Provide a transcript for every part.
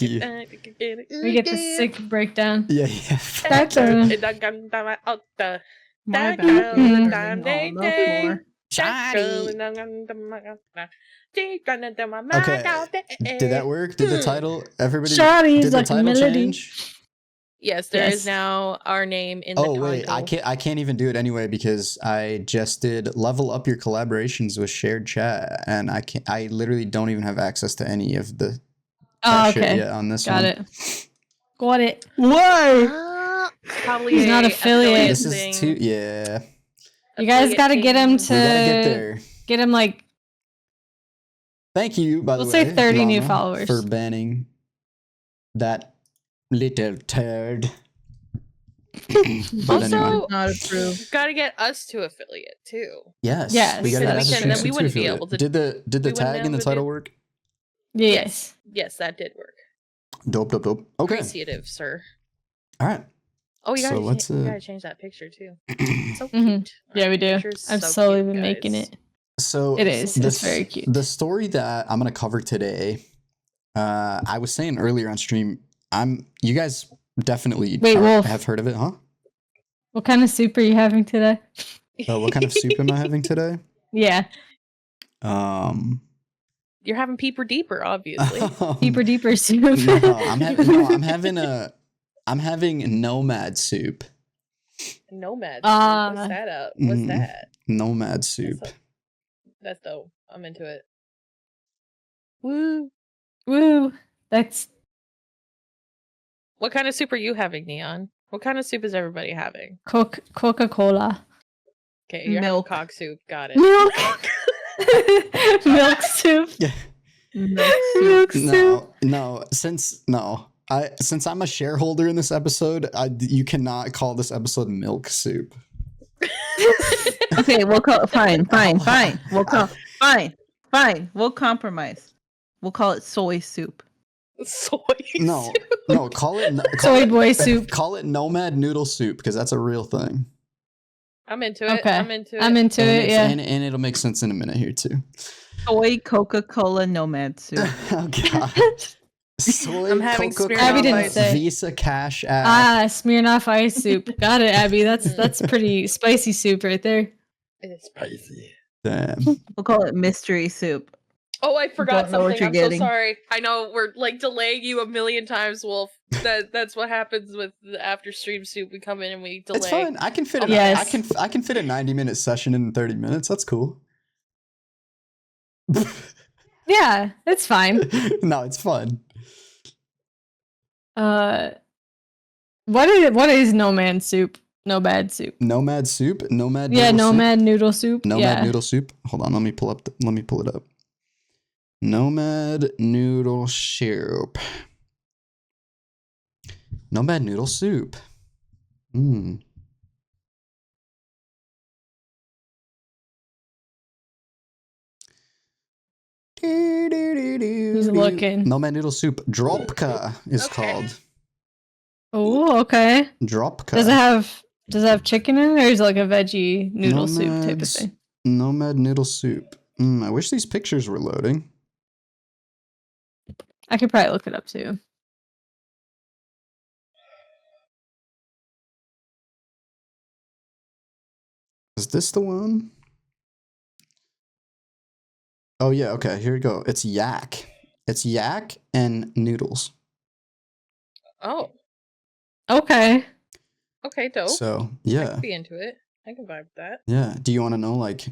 We get the sick breakdown. Yeah. That's My bad. Mm. On the floor. Okay. Did that work? Did the title? Everybody. Shoddy is Did the like a title melody. change? Yes, there is Yes. now our name in the Oh title. wait, I can't even do it anyway because I just did level up your collaborations with shared chat, and I literally don't even have access to any of the Oh, shit okay. yet on this Got one. it. Got it. Why? Probably He's not affiliate. This is too. Yeah. You guys got to get him to We gotta get there. get him like Thank you, by the way. We'll say 30 new Llama, followers. for banning that little turd. But Also, anyway. Not approved. gotta get us to affiliate too. Yes. Yes. We gotta Then add we the can- stream then we to wouldn't be affiliate. able to- Did the we wouldn't tag in the be able to title do- work? yes. Yes, that did work. Dope. Okay. Appreciative, sir. All right. Oh, you So gotta, let's, you gotta change that picture too. So Mhm. cute. Yeah, we do. Picture's I've so slowly cute, been making guys. it. So It is. this- It's very cute. The story that I'm gonna cover today, I was saying earlier on stream, you guys definitely Wait, Wolf. have heard of it, huh? What kind of soup are you having today? What kind of soup am I having today? Yeah. You're having peeper deeper, obviously. Deeper soup. I'm having Nomad soup. Nomad. Ah. What's that up? What's Mhm. that? Nomad soup. That's dope. I'm into it. Woo. Woo. That's What kind of soup are you having, Neon? What kind of soup is everybody having? Coca-Cola. Okay, you're Milk. having cock soup. Got it. Milk. Milk soup. Milk soup. No. Since I'm a shareholder in this episode, you cannot call this episode milk soup. Okay, we'll call fine. We'll call fine. We'll compromise. We'll call it soy soup. Soy No, soup. call it Soy boy soup. Call it Nomad noodle soup because that's a real thing. I'm into it. Okay. I'm into it. I'm into it, yeah. And it'll make sense in a minute here too. Soy Coca-Cola Nomad soup. Oh god. Soy I'm having Coca-Cola Abby didn't Smirnoff say. Visa Cash app. Smirnoff ice soup. Got it, Abby. That's pretty spicy soup right there. It is spicy. Damn. We'll call it mystery soup. Oh, I forgot Don't know what something. you're I'm getting. so sorry. I know we're like delaying you a million times, Wolf. That's what happens with the after stream soup. We come in and we delay. It's fine. I can fit Yes. I can fit a 90-minute session in 30 minutes. That's cool. Yeah, it's fine. No, it's fun. What is Nomad soup? Nomad soup. Nomad soup? Nomad Yeah, noodle Nomad noodle soup. soup? Nomad Yeah. noodle soup. Hold on, let me pull it up. Nomad noodle soup. Nomad noodle soup. Who's looking? Nomad noodle soup. Dropka is Okay. called. Oh, okay. Dropka. Does it have chicken in it, or is it like a veggie noodle soup type of Nomads- thing? Nomad noodle soup. I wish these pictures were loading. I could probably look it up too. Is this the one? Oh yeah, okay, here we go. It's yak. It's yak and noodles. Oh, Okay. okay, dope. So I yeah. could be into it. I can vibe with that. Yeah. Do you want to know like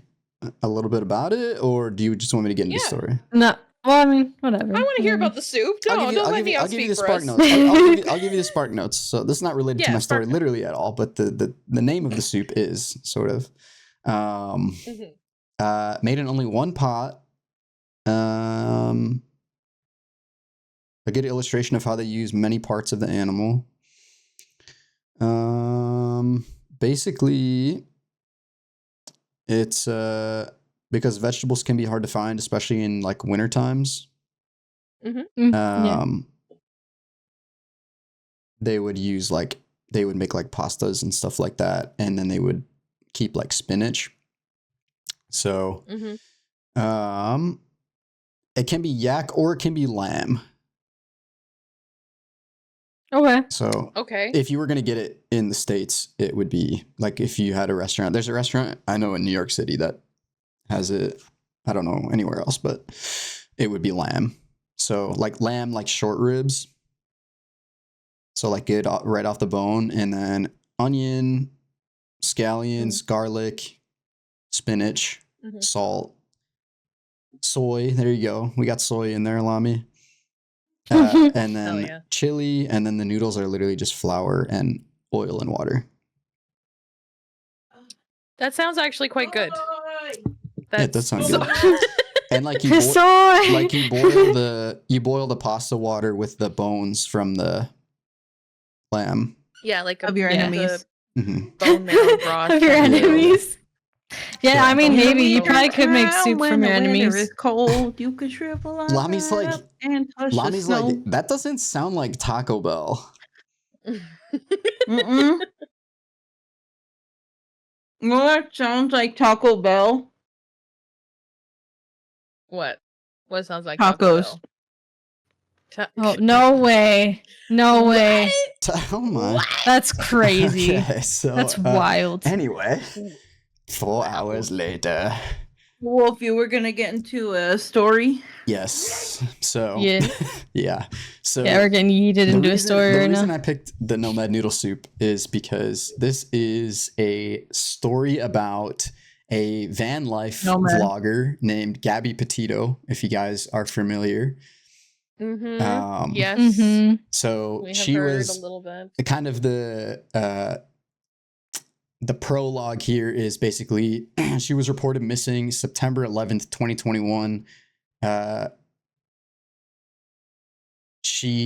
a little bit about it, or do you just want me to get into the Yeah. story? No. Well, I mean, whatever. I want to hear about the soup. No, don't let me I'll give you the speak for spark us. notes. I'll give you the spark notes. So this is not related to Yeah, my story spark notes. literally at all, but the name of the soup is sort of Mhm. made in only one pot. A good illustration of how they use many parts of the animal. Basically, it's because vegetables can be hard to find, especially in like winter times. Yeah. They would make like pastas and stuff like that, and then they would keep like spinach. So, Mhm. it can be yak or it can be lamb. Okay. So Okay. if you were going to get it in the States, it would be like if you had a restaurant. There's a restaurant I know in New York City that has it. I don't know anywhere else, but it would be lamb. So like lamb, like short ribs. So like get right off the bone, and then onion, scallions, garlic, spinach, Mhm. salt, soy. There you go. We got soy in there, Lami. And Hell then yeah. chili, and then the noodles are literally just flour and oil and water. That sounds actually quite good. It does sound so- good. And like you Soy. you boil the pasta water with the bones from the lamb. yeah, like Of your Yeah. enemies. Mhm. bone marrow broth. Of your kind of- enemies. Yeah, Yeah. I mean, Bone maybe you marrow. probably could make Time soup when from the your winter enemies. is cold, you could shrivel up Lami's like and touch the Lami's snow. like that doesn't sound like Taco Bell. Mm-mm. Well, that sounds like Taco Bell. What? What sounds like Tacos. Taco Bell? Oh, no way. No way. Oh my. What? That's crazy. Okay, so That's wild. Anyway, 4 hours later. Wolf, you were gonna get into a story. Yes. So Yeah. yeah. So Yeah, we're getting yeeted into a story the right reason now. I picked the Nomad noodle soup is because this is a story about a van life Nomad. vlogger named Gabby Petito, if you guys are familiar. Mm-hmm. Yes. Mm-hmm. So We have she heard was a little bit. kind of the prologue here is basically she was reported missing September 11th, 2021.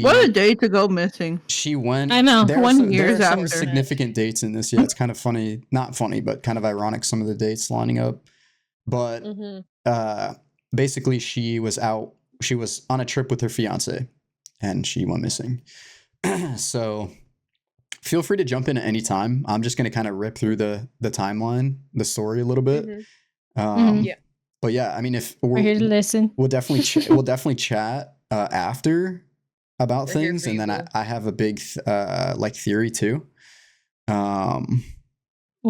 What a day to go missing. She went. I know, There are 1 some, years there are some after. significant dates in this. Yeah, it's kind of funny. Not funny, but kind of ironic. Some of the dates lining up. But Mm-hmm. basically, she was out. She was on a trip with her fiance, and she went missing. So feel free to jump in at any time. I'm just gonna kind of rip through the timeline, the story a little bit. Mhm. Yeah. But yeah, I mean, if We're here to listen. we'll definitely chat after about We're here things, for and you, then boo. I have a big like theory too, Ooh,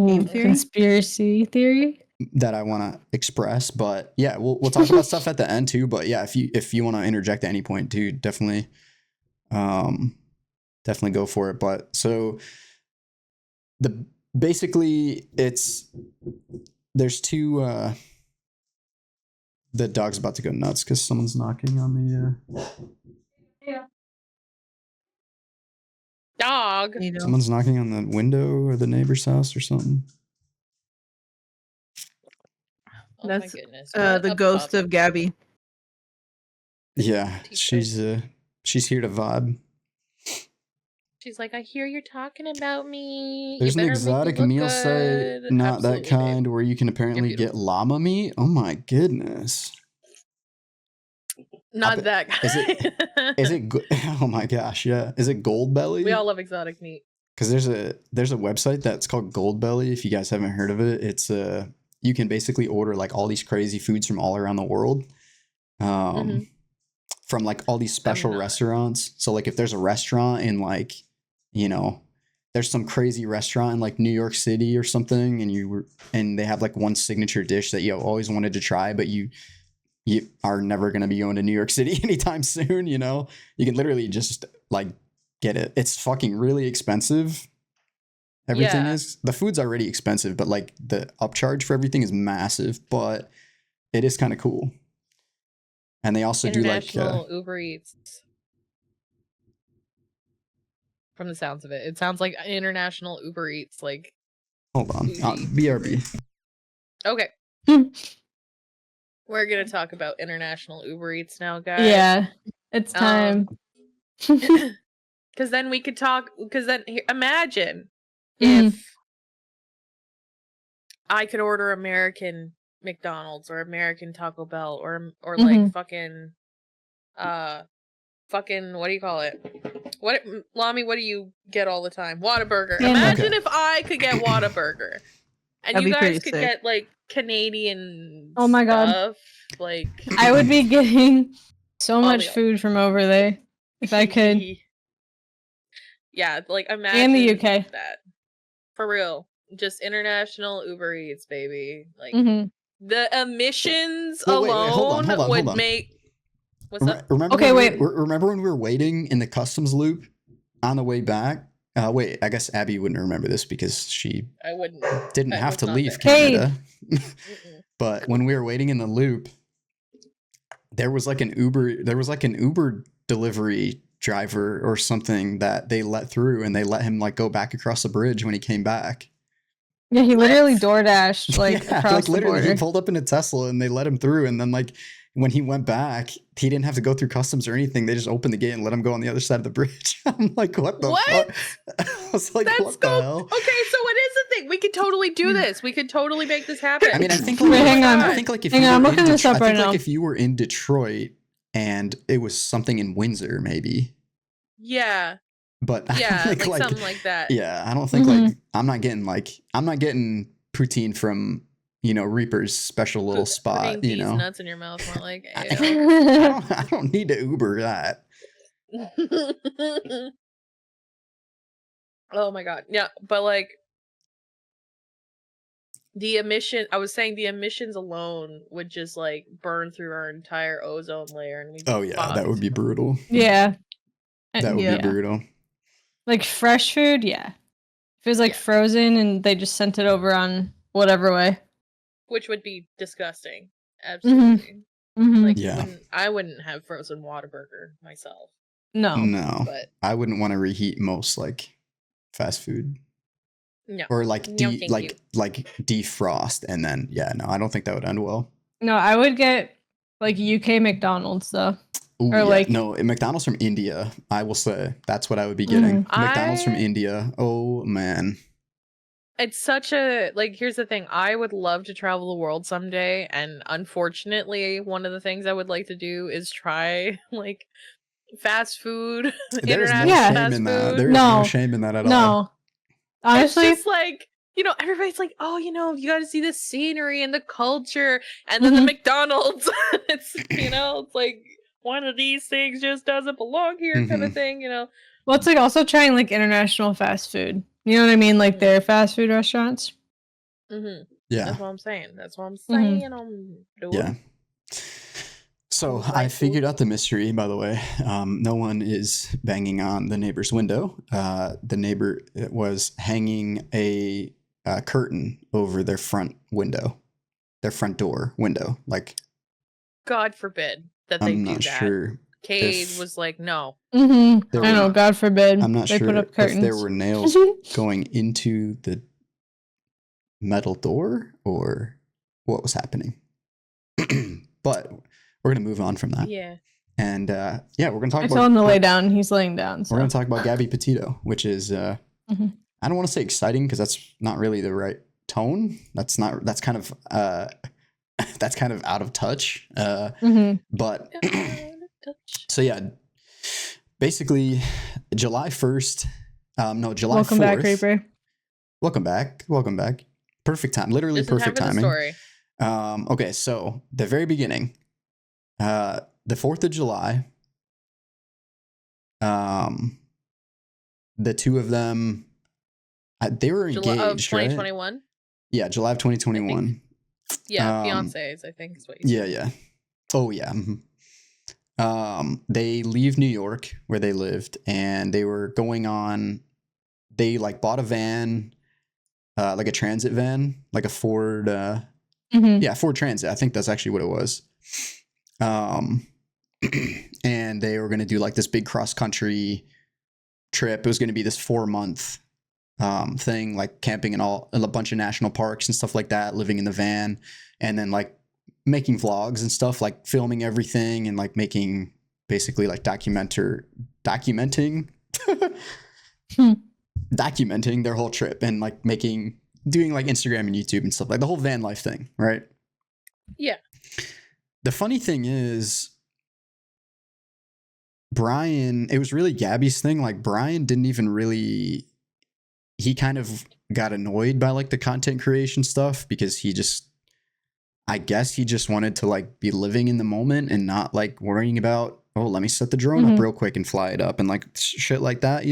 Game theory? conspiracy theory. that I want to express. But yeah, we'll talk about stuff at the end too. But yeah, if you want to interject at any point too, definitely go for it. But so basically there's two. The dog's about to go nuts because someone's knocking on the. Dog. You know. Someone's knocking on the window or the neighbor's house or something. Oh That's, my goodness. the ghost of Gabby. Yeah, T-shirt. she's here to vibe. She's like, I hear you're talking about me. There's You an better make exotic me look meal site, good." not that Absolutely, babe. kind, where you can apparently get beautiful. llama meat. Oh my goodness. Not bet- that guy. Is it oh my gosh, yeah. Is it Gold Belly? We all love exotic meat. Because there's a website that's called Gold Belly. If you guys haven't heard of it, it's you can basically order like all these crazy foods from all around the world. Mhm. From like all these special not. restaurants. So like if there's a restaurant in like, you know, there's some crazy restaurant in like New York City or something, and they have like one signature dish that you always wanted to try, but you are never going to be going to New York City anytime soon, you know? You can literally just like get it. It's fucking really expensive. Everything Yeah. is. The food's already expensive, but like the upcharge for everything is massive, but it is kind of cool. And they also do like International Uber Eats. From the sounds of it, it sounds like international Uber Eats. Like, hold on. Bougie. BRB. okay, Hmm. we're gonna talk about international Uber Eats now, guys. Yeah, it's time. Because then we could talk. Because then imagine Mhm. if I could order American McDonald's or American Taco Bell or like Mhm. fucking what do you call it? Lami, what do you get all the time? Whataburger. Yeah. Imagine Okay. if I could get Whataburger. And That'd you be pretty guys could sick. get like Canadian Oh my God. stuff. Like I would be getting so All much the- food from over there if I could. Yeah, like imagine And the UK. that. For real. Just international Uber Eats, baby. Like Hmm. the emissions Well, wait, hold on, alone hold on, would hold on. make what's up? Remember Okay, when wait. remember when we were waiting in the customs loop on the way back? Wait, I guess Abby wouldn't remember this because she I wouldn't. didn't I have was to not leave there. Canada. Mm-mm. But when we were waiting in the loop, there was like an Uber delivery driver or something that they let through, and they let him like go back across the bridge when he came back. Yeah, he What? literally door dashed like Yeah, across like the literally, he border. pulled up in a Tesla and they let him through. And then like when he went back, he didn't have to go through customs or anything. They just opened the gate and let him go on the other side of the bridge. I'm like, what the What? fuck? I was like, That's what the so hell? okay. So what is the thing? We could totally do this. We could totally make this happen. I mean, I think Wait, like, hang on. I think like if Hang you on, I'm were in looking this Detroit, up I right think like now. if you were in Detroit and it was something in Windsor, maybe. Yeah, But I yeah, don't think, like something like that. yeah, I don't think Mhm. like I'm not getting poutine from Reaper's special little Putting spot. these nuts in your mouth, more like. I Ew. I don't need to Uber that. Oh my god, yeah, but like I was saying the emissions alone would just like burn through our entire ozone layer, and we'd be Oh yeah, that fucked. would be brutal. Yeah. That would yeah. be brutal. Like fresh food, yeah. If it was like Yeah. frozen and they just sent it over on whatever way. Which would be disgusting. Absolutely. Mm-hmm. Like Yeah. I wouldn't have frozen Whataburger myself. No. No, But I wouldn't want to reheat most like fast food no. or like No, thank you. defrost and then no, I don't think that would end well. No, I would get like UK McDonald's though. Ooh, Or, yeah. like- No, McDonald's from India. I will say that's what I would be getting. McDonald's from I- India. Oh man. It's such a like here's the thing. I would love to travel the world someday, and unfortunately one of the things I would like to do is try like fast food. There's no international Yeah. shame fast in that. food. There is no No. shame in that at all. No. Honestly, It's just like, everybody's like, oh, you got to see the scenery and the culture, and then the Mhm. McDonald's. It's, it's like one of these things just doesn't belong here, kind of thing, well, it's like also trying like international fast food. You know what I mean? Like their fast food restaurants. Mm-hmm. Yeah. That's what I'm saying. That's what I'm Mhm. saying. I'm doing. Yeah. So Like I figured out the mystery, by the way. No one is banging on the neighbor's window. The neighbor was hanging a curtain over their front window, their front door window. Like, God forbid that they I'm do not that. sure. Cade if- was like, no. Mm-hmm. There I know. were- God forbid. I'm not they sure put up curtains. if there were nails going into the metal door or what was happening. But we're gonna move on from that. Yeah. And we're gonna talk I about. told him to lay down. He's laying down. So. We're gonna talk about Gabby Petito, which is Mhm. I don't want to say exciting because that's not really the right tone. That's kind of that's kind of out of touch. Mhm. But so yeah, basically July 1st. No, July Welcome 4th. back, Reaper. Welcome back. Perfect time. Literally Just in time perfect for the timing. story. Okay, so the very beginning, the 4th of July, the two of them, they were July of engaged, right? 2021. Yeah, July of 2021. Yeah, fiancés, I think is what you said. Yeah. Oh, yeah. They leave New York where they lived, and they were going on. They like bought a van, like a transit van, like a Ford. Mhm. Yeah, Ford Transit. I think that's actually what it was. And they were going to do like this big cross country trip. It was going to be this 4-month thing, like camping in a bunch of national parks and stuff like that, living in the van, and then like making vlogs and stuff, like filming everything and like making basically like documenting documenting their whole trip and like doing like Instagram and YouTube and stuff, like the whole van life thing, right? Yeah. The funny thing is, Brian, it was really Gabby's thing. Like Brian didn't even really, he kind of got annoyed by like the content creation stuff because I guess he just wanted to like be living in the moment and not like worrying about, oh, let me set the drone up real quick and fly it up and like shit like that,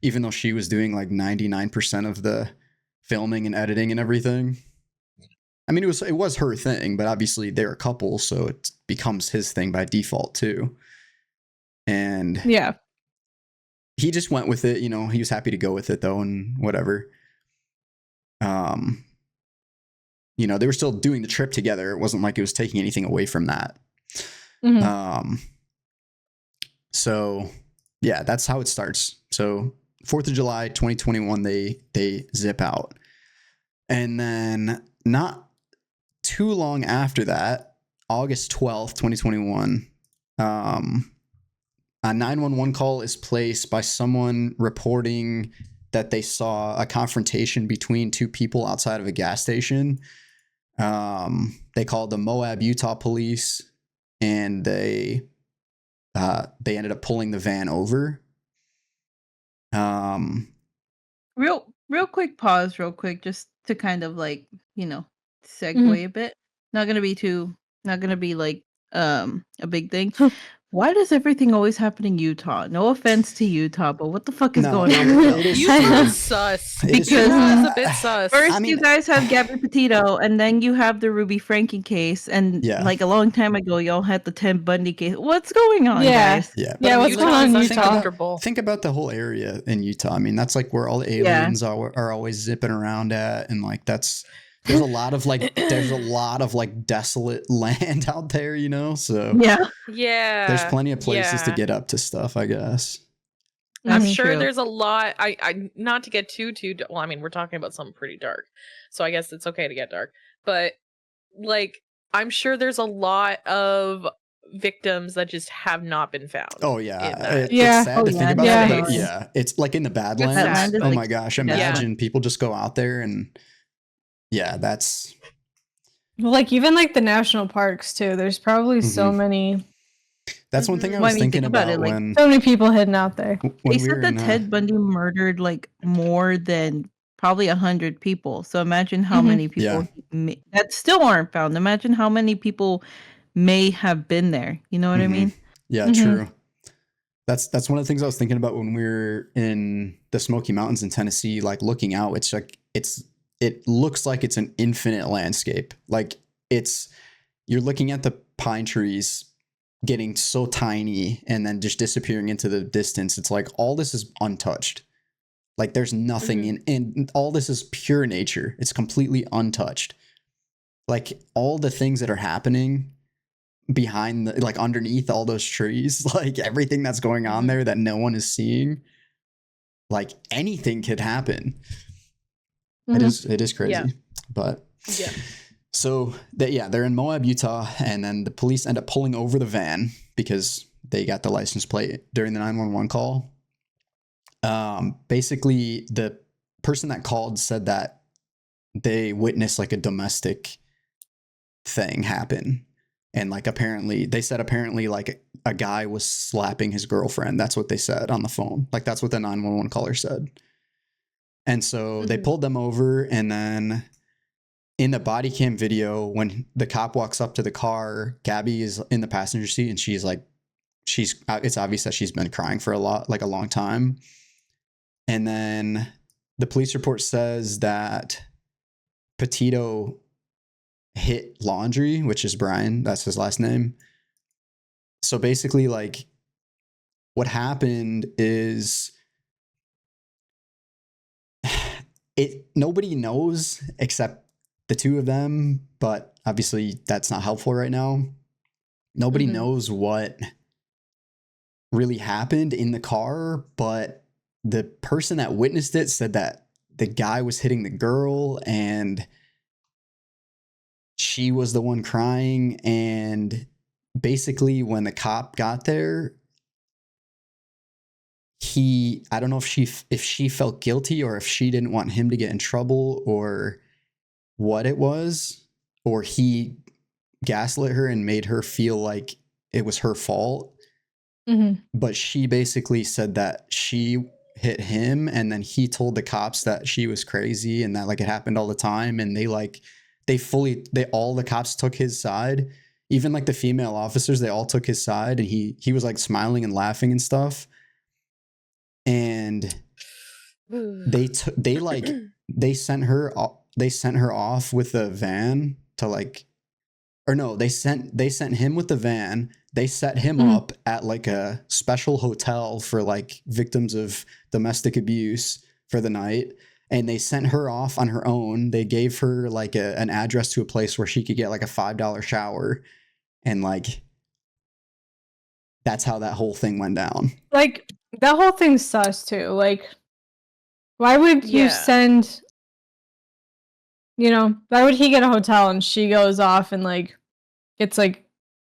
even though she was doing like 99% of the filming and editing and everything. I mean, it was her thing, but obviously they're a couple, so it becomes his thing by default too. And Yeah. he just went with it, you know, he was happy to go with it though, and whatever. You know, they were still doing the trip together. It wasn't like it was taking anything away from that. Mhm. So yeah, that's how it starts. So 4th of July, 2021, they zip out. And then not too long after that, August 12th, 2021, a 911 call is placed by someone reporting that they saw a confrontation between two people outside of a gas station. They called the Moab, Utah police, and they ended up pulling the van over. Real quick pause, real quick, just to kind of like, segue a bit. Not gonna be like a big thing. Why does everything always happen in Utah? No offense to Utah, but what the fuck is going on with it is Utah true. is sus. It is Utah true. is a bit sus. First, I mean- you guys have Gabby Petito, and then you have the Ruby Frankie case, and Yeah. like a long time ago, y'all had the Ted Bundy case. What's going on, Yeah. guys? Yeah. Yeah, what's going on in Utah's Utah? uncomfortable. Think about the whole area in Utah. I mean, that's like where all the aliens are always zipping around at, and like there's a lot of like desolate land out there, you know. So Yeah, Yeah. there's plenty of places to yeah. get up to stuff, I guess. I'm Mhm. sure True. there's a lot. I not to get too well, I mean, we're talking about something pretty dark, so I guess it's okay to get dark. But like, I'm sure there's a lot of victims that just have not been found. Oh yeah, in that. Yeah. it's sad to think yeah, about. yeah. But yeah, it's like in the Badlands. sad, Oh like, my gosh, yeah. imagine people just go out there and yeah, that's Well, like even like the national parks too. There's probably so many one thing I Well, I was mean, thinking think about about it, like, when so many people hidden out there. They we said were that in, Ted Bundy murdered like more than probably 100 people. So imagine how Mhm. many people that still aren't found. Imagine how many people may have been there. You know what I Mhm. mean? Yeah, Mhm. true. That's one of the things I was thinking about when we were in the Smoky Mountains in Tennessee, like looking out. It's like it looks like it's an infinite landscape. Like you're looking at the pine trees getting so tiny and then just disappearing into the distance. It's like all this is untouched. Like there's nothing in all this is pure nature. It's completely untouched. Like all the things that are happening behind like underneath all those trees, like everything that's going on there that no one is seeing, like anything could happen. It is crazy. Yeah. But Yeah. so they're in Moab, Utah, and then the police end up pulling over the van because they got the license plate during the 911 call. Basically the person that called said that they witnessed like a domestic thing happen. And like apparently like a guy was slapping his girlfriend. That's what they said on the phone. Like that's what the 911 caller said. And so they pulled them over, and then in the body cam video, when the cop walks up to the car, Gabby is in the passenger seat, and it's obvious that she's been crying for a long time. And then the police report says that Petito hit Laundry, which is Brian, that's his last name. So basically, like, what happened is nobody knows except the two of them, but obviously that's not helpful right now. Nobody knows what really happened in the car, but the person that witnessed it said that the guy was hitting the girl and she was the one crying. And basically when the cop got there, I don't know if she felt guilty or if she didn't want him to get in trouble or what it was, or he gaslit her and made her feel like it was her fault. But she basically said that she hit him, and then he told the cops that she was crazy and that like it happened all the time. And all the cops took his side. Even like the female officers, they all took his side, and he was like smiling and laughing and stuff. And they sent her off with a van to like, or no, they sent him with the van. They set him up at like a special hotel for like victims of domestic abuse for the night. And they sent her off on her own. They gave her like an address to a place where she could get like a $5 shower. And like, that's how that whole thing went down. Like, that whole thing's sus too. Like, why would you send, why would he get a hotel and she goes off and like gets like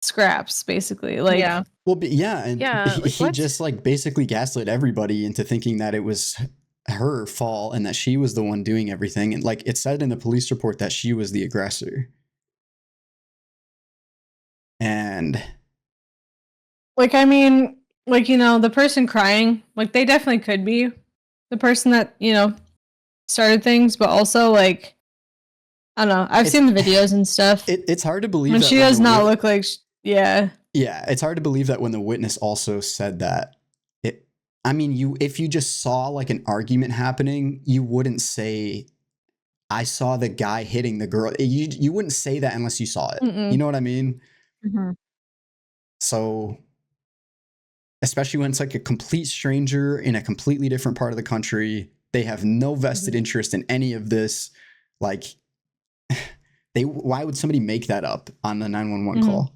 scraps basically? Like, Yeah. Well, yeah, and like, he just like basically gaslit everybody into thinking that it was her fault and that she was the one doing everything. And like, it said in the police report that she was the aggressor. And like, I mean, like, the person crying, like, they definitely could be the person that, started things, but also like, I don't know. I've seen the videos and stuff. It's hard to believe and that she does not look like, yeah. Yeah, it's hard to believe that when the witness also said that. If you just saw like an argument happening, you wouldn't say, I saw the guy hitting the girl. You wouldn't say that unless you saw it. Mm-mm. You know what I mean? Mm-hmm. So, especially when it's like a complete stranger in a completely different part of the country, they have no vested interest in any of this. Like, why would somebody make that up on the 911 call?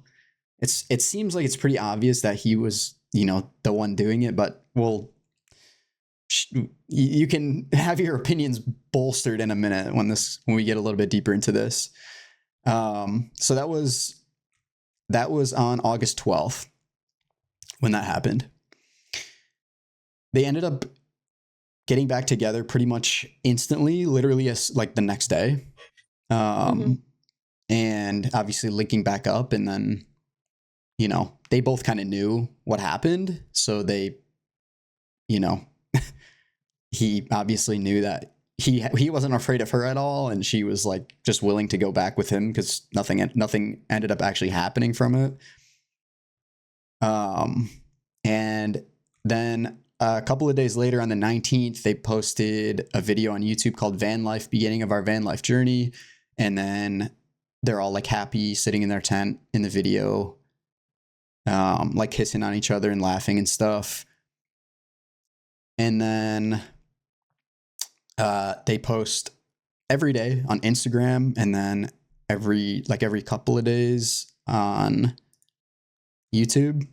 It seems like it's pretty obvious that he was, the one doing it, but well, you can have your opinions bolstered in a minute when we get a little bit deeper into this. So that was on August 12th when that happened. They ended up getting back together pretty much instantly, literally as like the next day. And obviously linking back up, and then, they both kind of knew what happened. So they, he obviously knew that he wasn't afraid of her at all. And she was like just willing to go back with him because nothing ended up actually happening from it. And then a couple of days later on the 19th, they posted a video on YouTube called Van Life, Beginning of Our Van Life Journey. And then they're all like happy sitting in their tent in the video, like kissing on each other and laughing and stuff. And then they post every day on Instagram, and then every couple of days on YouTube.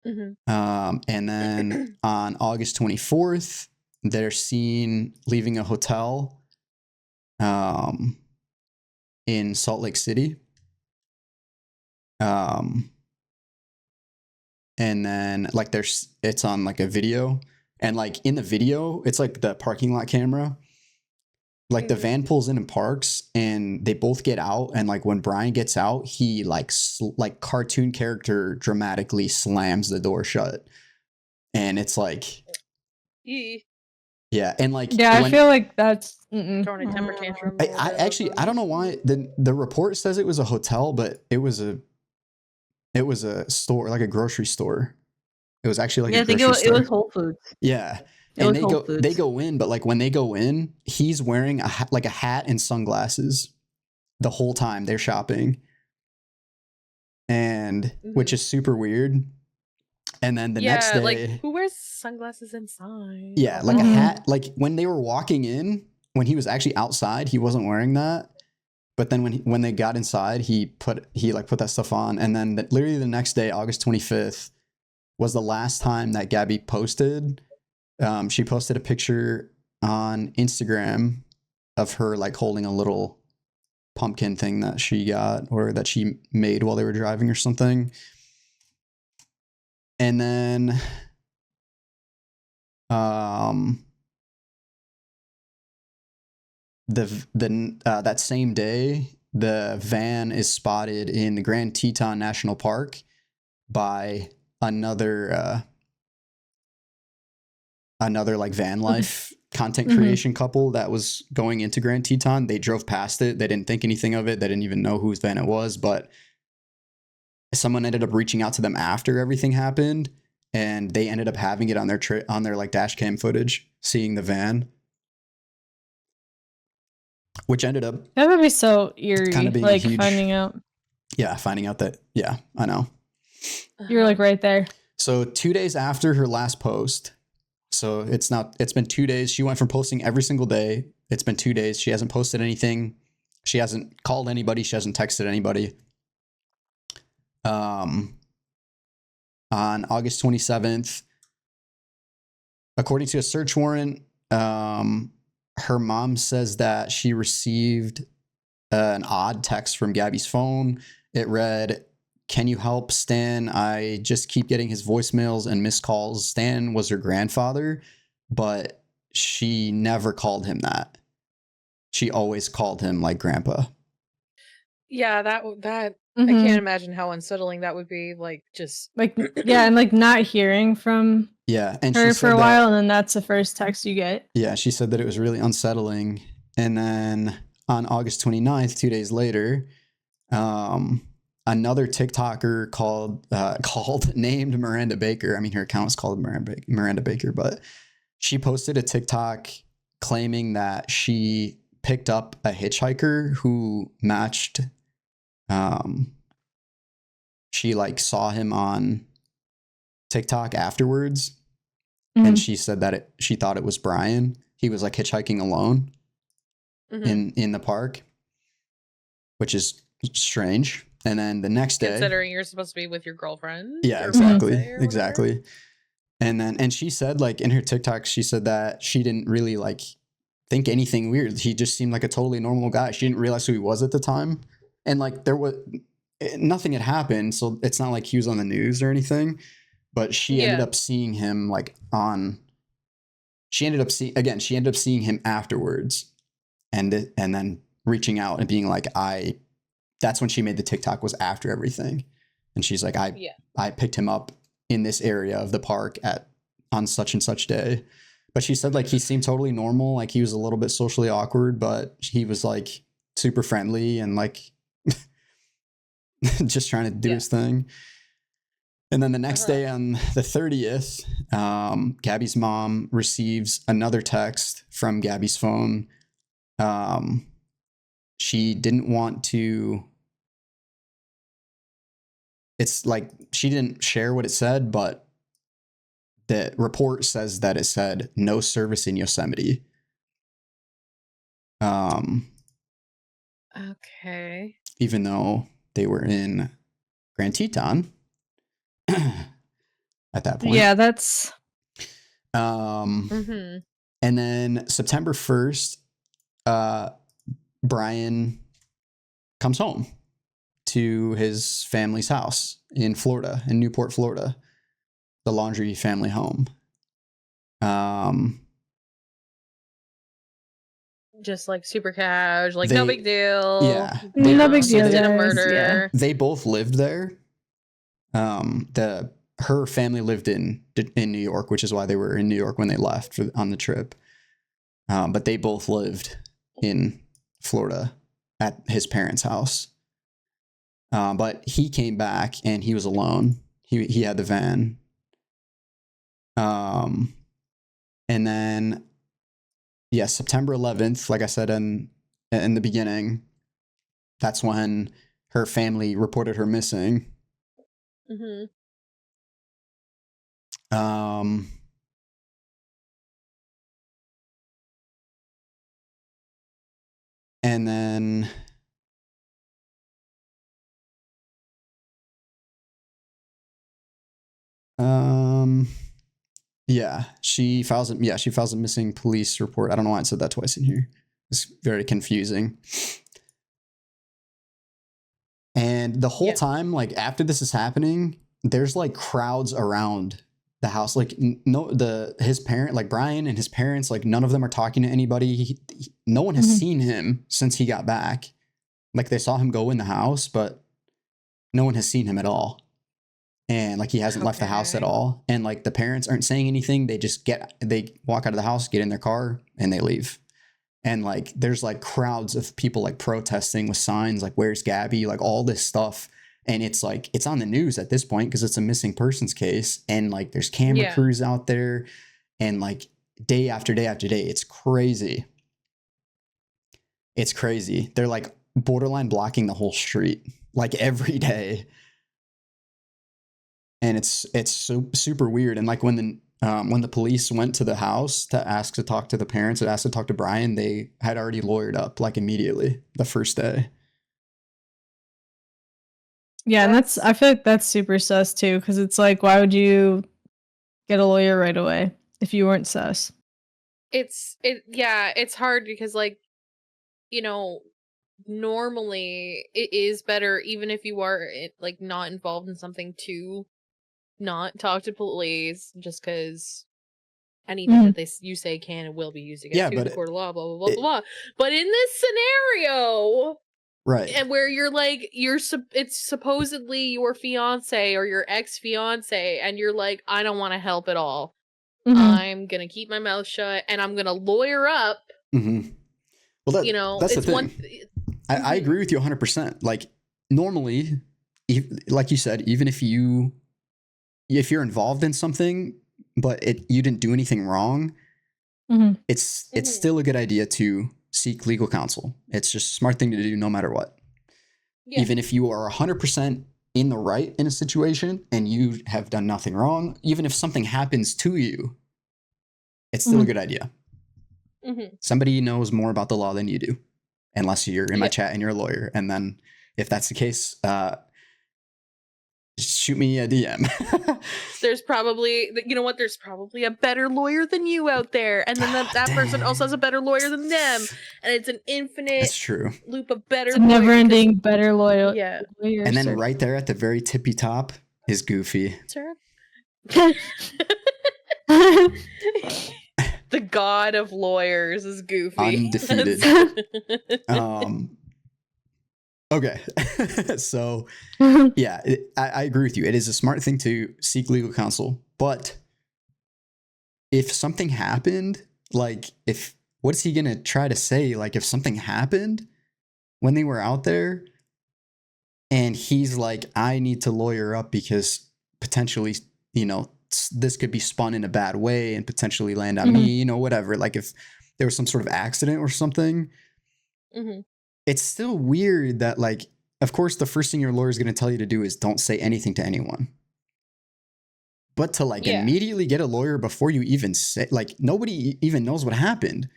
And then on August 24th, they're seen leaving a hotel in Salt Lake City. And then like it's on like a video, and like in the video, it's like the parking lot camera. Like the van pulls in and parks, and they both get out. And like when Brian gets out, he like cartoon character dramatically slams the door shut. And it's like, yeah. And like, I feel like that's throwing a temper tantrum. I don't know why the report says it was a hotel, but it was a store, like a grocery store. It was actually like a grocery store. It was Whole Foods. Yeah. And they go in, but like when they go in, he's wearing a hat and sunglasses the whole time they're shopping. And which is super weird. And then the next day, like who wears sunglasses inside? Yeah, like a hat. Like when they were walking in, when he was actually outside, he wasn't wearing that. But then when they got inside, he put that stuff on. And then literally the next day, August 25th, was the last time that Gabby posted. She posted a picture on Instagram of her like holding a little pumpkin thing that she got or that she made while they were driving or something. And then that same day, the van is spotted in the Grand Teton National Park by another like van life content creation couple that was going into Grand Teton. They drove past it. They didn't think anything of it. They didn't even know whose van it was, but someone ended up reaching out to them after everything happened. and they ended up having it on their like dash cam footage, seeing the van, which ended up That would be so eerie. Kinda being Like huge. finding out finding out that I know. you're like right there. So 2 days after her last post, so it's been 2 days. She went from posting every single day. It's been 2 days. She hasn't posted anything. She hasn't called anybody. She hasn't texted anybody. On August 27th, according to a search warrant, her mom says that she received an odd text from Gabby's phone. It read, "Can you help Stan? I just keep getting his voicemails and missed calls." Stan was her grandfather, but she never called him that. She always called him like grandpa. Yeah, that I Mhm. can't imagine how unsettling that would be. Like, just Like yeah, and like not hearing from Yeah, and her she for said a that, while, and then that's the first text you get. yeah, she said that it was really unsettling. And then on August 29th, 2 days later, another TikToker named Miranda Baker. I mean, her account was called Miranda Baker, but she posted a TikTok claiming that she picked up a hitchhiker who matched. She like saw him on TikTok afterwards, and Mhm. she said that she thought it was Brian. He was like hitchhiking alone mhm. in the park, which is strange. And then the next day, Considering you're supposed to be with your girlfriend. yeah, or exactly, fiancé or whatever. exactly. And she said, like, in her TikTok, she said that she didn't really like think anything weird. He just seemed like a totally normal guy. She didn't realize who he was at the time, and like there was nothing had happened, so it's not like he was on the news or anything. But she ended Yeah. up seeing him like on. She ended up seeing him afterwards, and then reaching out and being like, that's when she made the TikTok, was after everything. And she's like, I picked him up in this area of the park on such and such day. But she said like he seemed totally normal. Like he was a little bit socially awkward, but he was like super friendly and like just trying to do his thing. And then the next day on the 30th, Gabby's mom receives another text from Gabby's phone. She didn't want to. It's like she didn't share what it said, but the report says that it said no service in Yosemite. Okay. Even though they were in Grand Teton at that point. Yeah, that's Mhm. And then September 1st, Brian comes home to his family's house in Florida, in Newport, Florida, the Laundrie family home. Just like super cash, like no big deal. Yeah, no big so deal. Did a guys, murder. they both lived there. Her family lived in New York, which is why they were in New York when they left on the trip. But they both lived in Florida at his parents' house. But he came back and he was alone. He had the van. And then, yeah, September 11th, like I said in the beginning, that's when her family reported her missing. Mhm. And then she files a missing police report. I don't know why it said that twice in here. It's very confusing. And the whole time, like after this is happening, there's like crowds around the house. Like his parent, like Brian and his parents, like none of them are talking to anybody. No one has seen him since he got back. Like they saw him go in the house, but no one has seen him at all. And like he hasn't left the house at all. And like the parents aren't saying anything. They just they walk out of the house, get in their car, and they leave. And like there's like crowds of people like protesting with signs like, "Where's Gabby?" Like all this stuff. And it's like, it's on the news at this point because it's a missing persons case. And like, there's camera Yeah. crews out there and like day after day after day. It's crazy. It's crazy. They're like borderline blocking the whole street like every day. And it's so super weird. And like when the police went to the house to ask to talk to the parents and asked to talk to Brian, they had already lawyered up like immediately the first day. Yeah, and I feel like that's super sus too, because it's like, why would you get a lawyer right away if you weren't sus? It's hard because like, you know, normally it is better even if you are like not involved in something to not talk to police, just because anything that you say can and will be used against you in the court of law, blah blah blah blah blah. But in this scenario, right, and where you're like it's supposedly your fiance or your ex-fiance, and you're like, I don't want to help at all. I'm gonna keep my mouth shut and I'm gonna lawyer up. Well, that's the thing. I agree with you 100%. Like normally, like you said, even if you're involved in something, but you didn't do anything wrong, it's still a good idea to seek legal counsel. It's just a smart thing to do no matter what. Yeah. Even if you are 100% in the right in a situation and you have done nothing wrong, even if something happens to you, it's still a good idea. Somebody knows more about the law than you do, unless you're in my chat and you're a lawyer. And then if that's the case, shoot me a DM. There's probably, you know what? There's probably a better lawyer than you out there, and then that person also has a better lawyer than them, and it's an infinite. That's true. Loop of better. It's a never-ending better lawyer. Yeah. And then right there at the very tippy top is Goofy. Sir. The god of lawyers is Goofy. Undefeated. Okay. So, yeah, I agree with you. It is a smart thing to seek legal counsel. But if something happened, like what's he going to try to say? Like if something happened when they were out there and he's like, I need to lawyer up because potentially, you know, this could be spun in a bad way and potentially land on me, you know, whatever. Like if there was some sort of accident or something, it's still weird that, like, of course, the first thing your lawyer is going to tell you to do is don't say anything to anyone. But to like immediately get a lawyer before you even say, like, nobody even knows what happened.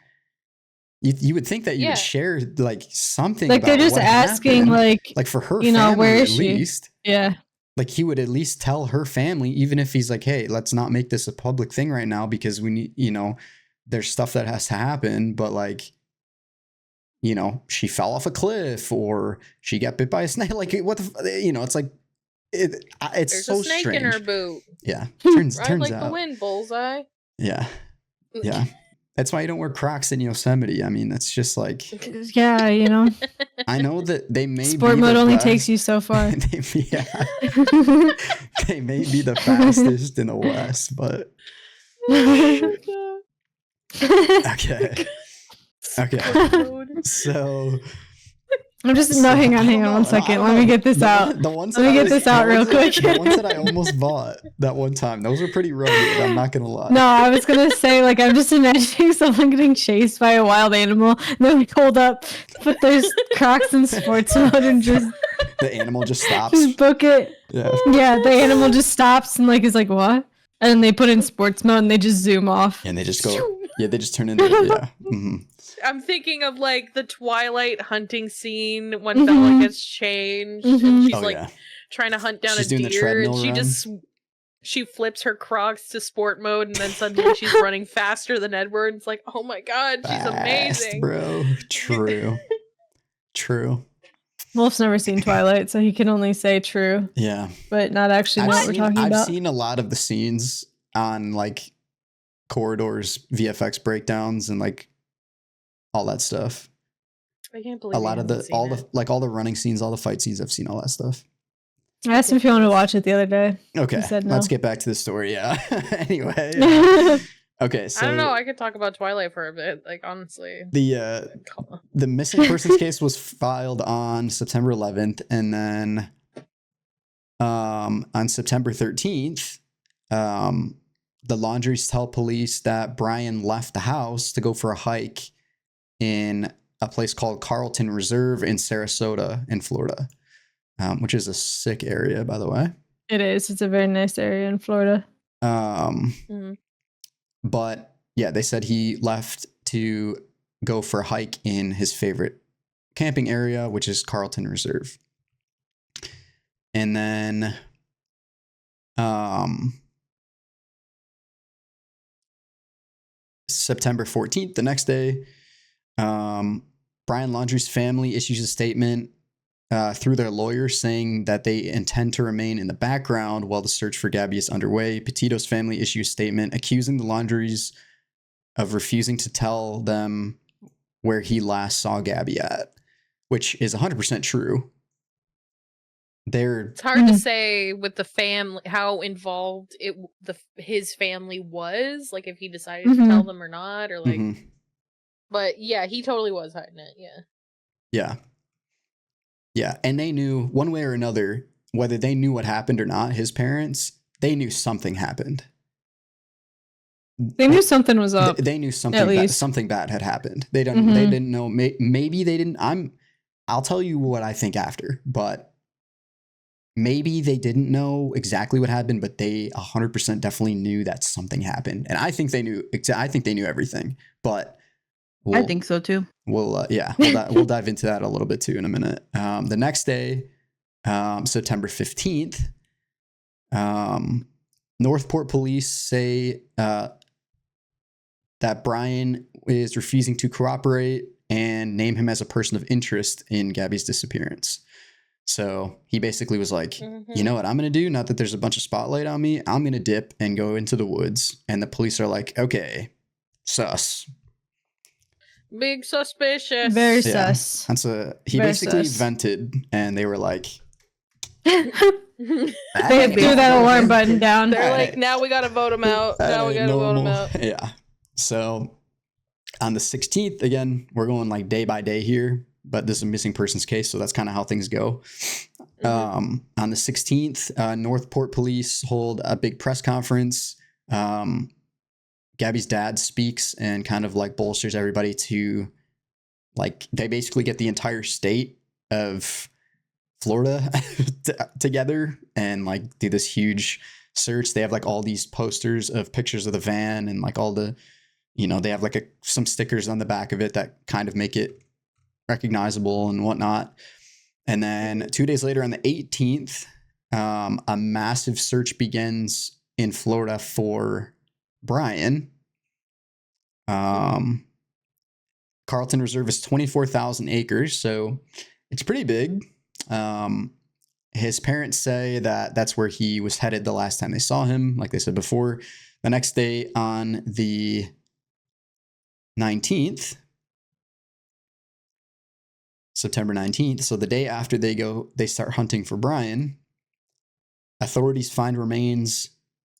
You would think that you would share like something. Like about they're just what asking, happened. Like for her, you know, where is she? Least. Yeah. Like he would at least tell her family, even if he's like, hey, let's not make this a public thing right now because we need, you know, there's stuff that has to happen. But like, you know, she fell off a cliff or she got bit by a snake. Like what the, you know, it's like, it's There's so a snake strange. in her boot. Yeah. Turns like out. The wind, bullseye. Yeah. Yeah. That's why you don't wear Crocs in Yosemite. I mean, that's just like, yeah, you know. I know that they may sport be mode only best. takes you so far. They may be the fastest in the West, but okay. So I'm just hang on 1 second. Let me get this out. Let me get this out real quick. The ones that I almost bought that one time, those were pretty rugged. I'm not gonna lie. No, I was gonna say, like, I'm just imagining someone getting chased by a wild animal, and then like hold up, put their Crocs in sports mode, and just the animal just stops. Just book it. Yeah. Yeah, the animal just stops and like is like, what? And then they put in sports mode and they just zoom off. And they just go. Yeah, they just turn into I'm thinking of like the Twilight hunting scene when Bella gets changed and she's trying to hunt down a deer and she flips her Crocs to sport mode and then suddenly she's running faster than Edward. It's like, oh my god, she's amazing, bro. True. Wolf's never seen Twilight, so he can only say true. Yeah, but not actually know what we're talking about. I've seen a lot of the scenes on like Corridor's VFX breakdowns and like all that stuff. I can't believe a lot of all the running scenes, all the fight scenes. I've seen all that stuff. I asked him if he wanted to watch it the other day. Okay, he said no. Let's get back to the story. Yeah. Anyway. Okay, so I don't know. I could talk about Twilight for a bit. Like honestly, the missing persons case was filed on September 11th, and then On September 13th, the laundries tell police that Brian left the house to go for a hike in a place called Carlton Reserve in Sarasota in Florida, which is a sick area, by the way. It is. It's a very nice area in Florida. But yeah, they said he left to go for a hike in his favorite camping area, which is Carlton Reserve. And then September 14th, the next day, Brian Laundrie's family issues a statement through their lawyers saying that they intend to remain in the background while the search for Gabby is underway. Petito's family issues a statement accusing the Laundries of refusing to tell them where he last saw Gabby at, which is 100% true. It's hard to say with the family how involved his family was, like if he decided to tell them or not, or like. But yeah, he totally was hiding it. Yeah, and they knew one way or another, whether they knew what happened or not. His parents, they knew something happened. They knew something was up. They knew something bad had happened. They didn't know. Maybe they didn't. I'll tell you what I think after, but. Maybe they didn't know exactly what happened, but they 100% definitely knew that something happened. And I think they knew. I think they knew everything. But I think so too. We'll dive into that a little bit too in a minute. The next day, September 15th, Northport police say that Brian is refusing to cooperate and name him as a person of interest in Gabby's disappearance. So he basically was like, you know what I'm going to do? Not that there's a bunch of spotlight on me. I'm going to dip and go into the woods. And the police are like, okay, sus. Big suspicious. Very sus. He basically vented and they were like. They threw that alarm button down. They're like, now we got to vote him out. Yeah. So on the 16th, again, we're going like day by day here. But this is a missing persons case, so that's kind of how things go. On the 16th, Northport police hold a big press conference. Gabby's dad speaks and kind of like bolsters everybody to, like, they basically get the entire state of Florida together and like do this huge search. They have like all these posters of pictures of the van and like all the, they have like some stickers on the back of it that kind of make it recognizable and whatnot. And then 2 days later on the 18th, a massive search begins in Florida for Brian. Carlton Reserve is 24,000 acres, so it's pretty big. His parents say that that's where he was headed the last time they saw him, like they said before. The next day on the 19th, September 19th, so the day after they start hunting for Brian, authorities find remains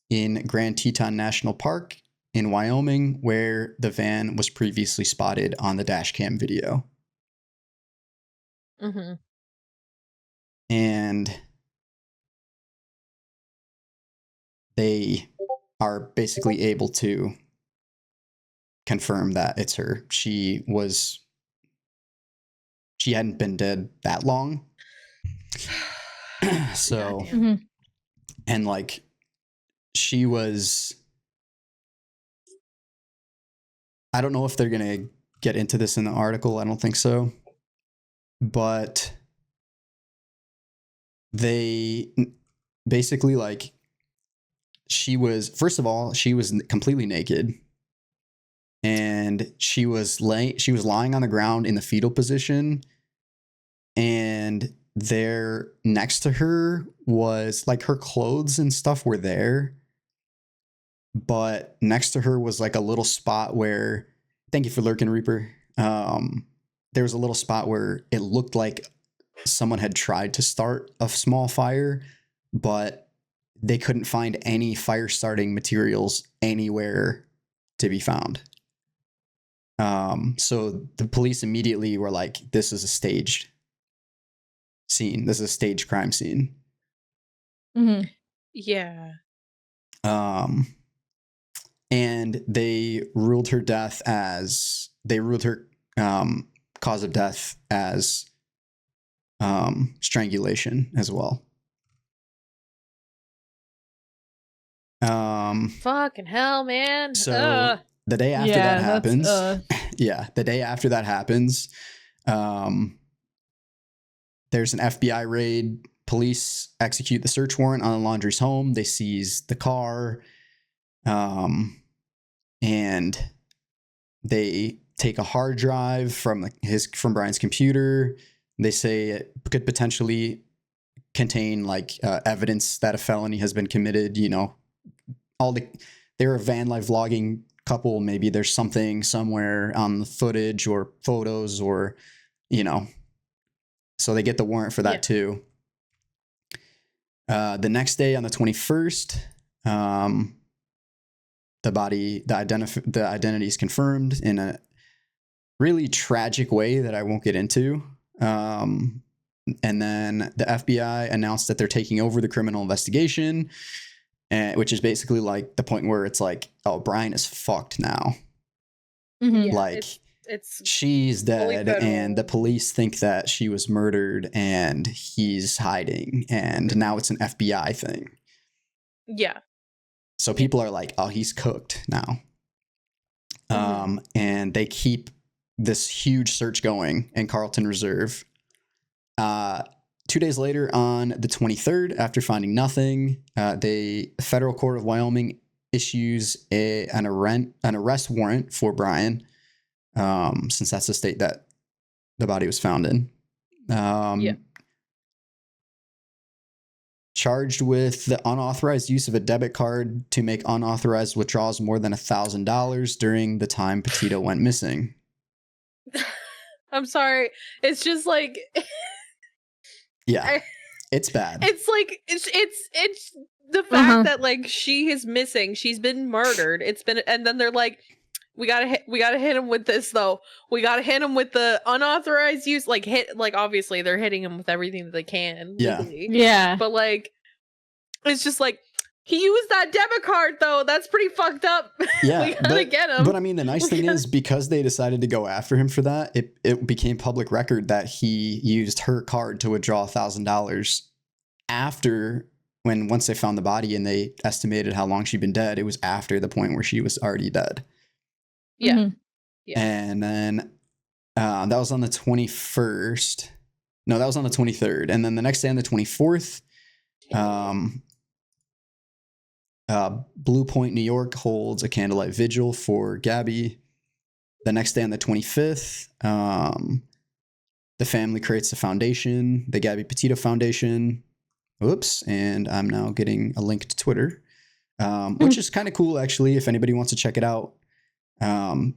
in Grand Teton National Park in Wyoming, where the van was previously spotted on the dash cam video. And they are basically able to confirm that it's her. She hadn't been dead that long. So, and like, she was, I don't know if they're going to get into this in the article. I don't think so. But they basically like, first of all, she was completely naked. And she was lying on the ground in the fetal position, and there next to her was like her clothes and stuff were there, but next to her was like a little spot where, thank you for lurking, Reaper. There was a little spot where it looked like someone had tried to start a small fire, but they couldn't find any fire starting materials anywhere to be found. So the police immediately were like, this is a staged scene. This is a staged crime scene. Mhm. Yeah. And they ruled her cause of death as strangulation as well. Fucking hell, man. So the day after Yeah, that happens, that's the day after that happens, there's an FBI raid. Police execute the search warrant on Laundrie's home. They seize the car, and they take a hard drive from Brian's computer. They say it could potentially contain like evidence that a felony has been committed. You know, they're a van life vlogging couple. Maybe there's something somewhere on the footage or photos, or you know. So they get the warrant for that too. The next day on the 21st, the identity is confirmed in a really tragic way that I won't get into. And then the FBI announced that they're taking over the criminal investigation, which is basically like the point where it's like, oh, Brian is fucked now. Mhm. Yeah, Like it's she's dead, federal. and the police think that she was murdered, and he's hiding, and now it's an FBI thing. yeah. So people are like, oh, he's cooked now. And they keep this huge search going in Carlton Reserve. 2 days later, on the 23rd, after finding nothing, the Federal Court of Wyoming issues an arrest warrant for Brian, since that's the state that the body was found in. Charged with the unauthorized use of a debit card to make unauthorized withdrawals more than $1,000 during the time Petito went missing. I'm sorry. It's just like Yeah, it's bad. it's like it's the fact that like she is missing. She's been murdered. And then they're like, we gotta hit him with this though. We gotta hit him with the unauthorized use. Like obviously they're hitting him with everything that they can legally. Yeah. But like, it's just like, he used that debit card though. That's pretty fucked up. Yeah, we gotta get him. But I mean, the nice thing is, because they decided to go after him for that, it became public record that he used her card to withdraw $1,000 after once they found the body and they estimated how long she'd been dead. It was after the point where she was already dead. Yeah. Mhm. Yeah. And then that was on the 21st. No, that was on the 23rd. And then the next day on the 24th, Blue Point, New York holds a candlelight vigil for Gabby. The next day on the 25th, the family creates a foundation, the Gabby Petito Foundation. Oops, and I'm now getting a link to Twitter, which is kind of cool, actually, if anybody wants to check it out.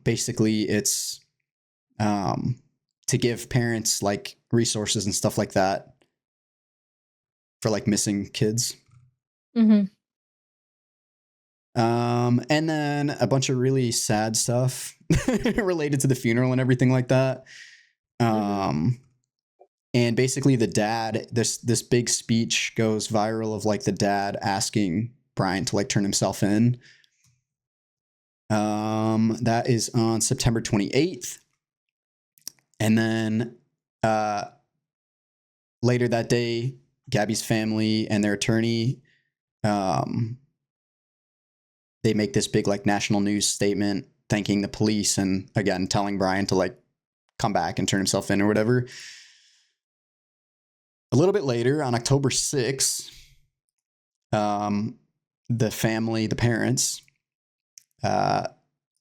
Basically, it's to give parents like resources and stuff like that for like missing kids. Mhm. And then a bunch of really sad stuff related to the funeral and everything like that. And basically the dad, this big speech goes viral of like the dad asking Brian to like turn himself in. That is on September 28th. And then later that day, Gabby's family and their attorney, they make this big like national news statement thanking the police and again telling Brian to like come back and turn himself in or whatever. A little bit later, on October 6th, the family, the parents,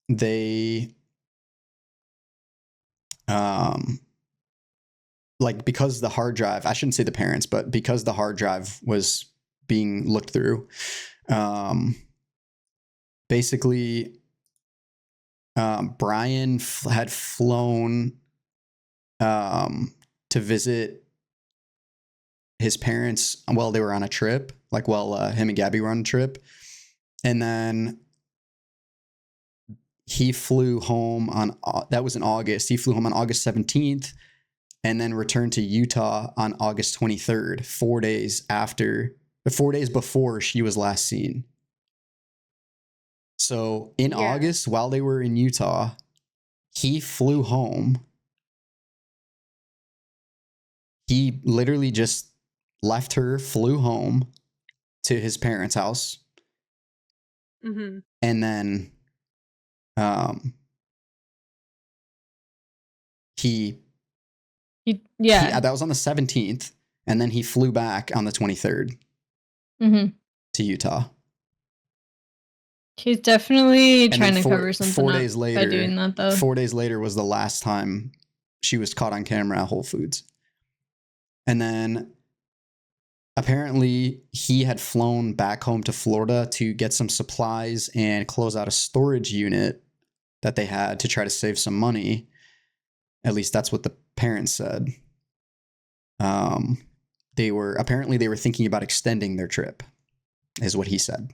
they like, because the hard drive, I shouldn't say the parents, but because the hard drive was being looked through, basically Brian had flown to visit his parents while they were on a trip, like while him and Gabby were on a trip. And then he flew home that was in August. He flew home on August 17th and then returned to Utah on August 23rd, 4 days after 4 days before she was last seen. So in Yeah. August, while they were in Utah, he flew home. He literally just left her, flew home to his parents' house, Mm-hmm. and then he that was on the 17th, and then he flew back on the 23rd to Utah. He's definitely And trying then to cover something 4 up days by later, doing that, though. 4 days later was the last time she was caught on camera at Whole Foods. And then apparently he had flown back home to Florida to get some supplies and close out a storage unit that they had to try to save some money. At least that's what the parents said. They were thinking about extending their trip, is what he said.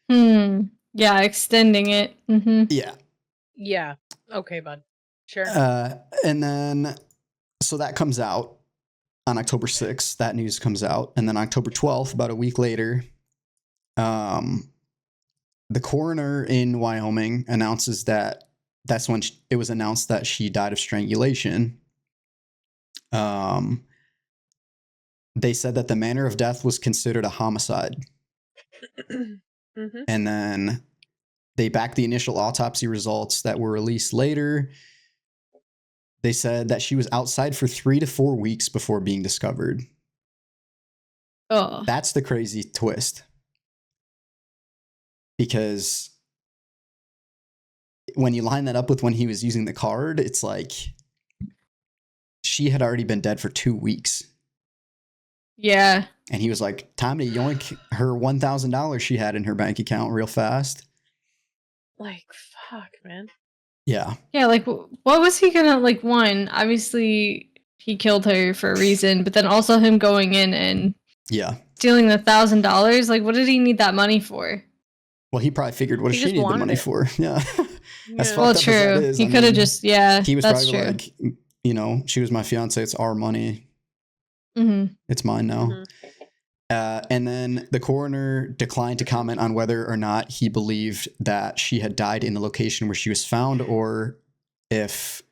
Yeah, extending it. Yeah. Yeah. Okay, bud. Sure. And then, so that comes out on October 6th. That news comes out. And then October 12th, about a week later, the coroner in Wyoming announces that that's when it was announced that she died of strangulation. They said that the manner of death was considered a homicide. Mm-hmm. And then they backed the initial autopsy results that were released later. They said that she was outside for 3 to 4 weeks before being discovered. Oh. That's the crazy twist. Because when you line that up with when he was using the card, it's like she had already been dead for 2 weeks. Yeah. And he was like, time to yoink her $1,000 she had in her bank account real fast. Like, fuck, man. Yeah. Yeah, like, what was he gonna, like, one, obviously he killed her for a reason, but then also him going in and stealing the $1,000, like, what did he need that money for? Well, he probably figured, what does He she just need the money wanted it. for? Yeah. As Yeah. fucked Well, up as that true. is, He I could have mean, just, yeah, he was that's probably true. like, you know, she was my fiance, it's our money. Mm-hmm. It's mine now. Mhm. And then the coroner declined to comment on whether or not he believed that she had died in the location where she was found or if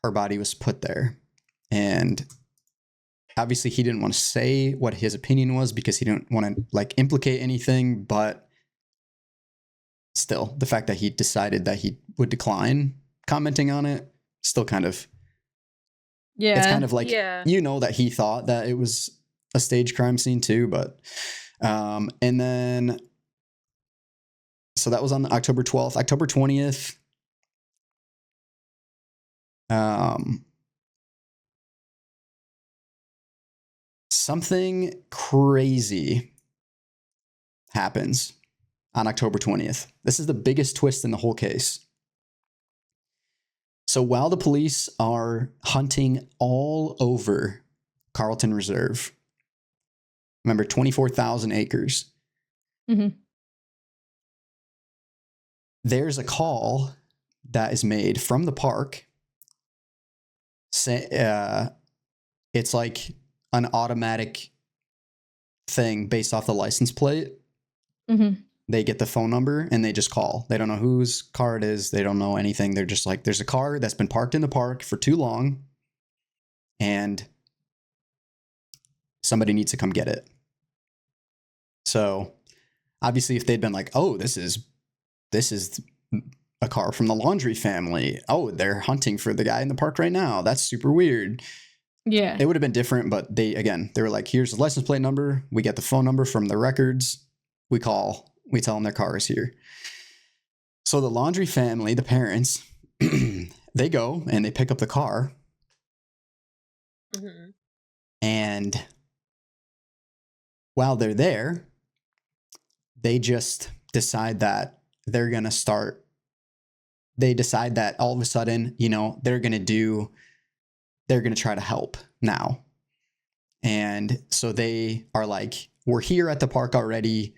her body was put there. And obviously he didn't want to say what his opinion was because he didn't want to like implicate anything, but still the fact that he decided that he would decline commenting on it still kind of, Yeah. it's kind of like, Yeah. you know, that he thought that it was a stage crime scene too, but and then so that was on October 12th. October 20th, something crazy happens on October 20th. This is the biggest twist in the whole case. So while the police are hunting all over Carlton Reserve, remember 24,000 acres, there's a call that is made from the park. It's like an automatic thing based off the license plate. They get the phone number and they just call. They don't know whose car it is. They don't know anything. They're just like, there's a car that's been parked in the park for too long and somebody needs to come get it. So obviously if they'd been like, oh, this is a car from the Laundry family. Oh, they're hunting for the guy in the park right now. That's super weird. Yeah. It would have been different, but they were like, here's the license plate number. We get the phone number from the records. We call. We tell them their car is here. So the Laundry family, the parents, they go and they pick up the car. Mm-hmm. And while they're there, they just decide that they're going to start. They decide that all of a sudden, you know, they're going to try to help now. And so they are like, we're here at the park already.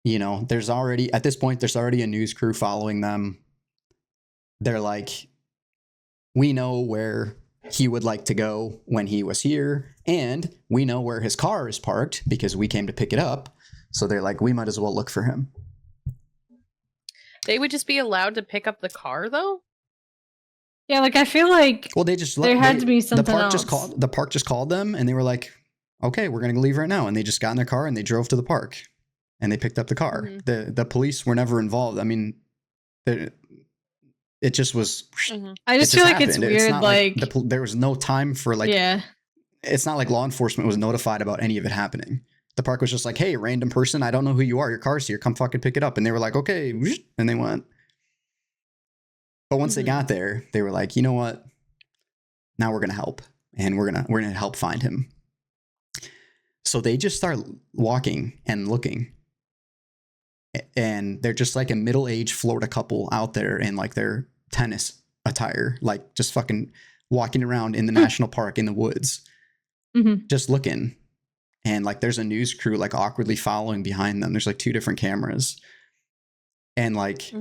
You know, at this point, there's already a news crew following them. They're like, we know where he would like to go when he was here. And we know where his car is parked because we came to pick it up. So they're like, we might as well look for him. They would just be allowed to pick up the car, though? Yeah, like I feel like Well, they just there had to be something the park else. the park just called them, and they were like, okay, we're gonna leave right now. And they just got in their car and they drove to the park and they picked up the car. The police were never involved. I mean, it just was. I just feel like it's happened. weird. Not like there was no time for like. yeah. It's not like law enforcement was notified about any of it happening. The park was just like, hey, random person, I don't know who you are. Your car's here. Come fucking pick it up. And they were like, okay. And they went. But once they got there, they were like, you know what? Now we're going to help. And we're going to help find him. So they just start walking and looking. And they're just like a middle-aged Florida couple out there in like their tennis attire, like just fucking walking around in the national park in the woods, just looking. And like there's a news crew like awkwardly following behind them. There's like 2 different cameras. And like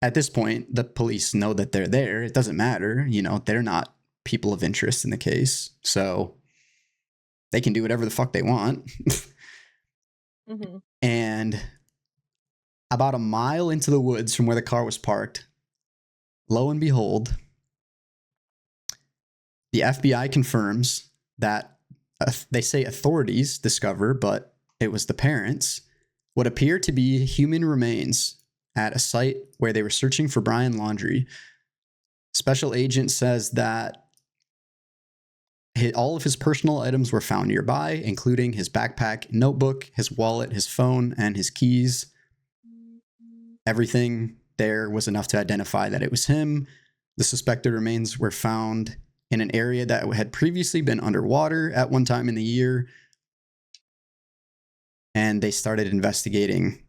at this point, the police know that they're there. It doesn't matter. You know, they're not people of interest in the case. So they can do whatever the fuck they want. And about a mile into the woods from where the car was parked, lo and behold, the FBI confirms that they say authorities discover, but it was the parents, what appear to be human remains at a site where they were searching for Brian Laundrie. Special agent says that all of his personal items were found nearby, including his backpack, notebook, his wallet, his phone, and his keys. Everything there was enough to identify that it was him. The suspected remains were found in an area that had previously been underwater at one time in the year. And they started investigating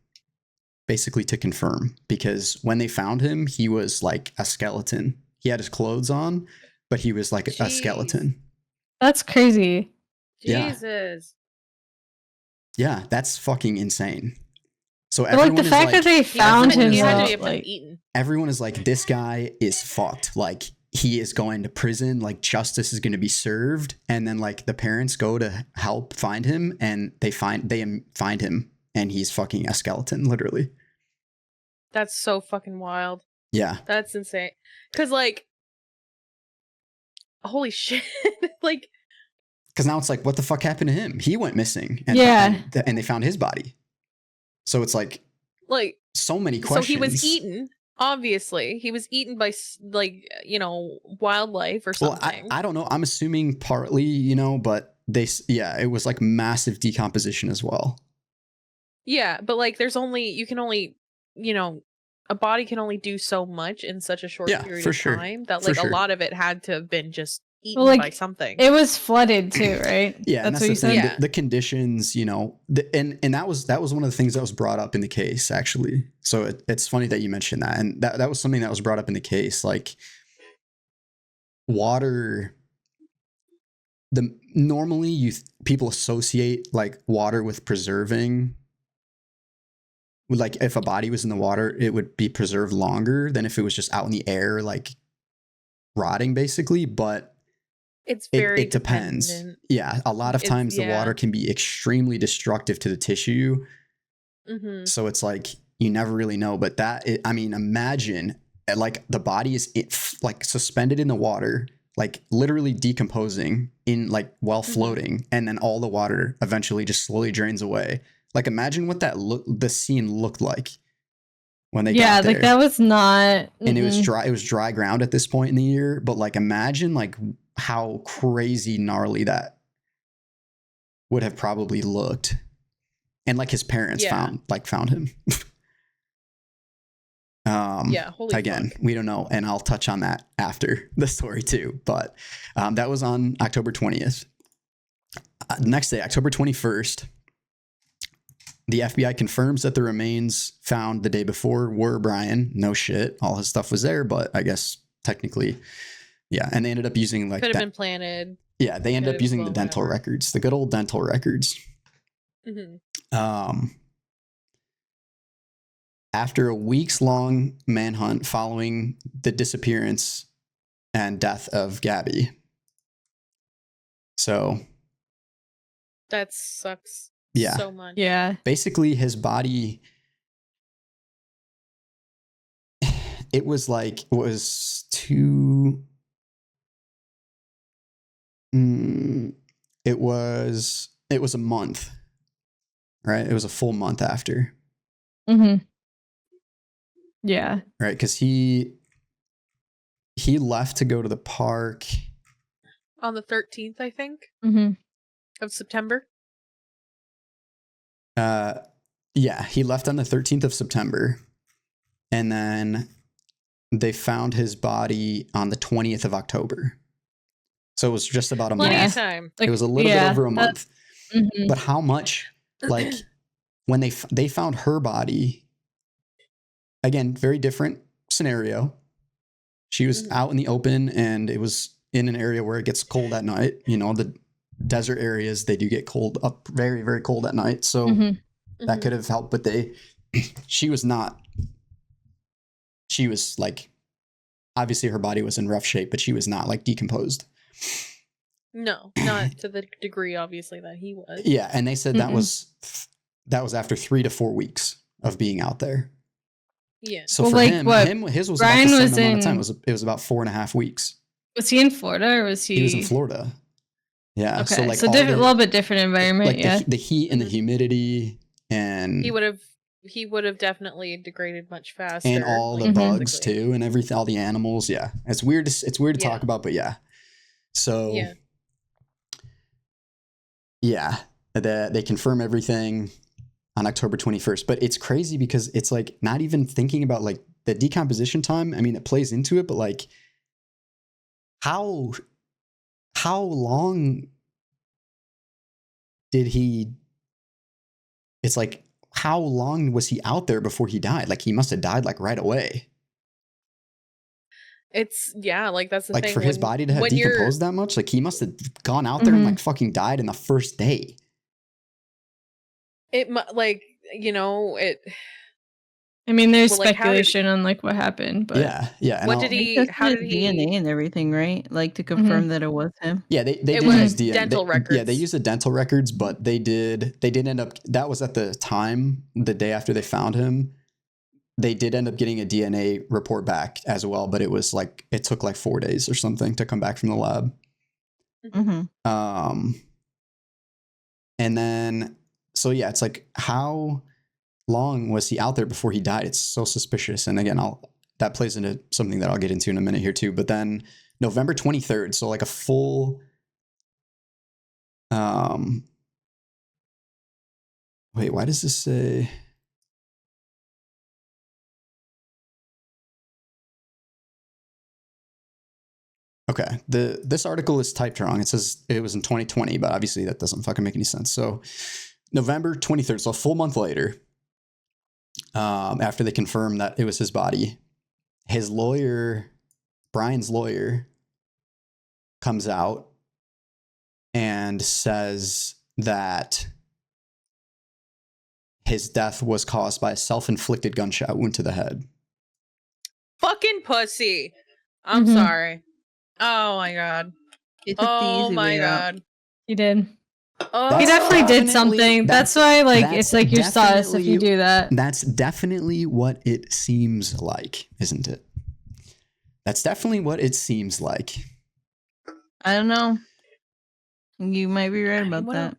basically to confirm, because when they found him, he was like a skeleton. He had his clothes on, but he was like a skeleton. That's crazy. Jesus. Yeah, that's fucking insane. So But, like the fact that they found him, everyone is like, this guy is fucked. Like he is going to prison. Like justice is going to be served. And then like the parents go to help find him, and they find him, and he's fucking a skeleton, literally. That's so fucking wild. Yeah, that's insane. Because like, holy shit, like. Because now it's like, what the fuck happened to him? He went missing, and and they found his body. So it's like so many questions. So he was eaten. Obviously, he was eaten by like, you know, wildlife or something. Well, I don't know. I'm assuming partly, you know, but it was like massive decomposition as well. Yeah, but like, you can only, you know, a body can only do so much in such a short period of time that like a lot of it had to have been just eaten by something. It was flooded too, right? Yeah, that's what you said. Yeah. The conditions, you know, and that was one of the things that was brought up in the case, actually. So it's funny that you mentioned that, and that was something that was brought up in the case, like water. Normally people associate like water with preserving. Like if a body was in the water, it would be preserved longer than if it was just out in the air, like rotting, basically. But it depends. Dependent. Yeah, a lot of times the water can be extremely destructive to the tissue. So it's like you never really know. But I mean, imagine like the body is like suspended in the water, like literally decomposing in like while floating, and then all the water eventually just slowly drains away. Like imagine what the scene looked like when they got there. Like that was not. And it was dry. It was dry ground at this point in the year. But like imagine like how crazy gnarly that would have probably looked. And like his parents found him. Holy again, fuck. we don't know, and I'll touch on that after the story too. But that was on October 20th. Next day, October 21st. The FBI confirms that the remains found the day before were Brian. No shit. All his stuff was there, but I guess technically, yeah. And they ended up using like could have been planted. Yeah, they ended up using the dental records, the good old dental records. After a weeks-long manhunt following the disappearance and death of Gabby. So That sucks Yeah. so much. Yeah. Basically, his body, it was like, it was a month, right? It was a full month after, Mm-hmm. Yeah. right? Because he left to go to the park. On the 13th, I think, Mm-hmm. of September. Yeah, he left on the 13th of September, and then they found his body on the 20th of October. So it was just about a Plenty month. of time. It was a little bit over a month. Mm-hmm. But how much, like, when they found her body, again, very different scenario. She was out in the open, and it was in an area where it gets cold at night. You know, the desert areas, they do get cold up, very, very cold at night. So that could have helped, but she was like, obviously her body was in rough shape, but she was not like decomposed. No, not to the degree, obviously, that he was. Yeah, and they said that was after 3 to 4 weeks of being out there. Yeah. So Well, for like, his was Brian about the was same amount of time. in- It was about 4.5 weeks. Was he in Florida or was he? He was in Florida. Yeah. Okay, So like a little bit different environment. like the heat and the humidity and He would have definitely degraded much faster. and all the like, bugs physically. too, and everything, all the animals. Yeah, it's weird. It's weird to Yeah. talk about, but yeah. So Yeah. they confirm everything on October 21st. But it's crazy because it's like not even thinking about like the decomposition time. I mean, it plays into it, but like how long did he? It's like, how long was he out there before he died? Like he must have died like right away. It's like that's the Like thing. for his body to have decomposed that much, like he must have gone out there and like fucking died in the first day. It like, you know, it. I mean, there's Well, like, speculation on like what happened, but yeah. What did he? Tested How his did he? DNA and everything, right? Like to confirm that it was him. Yeah, they It did was his DNA. dental records. Yeah, they used the dental records, but they did end up. That was at the time, the day after they found him. They did end up getting a DNA report back as well, but it was like it took like 4 days or something to come back from the lab. Mm-hmm. And then so yeah, it's like how long was he out there before he died? It's so suspicious. And again, that plays into something that I'll get into in a minute here too. But then November 23rd, so like a full wait, why does this say? Okay, this article is typed wrong. It says it was in 2020, but obviously that doesn't fucking make any sense. So November 23rd, so a full month later, after they confirmed that it was his body, his lawyer, Brian's lawyer, comes out and says that his death was caused by a self-inflicted gunshot wound to the head. Fucking pussy. I'm sorry. Oh my god. He took the Oh easy my way out. god. he did. Oh, He definitely did something. That's why, like, that's it's like you're sus if you do that. That's definitely what it seems like, isn't it? That's definitely what it seems like. I don't know. You might be right about that.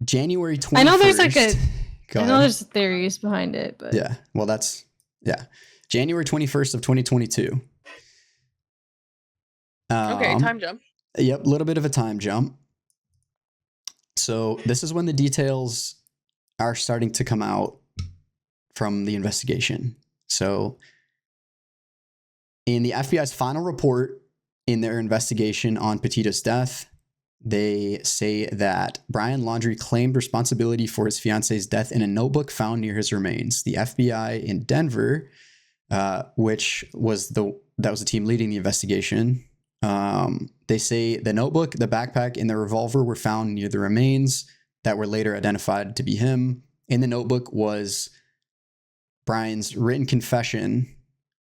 January 21st. I know there's like Go I know ahead. there's theories behind it, but Yeah. Well, January 21st of 2022. Okay, time jump. Yep, a little bit of a time jump. So this is when the details are starting to come out from the investigation. So in the FBI's final report in their investigation on Petito's death, they say that Brian Laundrie claimed responsibility for his fiance's death in a notebook found near his remains. The FBI in Denver, which was the team leading the investigation, they say the notebook, the backpack, and the revolver were found near the remains that were later identified to be him. In the notebook was Brian's written confession.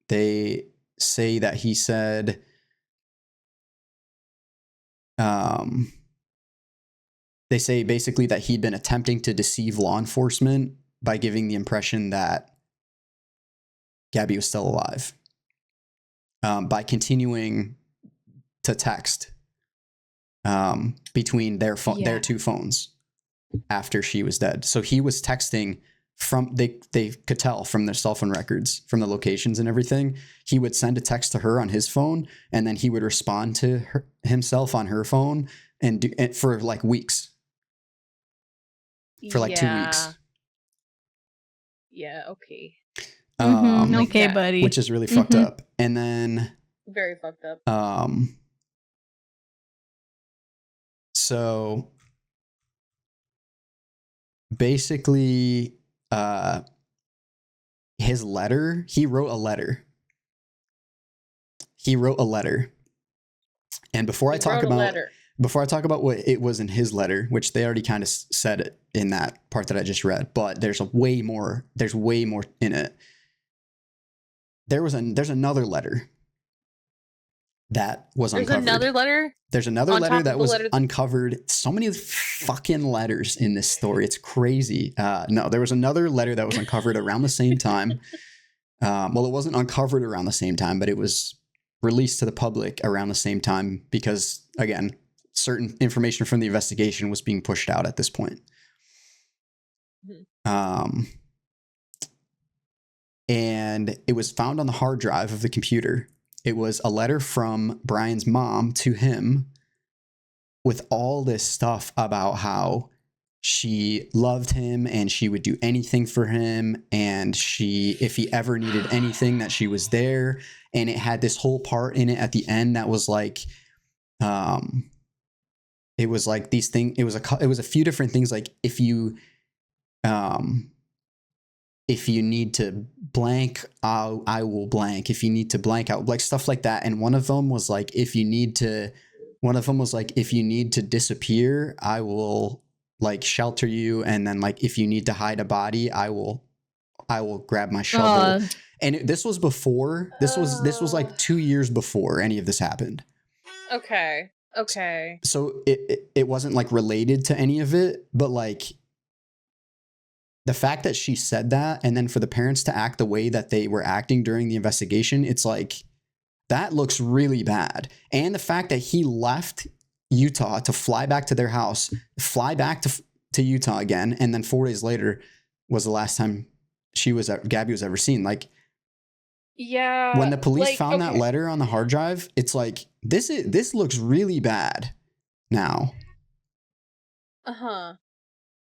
They say that he said, they say basically that he'd been attempting to deceive law enforcement by giving the impression that Gabby was still alive, by continuing to text between their two phones after she was dead. So he was texting from, they could tell from their cell phone records, from the locations and everything. He would send a text to her on his phone, and then he would respond to himself on her phone, and do it for like weeks. For like 2 weeks. Yeah, okay. Okay, that. buddy. Which is really fucked up. And then Very fucked up. So basically, his letter, he wrote a letter. And before I talk about what it was in his letter, which they already kind of said it in that part that I just read, but there's way more in it. There's another letter that was uncovered. There's another letter that was uncovered. So many fucking letters in this story. It's crazy. No, there was another letter that was uncovered around the same time. Well, it wasn't uncovered around the same time, but it was released to the public around the same time because, again, certain information from the investigation was being pushed out at this point. And it was found on the hard drive of the computer. It was a letter from Brian's mom to him with all this stuff about how she loved him and she would do anything for him. And if he ever needed anything, that she was there. And it had this whole part in it at the end that was like, it was like these things. It was a few different things. Like if you need to blank, I will blank. If you need to blank out, like stuff like that. And one of them was like, if you need to disappear, I will like shelter you. And then like, if you need to hide a body, I will grab my shovel. And this was like 2 years before any of this happened. Okay. So it wasn't like related to any of it, but like, the fact that she said that, and then for the parents to act the way that they were acting during the investigation, it's like, that looks really bad. And the fact that he left Utah to fly back to their house, fly back to Utah again, and then 4 days later was the last time Gabby was ever seen. Like, yeah, when the police found that letter on the hard drive, it's like, this looks really bad now.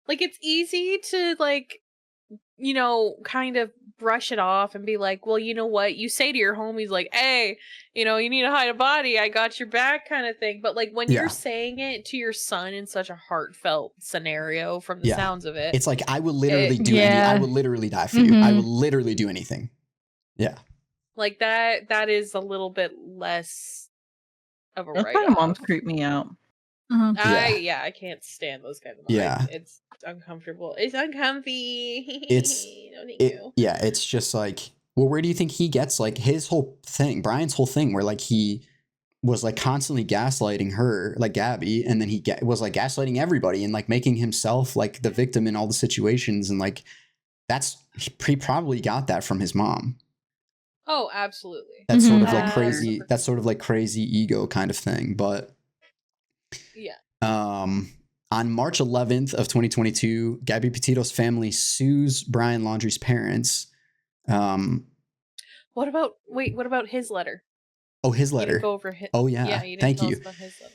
Like, it's easy to, like, you know, kind of brush it off and be like, well, you know what? You say to your homies, like, hey, you know, you need to hide a body. I got your back kind of thing. But, like, when you're saying it to your son in such a heartfelt scenario from the sounds of it. It's like, I will literally I will literally die for you. I will literally do anything. Yeah. Like, that is a little bit less of a Those write-off. kind of moms creep me out. I can't stand those kind of moms. Yeah. It's uncomfortable. It's uncomfy. It's just like, well, where do you think he gets like his whole thing, Brian's whole thing, where like he was like constantly gaslighting her, like Gabby, and then he was like gaslighting everybody and like making himself like the victim in all the situations, and like he probably got that from his mom. Oh, absolutely. That's sort of like crazy. That's sort of like crazy ego kind of thing, but yeah. On March 11th of 2022, Gabby Petito's family sues Brian Laundrie's parents. What about his letter? Oh, his letter. Go over his, oh, yeah. You Thank you. About his letter.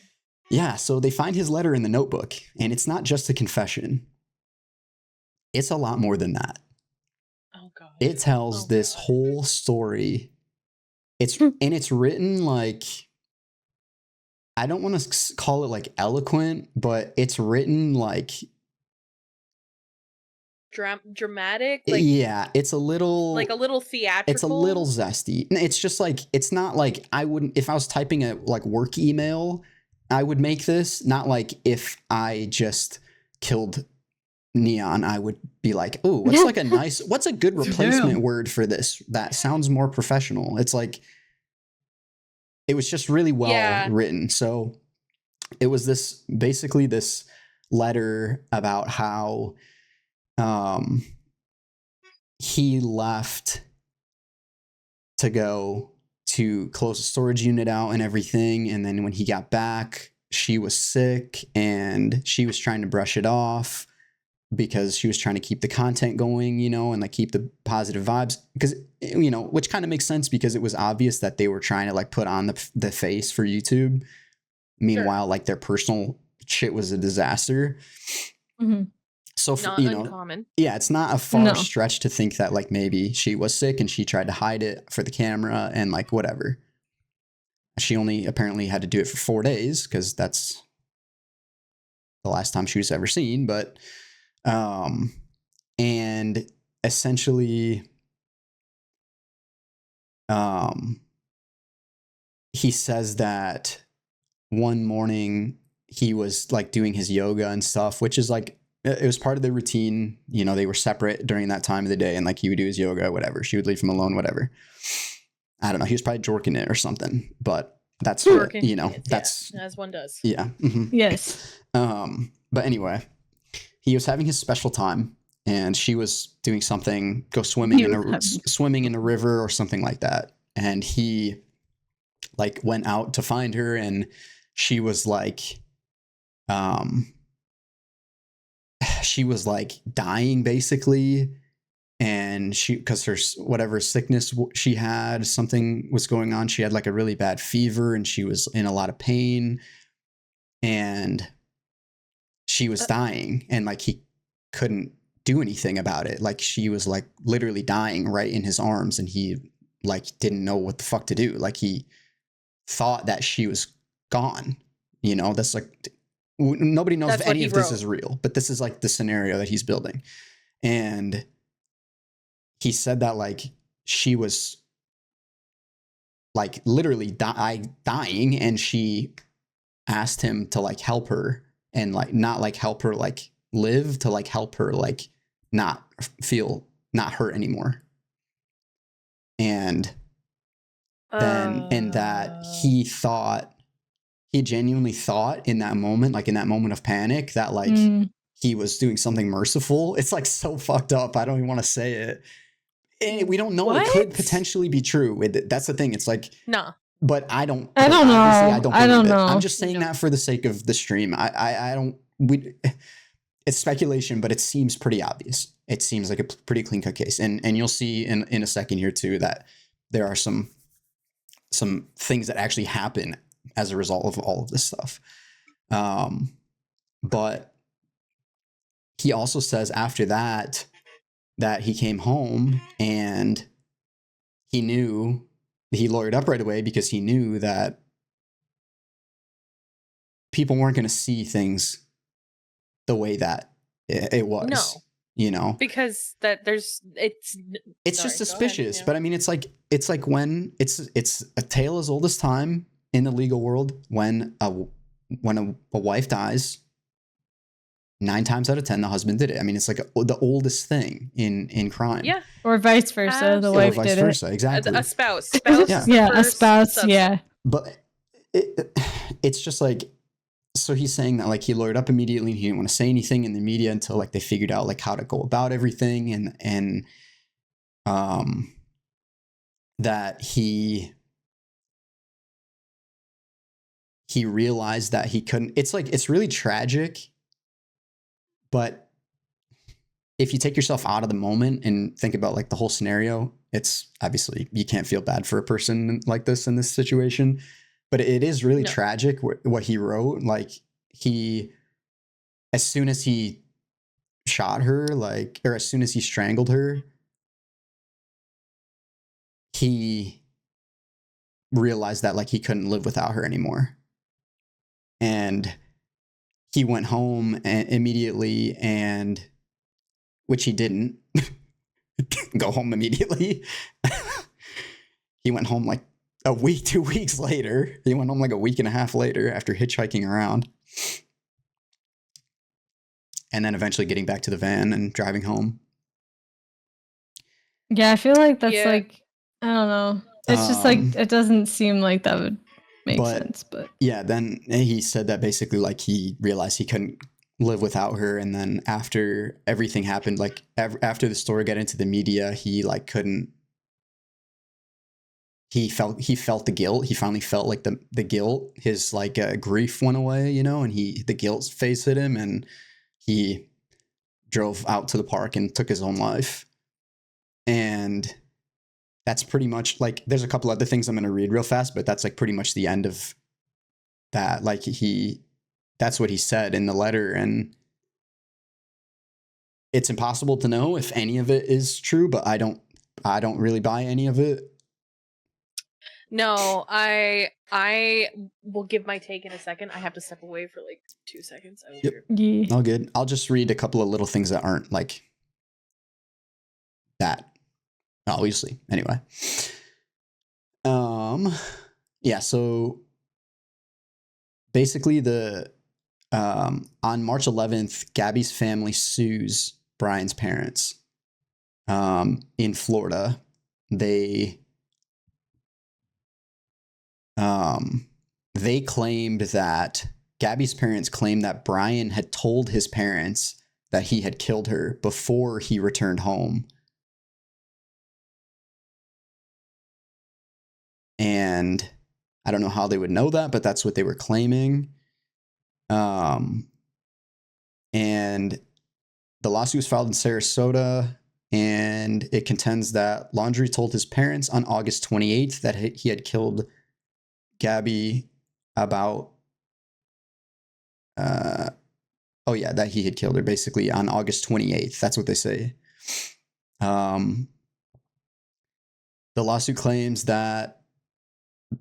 Yeah, so they find his letter in the notebook, and it's not just a confession. It's a lot more than that. Oh, God. It tells this whole story. It's written like, I don't want to call it like eloquent, but it's written like dramatic. Like, yeah, it's a little theatrical. It's a little zesty. It's just like, it's not like, I wouldn't, if I was typing a like work email, I would make this. Not like if I just killed Neon, I would be like, oh, what's a good replacement word for this that sounds more professional? It's like, it was just really well written. So it was basically this letter about how he left to go to close a storage unit out and everything. And then when he got back, she was sick and she was trying to brush it off because she was trying to keep the content going, you know, and like keep the positive vibes. Because, you know, which kind of makes sense because it was obvious that they were trying to like put on the face for YouTube. Meanwhile, like their personal shit was a disaster. Mm-hmm. So, Not you know, uncommon. yeah, it's not a far stretch to think that like maybe she was sick and she tried to hide it for the camera and like whatever. She only apparently had to do it for 4 days because that's the last time she was ever seen. But, and essentially, he says that one morning he was like doing his yoga and stuff, which is like, it was part of the routine. You know, they were separate during that time of the day and like he would do his yoga, whatever. She would leave him alone, whatever. I don't know. He was probably jorking it or something, but that's what, you know, that's as one does. Yeah. Mm-hmm. Yes. But anyway, he was having his special time and she was doing something, swimming in a river or something like that. And he like went out to find her and she was like dying basically. And because her whatever sickness she had, something was going on. She had like a really bad fever and she was in a lot of pain and she was dying and like he couldn't do anything about it. Like she was like literally dying right in his arms and he like didn't know what the fuck to do. Like he thought that she was gone. You know, that's like nobody knows if any of this is real, but this is like the scenario that he's building. And he said that like she was like literally dying and she asked him to like help her and like not like help her like live, to like help her like not hurt anymore. And then and that he genuinely thought in that moment, like in that moment of panic, that like he was doing something merciful. It's like so fucked up. I don't even want to say it. And we don't know. What? It could potentially be true. That's the thing. It's like, no, but I don't know. I don't know. I'm just saying that for the sake of the stream. It's speculation, but it seems pretty obvious. It seems like a pretty clean cut case. And you'll see in a second here too, that there are some things that actually happen as a result of all of this stuff. But he also says after that he came home and he lawyered up right away because he knew that people weren't going to see things the way that it was. No. You know, because it's just suspicious. But I mean, it's like when it's a tale as old as time in the legal world. When a wife dies, 9 times out of 10, the husband did it. I mean, it's like the oldest thing in crime. Yeah, or vice versa. The wife did it. Exactly. A spouse. Yeah, a spouse. Yeah. But it's just like. So he's saying that like he lawyered up immediately. He didn't want to say anything in the media until like they figured out like how to go about everything, and that he realized that he couldn't. It's like it's really tragic, but if you take yourself out of the moment and think about like the whole scenario, it's obviously you can't feel bad for a person like this in this situation. But it is really tragic what he wrote. Like as soon as he shot her, or as soon as he strangled her, he realized that like he couldn't live without her anymore. And he went home immediately, and which he didn't go home immediately. He went home like a week, 2 weeks later. He went home like a week and a half later after hitchhiking around. And then eventually getting back to the van and driving home. Yeah, I feel like that's like, I don't know. It's just like, it doesn't seem like that would make sense. But yeah, then he said that basically like he realized he couldn't live without her. And then after everything happened, like after the story got into the media, he like couldn't. He felt the guilt. He finally felt like the guilt. His like grief went away, you know, and the guilt phase hit him, and he drove out to the park and took his own life. And that's pretty much like, there's a couple other things I'm going to read real fast, but that's like pretty much the end of that. Like that's what he said in the letter. And it's impossible to know if any of it is true, but I don't really buy any of it. No, I will give my take in a second. I have to step away for like 2 seconds. I will be Yep. right back. Yeah. All good. I'll just read a couple of little things that aren't like that, obviously. Anyway. Yeah, so basically on March 11th, Gabby's family sues Brian's parents in Florida. They claimed that Gabby's parents claimed that Brian had told his parents that he had killed her before he returned home. And I don't know how they would know that, but that's what they were claiming. And the lawsuit was filed in Sarasota, and it contends that Laundrie told his parents on August 28th that he had killed Gabby about that he had killed her basically on August 28th. That's what they say. The lawsuit claims that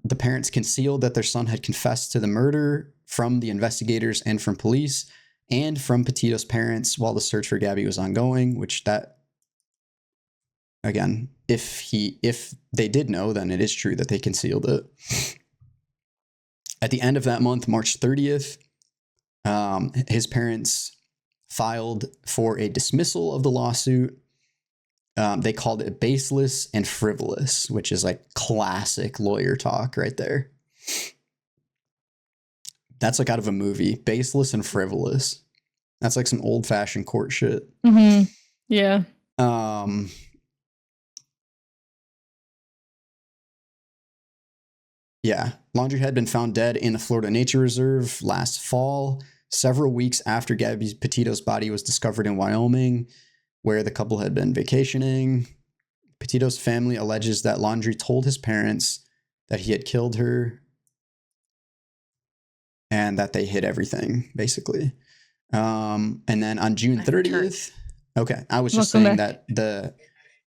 the parents concealed that their son had confessed to the murder from the investigators and from police and from Petito's parents while the search for Gabby was ongoing, which that, again, if they did know, then it is true that they concealed it. At the end of that month, March 30th, his parents filed for a dismissal of the lawsuit. They called it baseless and frivolous, which is like classic lawyer talk right there. That's like out of a movie. Baseless and frivolous. That's like some old-fashioned court shit. Mm-hmm. Yeah. Yeah. Laundrie had been found dead in a Florida nature reserve last fall, several weeks after Gabby Petito's body was discovered in Wyoming, where the couple had been vacationing. Petito's family alleges that Laundrie told his parents that he had killed her and that they hid everything, basically. And then on June 30th, I was just saying that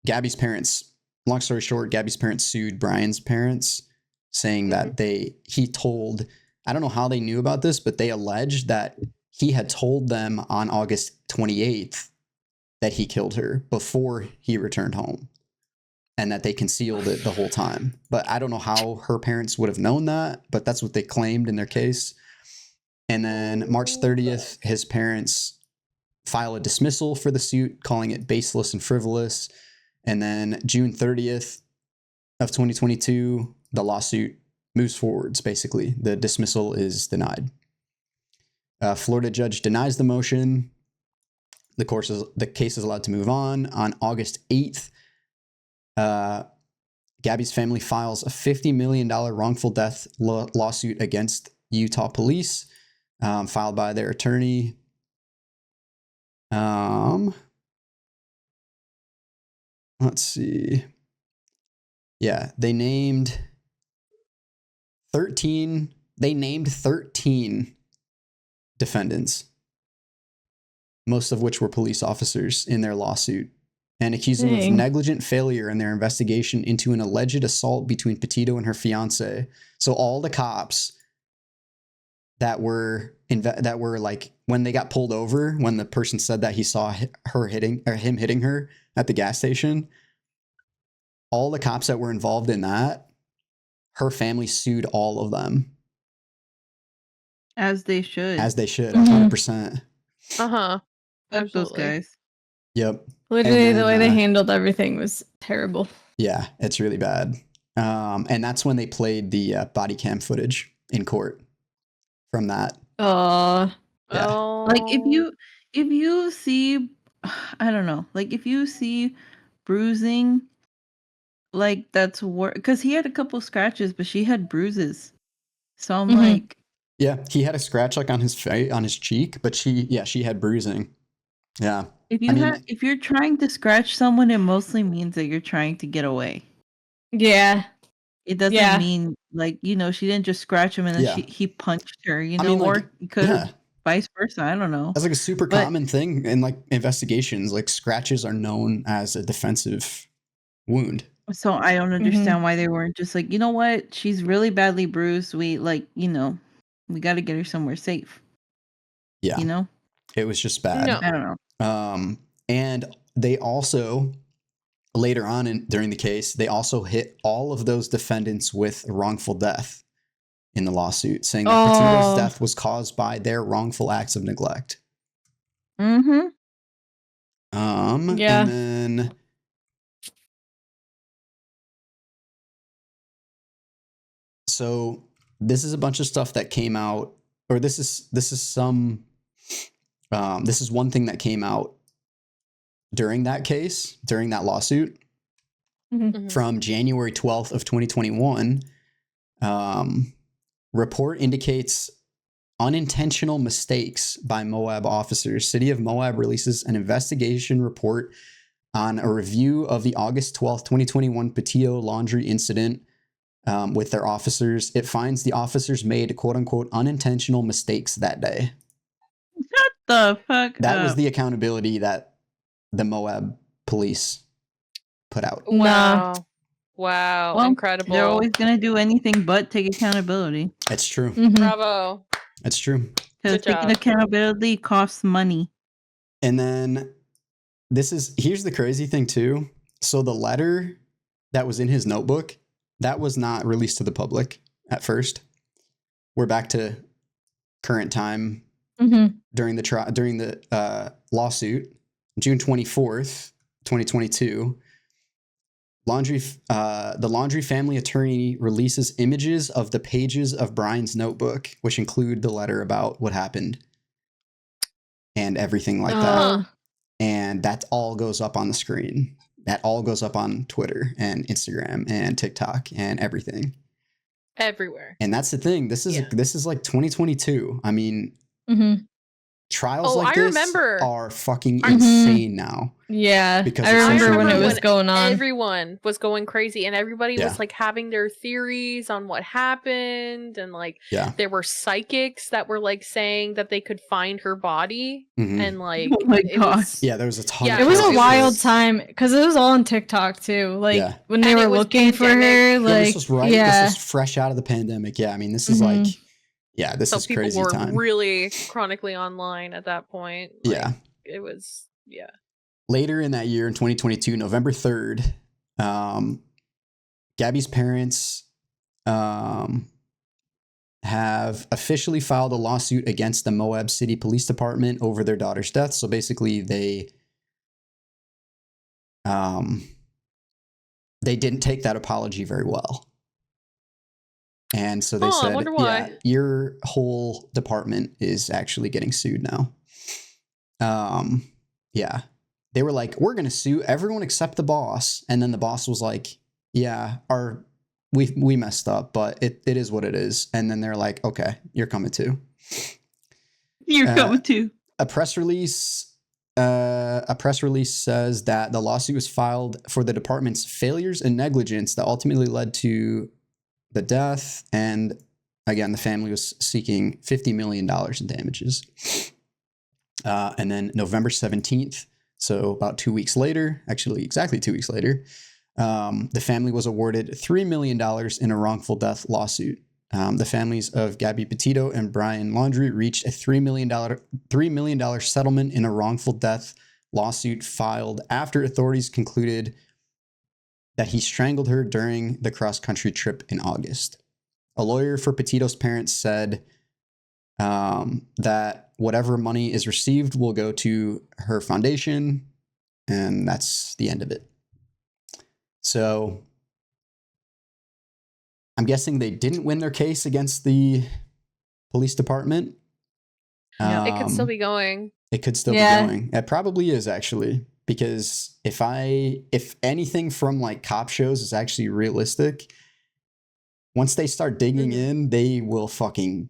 Gabby's parents, long story short, Gabby's parents sued Brian's parents, saying that he told, I don't know how they knew about this, but they alleged that he had told them on August 28th that he killed her before he returned home, and that they concealed it the whole time. But I don't know how her parents would have known that, but that's what they claimed in their case. And then March 30th, his parents file a dismissal for the suit, calling it baseless and frivolous. And then June 30th of 2022, the lawsuit moves forwards, basically. The dismissal is denied. Florida judge denies the motion. The case is allowed to move on. On August 8th, Gabby's family files a $50 million wrongful death lawsuit against Utah police, filed by their attorney. Let's see. Yeah, they named 13 defendants, most of which were police officers in their lawsuit, and accused them of negligent failure in their investigation into an alleged assault between Petito and her fiance. So all the cops that were like, when they got pulled over, when the person said that he saw him hitting her at the gas station, all the cops that were involved in that, her family sued all of them. As they should. 100%. Uh-huh. Fuck those guys. Yep. Literally, the way they handled everything was terrible. Yeah, it's really bad. And that's when they played the body cam footage in court from that. Oh Yeah. Oh, Like if you see, I don't know, like if you see bruising, like that's worse because he had a couple scratches, but she had bruises. So I'm Mhm. like, Yeah, he had a scratch like on his face, on his cheek, but she had bruising. Yeah. if you're trying to scratch someone, it mostly means that you're trying to get away. Yeah. It doesn't Yeah. mean like, she didn't just scratch him and then Yeah. he punched her, I mean, like, or it could have yeah, vice versa. I don't know. that's like a super But- common thing in like investigations. Like scratches are known as a defensive wound. So I don't understand why they weren't just like, you know what? She's really badly bruised. We we got to get her somewhere safe. Yeah. You know? It was just bad. No. I don't know. And they also later on during the case, they also hit all of those defendants with wrongful death in the lawsuit, saying that Petito's death was caused by their wrongful acts of neglect. Mm-hmm. Yeah. And then so this is a bunch of stuff that came out, or this is some this is one thing that came out during that case, during that lawsuit. Mhm. From January 12th of 2021, report indicates unintentional mistakes by Moab officers. City of Moab releases an investigation report on a review of the August 12th, 2021 Petito laundry incident with their officers. It finds the officers made quote unquote unintentional mistakes that day. Shut the fuck That up. was the accountability that the Moab police put out. Wow. Wow. Well, Incredible. They're always gonna do anything but take accountability. It's true. Mhm. Bravo. It's true. Because Good taking job. accountability costs money. And then here's the crazy thing too. So the letter that was in his notebook, that was not released to the public at first. We're back to current time Mhm. during the lawsuit, June 24th, 2022. The Laundry family attorney releases images of the pages of Brian's notebook, which include the letter about what happened and everything like that. And that all goes up on the screen. That all goes up on Twitter and Instagram and TikTok and everything. Everywhere. And that's the thing. This is like 2022. I mean, Mhm. trials Oh, like I this remember. are fucking insane now. Yeah. Because I of remember social when it media. was going on. Everyone was going crazy and everybody Yeah. was like having their theories on what happened, and like Yeah. there were psychics that were like saying that they could find her body Mhm. and like Oh my it gosh. was Yeah, there was a ton Yeah, of It was no, a it wild was- time because it was all on TikTok too. Like Yeah. when they And it were was looking for her, pandemic. Yeah, like this was right. yeah. This was fresh out of the pandemic. Yeah, I mean, this is Mhm. like, yeah, this so is people crazy were time. really chronically online at that point. Like, Yeah. it was Later in that year, in 2022, November 3rd, Gabby's parents have officially filed a lawsuit against the Moab City Police Department over their daughter's death. So basically, they didn't take that apology very well. And so they I said, wonder why. yeah, your whole department is actually getting sued now. Yeah. They were like, we're going to sue everyone except the boss. And then the boss was like, yeah, we messed up, but it is what it is. And then they're like, okay, you're coming too. You're coming too. A press release says that the lawsuit was filed for the department's failures and negligence that ultimately led to the death. And again, the family was seeking $50 million in damages. And then November 17th, so about 2 weeks later, actually exactly 2 weeks later, the family was awarded $3 million in a wrongful death lawsuit. The families of Gabby Petito and Brian Laundrie reached a $3 million settlement in a wrongful death lawsuit filed after authorities concluded that he strangled her during the cross-country trip in August. A lawyer for Petito's parents said that whatever money is received will go to her foundation, and that's the end of it. So I'm guessing they didn't win their case against the police department. Yeah. It could still Um, be going. It could still Yeah. be going. It probably is actually, because if anything from like cop shows is actually realistic, once they start digging Mhm. in, they will find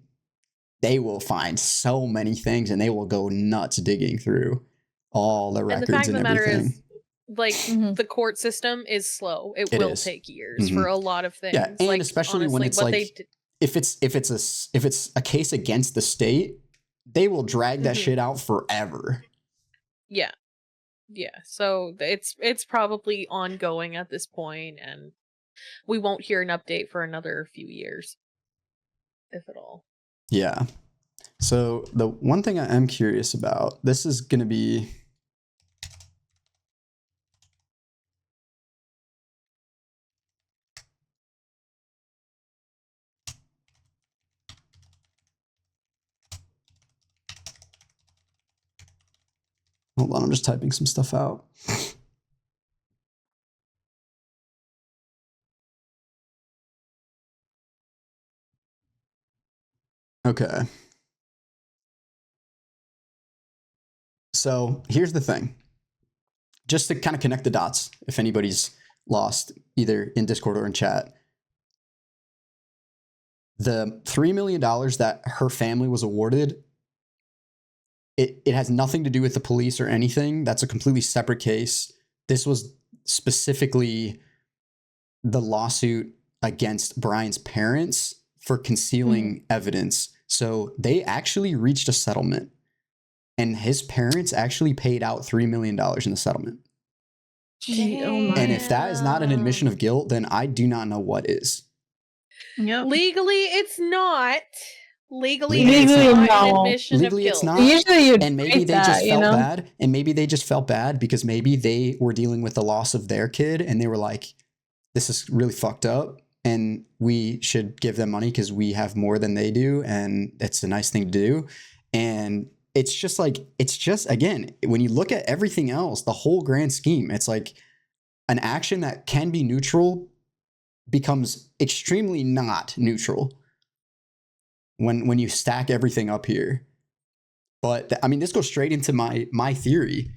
so many things, and they will go nuts digging through all the And the records fact of and the matter everything. is, like, Mhm. the court system is slow. It It will is. take years Mhm. for a lot of things. Yeah, and like, especially when honestly, it's what like, they did. if it's a case against the state, they will drag that Mhm. shit out forever. Yeah. Yeah. So it's probably ongoing at this point, and we won't hear an update for another few years, if at all. Yeah. So the one thing I am curious about, this is going to be, hold on, I'm just typing some stuff out. Okay. So here's the thing. Just to kind of connect the dots, if anybody's lost either in Discord or in chat, the $3 million that her family was awarded, it has nothing to do with the police or anything. That's a completely separate case. This was specifically the lawsuit against Brian's parents for concealing evidence. So they actually reached a settlement, and his parents actually paid out $3 million in the settlement. Gee, oh my. And if that is not an admission of guilt, then I do not know what is. Yep. Legally, it's not. Legally, Legally, it's it's not not. an No. admission Legally, of it's guilt. not. Usually you'd And maybe fight they that, just you felt know? bad. And maybe they just felt bad because maybe they were dealing with the loss of their kid, and they were like, this is really fucked up, and we should give them money because we have more than they do, and it's a nice thing to do. And it's just again, when you look at everything else, the whole grand scheme, it's like an action that can be neutral becomes extremely not neutral when you stack everything up here. But I mean, this goes straight into my theory,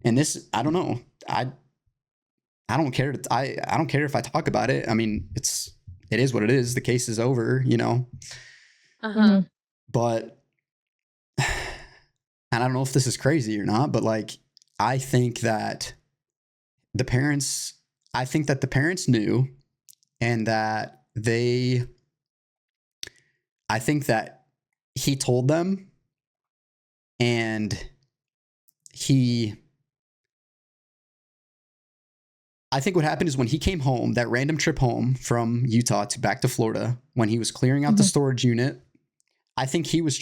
and this, I don't know, I don't care. I don't care if I talk about it. I mean, it is what it is. The case is over, you know. Uh-huh. But and I don't know if this is crazy or not, but like, I think that the parents knew, and that I think that he told them, and I think what happened is when he came home, that random trip home from Utah to back to Florida, when he was clearing out the storage unit, I think he was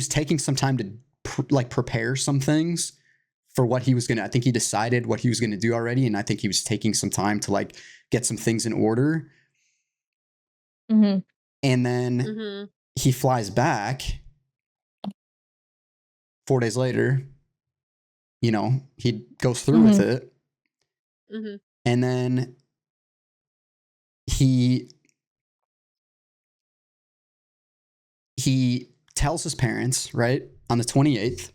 taking some time to prepare some things for what he was going to, I think he decided what he was going to do already. And I think he was taking some time to like get some things in order. Mm-hmm. And then he flies back 4 days later, you know, he goes through with it. Mm-hmm. And then he tells his parents, right, on the 28th.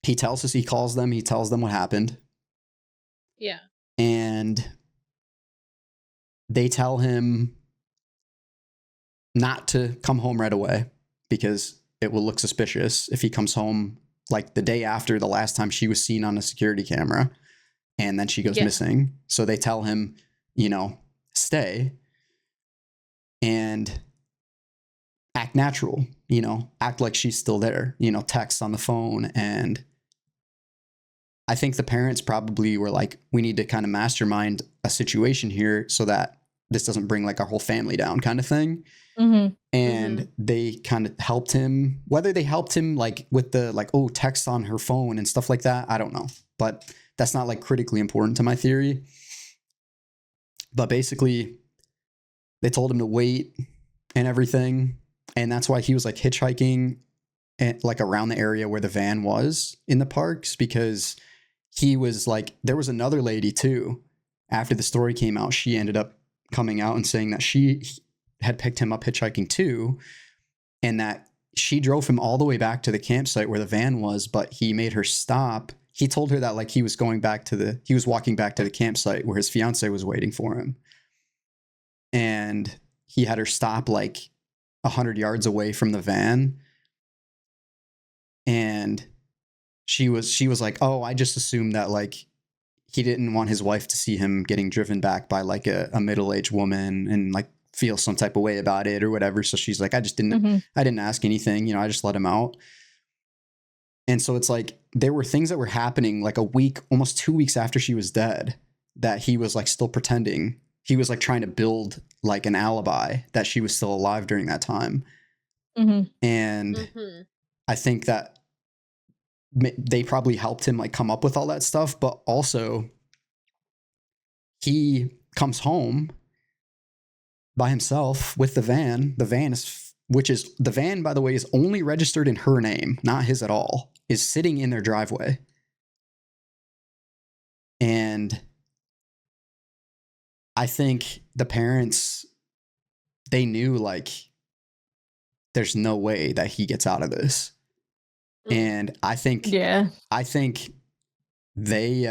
He calls them, he tells them what happened. Yeah. And they tell him not to come home right away because it will look suspicious if he comes home like the day after the last time she was seen on a security camera, and then she goes missing. So they tell him, you know, stay and act natural, you know, act like she's still there, you know, text on the phone. And I think the parents probably were like, we need to kind of mastermind a situation here so that this doesn't bring like our whole family down, kind of thing. Mm-hmm. And they kind of helped him, whether they helped him like with the like, oh, text on her phone and stuff like that, I don't know. But that's not like critically important to my theory. But basically, they told him to wait and everything. And that's why he was like hitchhiking and like around the area where the van was in the parks, because he was like, there was another lady too. After the story came out, she ended up coming out and saying that she had picked him up hitchhiking too, and that she drove him all the way back to the campsite where the van was, but he made her stop. He told her that like he was walking back to the campsite where his fiance was waiting for him. And he had her stop like 100 yards away from the van. And she was like, oh, I just assumed that like he didn't want his wife to see him getting driven back by like a middle-aged woman and like feel some type of way about it or whatever. So she's like, I didn't ask anything, you know, I just let him out. And so it's like, there were things that were happening like a week, almost 2 weeks after she was dead, that he was like still pretending. He was like trying to build like an alibi that she was still alive during that time. And I think that they probably helped him like come up with all that stuff, but also he comes home by himself with the van. The van, by the way, is only registered in her name, not his at all, is sitting in their driveway. And I think the parents, they knew like there's no way that he gets out of this. And I think they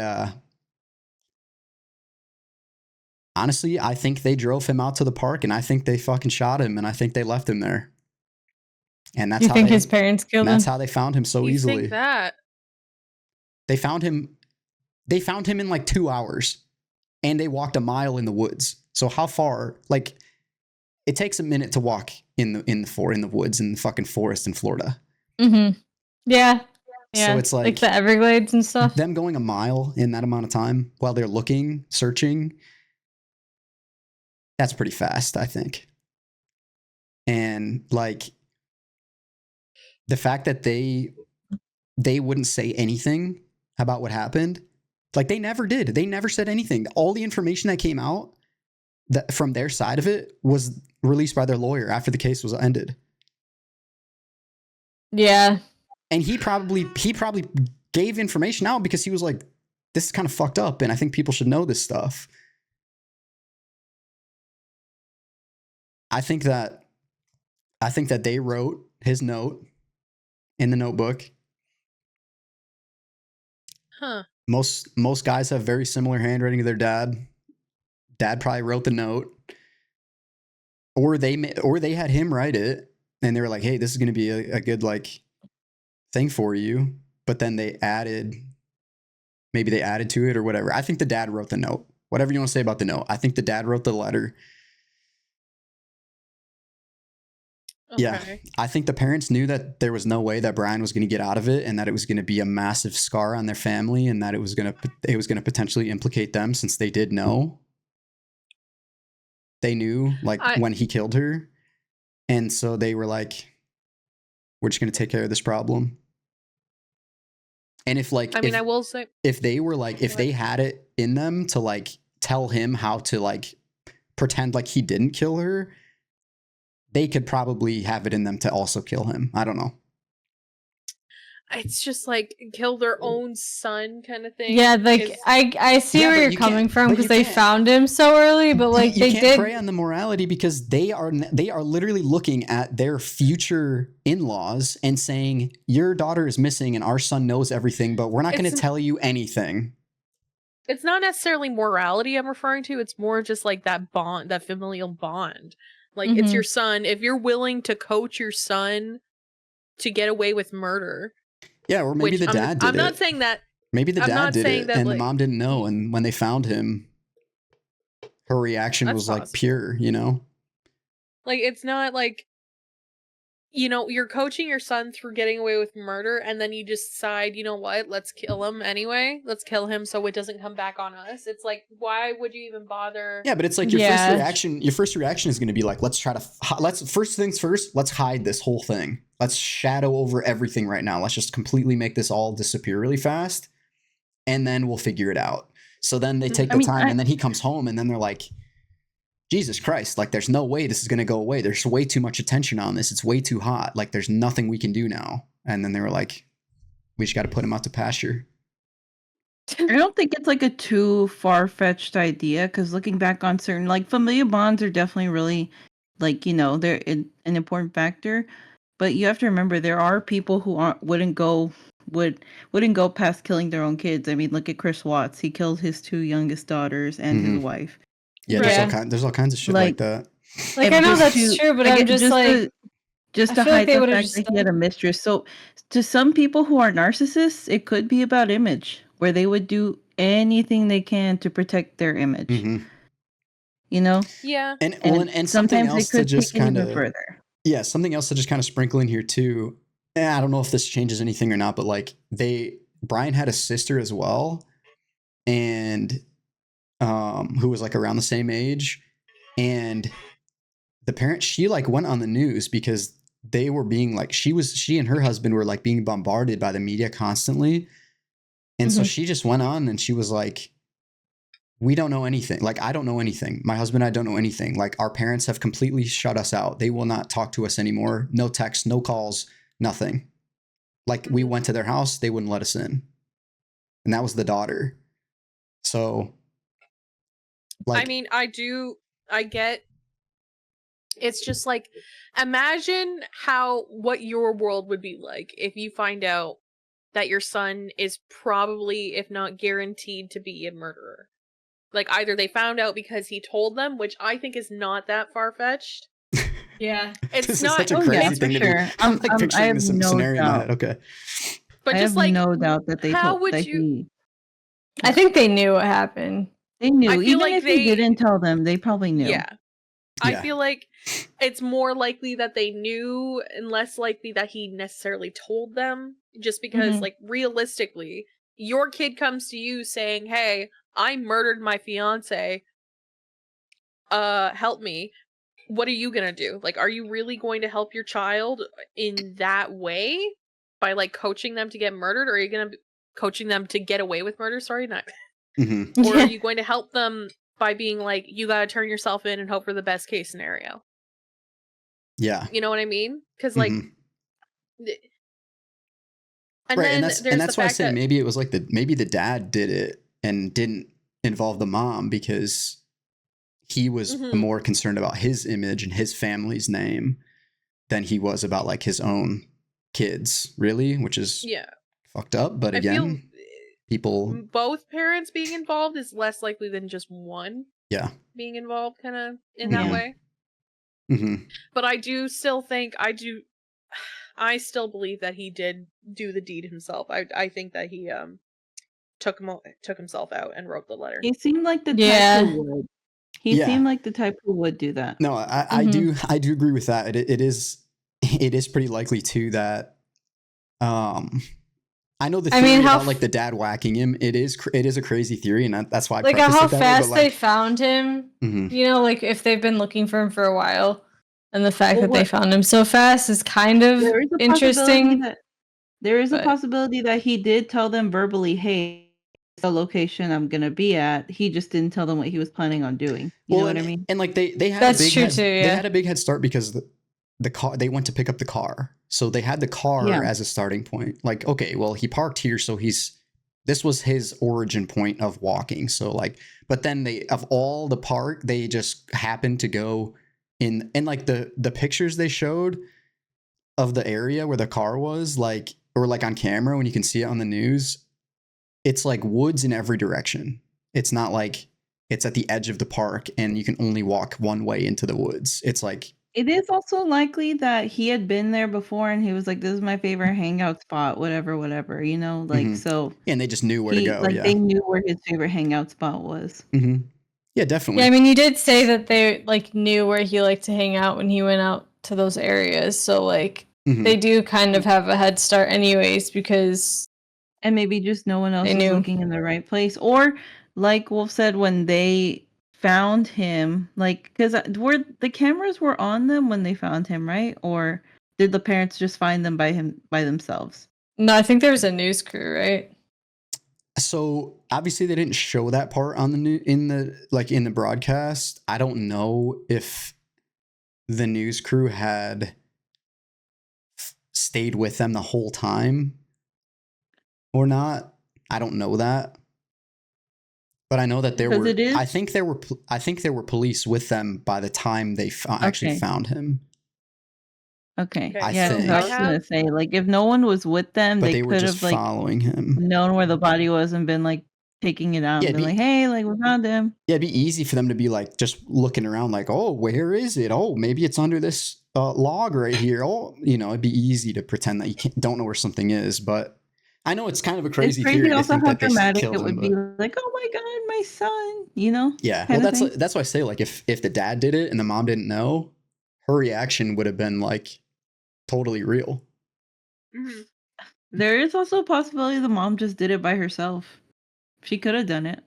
honestly, I think they drove him out to the park, and I think they fucking shot him, and I think they left him there. And that's his parents killed him? That's how they found him so easily. Think that? They found him in like 2 hours, and they walked a mile in the woods. So how far? Like, it takes a minute to walk in the woods in the fucking forest in Florida. Yeah. So it's like the Everglades and stuff. Them going a mile in that amount of time while they're looking, searching, that's pretty fast, I think. And like the fact that they wouldn't say anything about what happened, like they never did. They never said anything. All the information that came out that from their side of it was released by their lawyer after the case was ended. Yeah. And he probably gave information out because he was like, this is kind of fucked up, and I think people should know this stuff. I think that they wrote his note in the notebook. Most guys have very similar handwriting to their dad. Dad probably wrote the note, or they had him write it, and they were like, hey, this is going to be a good like thing for you. But then maybe they added to it or whatever. I think the dad wrote the note. Whatever you want to say about the note, I think the dad wrote the letter. Okay. Yeah, I think the parents knew that there was no way that Brian was going to get out of it, and that it was going to be a massive scar on their family, and that it was going to potentially implicate them, since they did know. They knew like when he killed her, and so they were like, we're just going to take care of this problem. And if like, I will say, if they were like, if they had it in them to like tell him how to like pretend like he didn't kill her, they could probably have it in them to also kill him. I don't know. It's just like kill their own son kind of thing. Yeah, like I see where you're coming from, because they found him so early, but like you can't prey on the morality, because they are literally looking at their future in-laws and saying, your daughter is missing and our son knows everything, but we're not going to tell you anything. It's not necessarily morality I'm referring to. It's more just like that bond, that familial bond. Like it's your son. If you're willing to coach your son to get away with murder. Yeah, or maybe the dad did it. I'm not saying that. Maybe the dad did it, and the mom didn't know. And when they found him, her reaction was like pure, you know? Like, it's not like, you know, you're coaching your son through getting away with murder, and then you just decide, you know what, let's kill him anyway. Let's kill him so it doesn't come back on us. It's like, why would you even bother? Yeah, but it's like your first reaction is going to be like, first things first, let's hide this whole thing. Let's shadow over everything right now. Let's just completely make this all disappear really fast, and then we'll figure it out. So then they take the time, and then he comes home, and then they're like, Jesus Christ, like there's no way this is going to go away. There's way too much attention on this. It's way too hot. Like there's nothing we can do now. And then they were like, we just got to put him out to pasture. I don't think it's like a too far-fetched idea, because looking back on certain, like familial bonds are definitely really, like, you know, they're an important factor. But you have to remember, there are people who wouldn't go past killing their own kids. I mean, look at Chris Watts. He killed his 2 youngest daughters and his wife. Yeah, there's all kinds of shit like that. Like, I know that's true, but I'm just like, just to hide the fact that he had a mistress. So to some people who are narcissists, it could be about image, where they would do anything they can to protect their image. You know? Yeah. And something else to just kind of further. Yeah, something else to just kind of sprinkle in here too. I don't know if this changes anything or not, but like Brian had a sister as well, and who was like around the same age, and the parent, she like went on the news because they were being like, she and her husband were like being bombarded by the media constantly, and so she just went on and she was like, we don't know anything. Like, I don't know anything. My husband and I don't know anything. Like, our parents have completely shut us out. They will not talk to us anymore. No texts, no calls, nothing. Like, we went to their house, they wouldn't let us in. And that was the daughter. So, like, I mean, I get, it's just like, imagine what your world would be like if you find out that your son is probably, if not guaranteed, to be a murderer. Like, either they found out because he told them, which I think is not that far-fetched. Yeah. It's this not. Is such a crazy thing to be. I'm like picturing this scenario in my head. Okay. But I just have like, no doubt that they how told would that you? I think they knew what happened. They knew. I feel Even like if they didn't tell them, they probably knew. Yeah. I feel like it's more likely that they knew and less likely that he necessarily told them, just because, like, realistically, your kid comes to you saying, hey, I murdered my fiance. Help me. What are you gonna do? Like, are you really going to help your child in that way by, like, coaching them to get murdered? Or are you gonna be coaching them to get away with murder? Sorry, not. Or are you going to help them by being like, you gotta turn yourself in and hope for the best case scenario? Yeah. You know what I mean? Because, like, and right, then and that's why I say maybe it was like maybe the dad did it and didn't involve the mom because he was more concerned about his image and his family's name than he was about like his own kids, really, which is fucked up. But again, people, both parents being involved is less likely than just one being involved kind of in that way. But I do still think I still believe that he did do the deed himself. I think that he took himself out and wrote the letter. He seemed like the type who would. He seemed like the type who would do that. No, I do agree with that. It is pretty likely too that I know the theory about like the dad whacking him. It is a crazy theory, and that's why I like how fast they found him. You know, like if they've been looking for him for a while, and the fact that they found him so fast is kind of interesting. There is a possibility that he did tell them verbally, "Hey, the location I'm gonna be at." He just didn't tell them what he was planning on doing. You know what I mean? And like they had they had a big head start because the car, they went to pick up the car, so they had the car as a starting point. Like, okay, well, he parked here, so this was his origin point of walking. So like, but then of all the park, they just happened to go in, and like the pictures they showed of the area where the car was, like, or like on camera when you can see it on the news, it's like woods in every direction. It's not like it's at the edge of the park and you can only walk one way into the woods. It's like, it is also likely that he had been there before and he was like, this is my favorite hangout spot, whatever, you know, like, so. And they just knew where to go. Like they knew where his favorite hangout spot was. Yeah, definitely. Yeah, I mean, you did say that they like knew where he liked to hang out when he went out to those areas. So like they do kind of have a head start anyways, because. And maybe just no one else was looking in the right place. Or like Wolf said, when they found him, like, because the cameras were on them when they found him, right? Or did the parents just find them by themselves? No, I think there was a news crew, right? So obviously they didn't show that part on in the broadcast. I don't know if the news crew had stayed with them the whole time or not. I don't know that. But I know that there were. I think there were police with them by the time they actually found him. Okay. Okay, I Yeah, 'cause think. I I was have gonna say, like, if no one was with them, But they they were could just have, like, following him. known where the body was and been, like, taking it out Yeah, and been like, "Hey, like, we found him." yeah, it'd be easy for them to be like just looking around, like, oh, where is it? Oh, maybe it's under this log right here. Oh, it'd be easy to pretend that you don't know where something is. But I know it's kind of a It's crazy crazy theory to also think how that they dramatic killed it him. would be, But like, "Oh my god, my son," you know? yeah, well, Kinda thing. that's why I say, like, if the dad did it and the mom didn't know, her reaction would have been like totally real. Mhm. There is also a possibility the mom just did it by herself. She could have done it.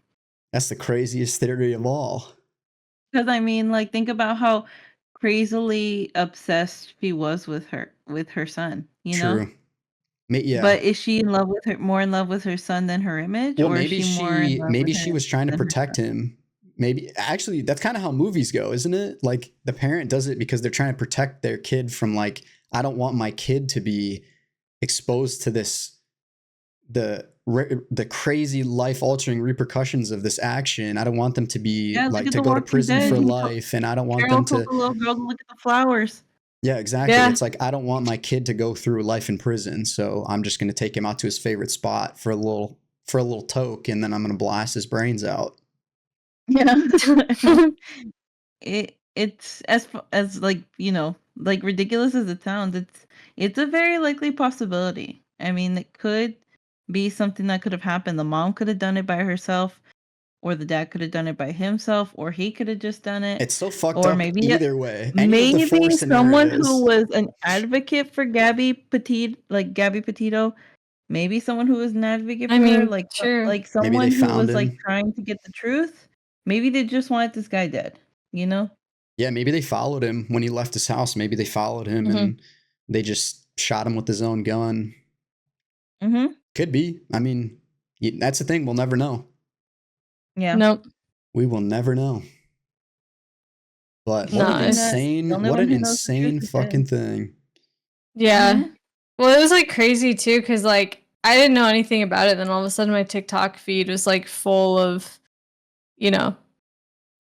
That's the craziest theory of all. Because I mean, like, think about how crazily obsessed she was with her son, you know? True. Yeah. But is she in love with more in love with her son than her image, Well, or is she more in love with maybe she him was trying to than her protect son? him. Maybe actually that's kind of how movies go, isn't it? Like the parent does it because they're trying to protect their kid from, like, I don't want my kid to be exposed to the crazy life altering repercussions of this action. I don't want them to be Yeah, look like at to The go to Walking prison Dead. for life, and I don't want Carol them told to. the little girl to look at the flowers. Yeah, exactly. Yeah. It's like I don't want my kid to go through life in prison, so I'm just going to take him out to his favorite spot for a little toke, and then I'm going to blast his brains out. Yeah. It's as like, like ridiculous as it sounds, it's a very likely possibility. I mean, it could be something that could have happened. The mom could have done it by herself, or the dad could have done it by himself, or he could have just done it, It's so fucked or up either way. Any of the four maybe someone who scenarios. was an advocate for Gabby Petito, like Gabby Petito, maybe someone who was an advocate I for her, mean, sure. like Maybe they someone who found was like him. trying to get the truth. Maybe they just wanted this guy dead, you know? Yeah, maybe they followed him when he left his house. Maybe they followed him Mhm. and they just shot him with his own gun. Mm-hmm. Could be. I mean, that's the thing. We'll never know. Yeah. Nope. We will never know. But The No, only thing that the only what one an who knows the truth insane is fucking him. thing. Yeah. Mhm. Well, it was like crazy too, because like I didn't know anything about it. Then all of a sudden, my TikTok feed was like full of, you know,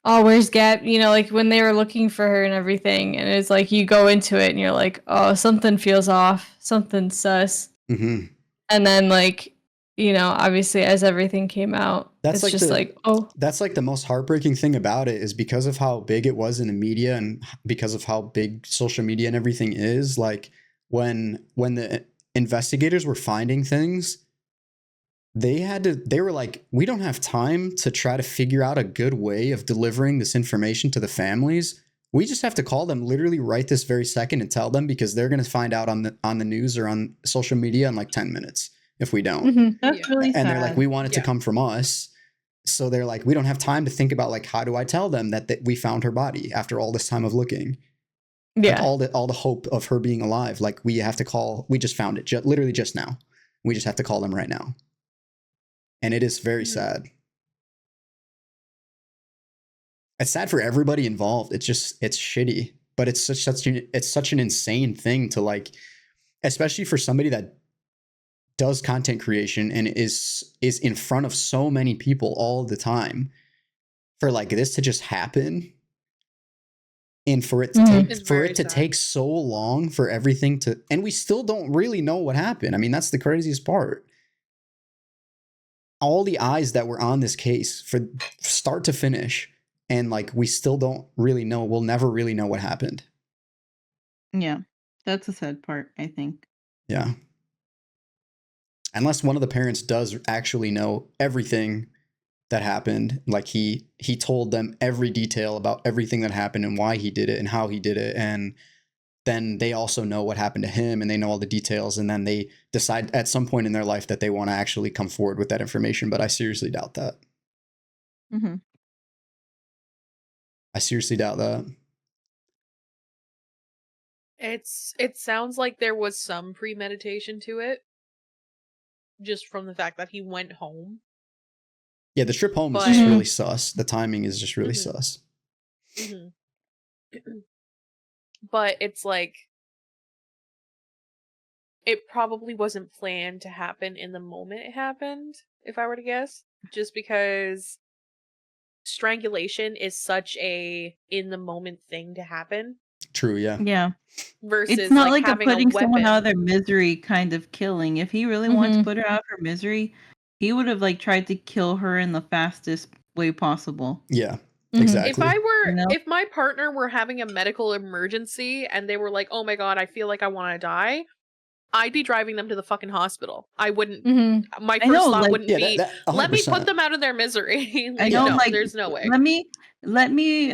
oh, where's Gab? Like when they were looking for her and everything. And it's like you go into it and you're like, oh, something feels off, something sus. Hmm. And then like, obviously as everything came out, That's it's like just like, oh, that's like the most heartbreaking thing about it is because of how big it was in the media and because of how big social media and everything is. Like when the investigators were finding things, they were like, we don't have time to try to figure out a good way of delivering this information to the families. We just have to call them literally right this very second and tell them, because they're going to find out on the news or on social media in like 10 minutes if we don't. mhm. That's Yeah. really And they're like, sad. we want it to Yeah. come from us. So they're like, we don't have time to think about, like, how do I tell them that we found her body after all this time of looking? Like Yeah. all the hope of her being alive. Like we just found it literally just now. We just have to call them right now. And it is very Mhm. sad. It's sad for everybody involved. It's shitty, but it's such an insane thing to, like, especially for somebody that does content creation and is in front of so many people all the time, for like this to just happen, and for it to Mhm. It's take very sad. so long for everything to, and we still don't really know what happened. I mean, that's the craziest part. All the eyes that were on this case for start to finish, and like we still don't really know. We'll never really know what happened. Yeah. That's a sad part, I think. Yeah. Unless one of the parents does actually know everything that happened, like he told them every detail about everything that happened and why he did it and how he did it, and then they also know what happened to him and they know all the details, and then they decide at some point in their life that they want to actually come forward with that information. But I seriously doubt that. Mm-hmm. I seriously doubt that. It sounds like there was some premeditation to it, just from the fact that he went home. Yeah, the trip home is just But really sus. The timing is just really Mhm. sus. Mhm. But it's like it probably wasn't planned to happen in the moment it happened, if I were to guess, just because strangulation is such a in the moment thing to happen. True, yeah. Yeah. versus It's not like like a having a putting someone out of weapon. their misery kind of killing. If he really wanted to Mhm. put her out of her misery, he would have like tried to kill her in the fastest way possible. Yeah, Mhm. exactly. You know? If my partner were having a medical emergency and they were like, "Oh my god, I feel like I want to die," I'd be driving them to the fucking hospital. I wouldn't. Mhm. My I first know, thought like wouldn't Yeah, be, that "Let me put 100%. them out of their misery." I Like, know, no, like there's no way. let me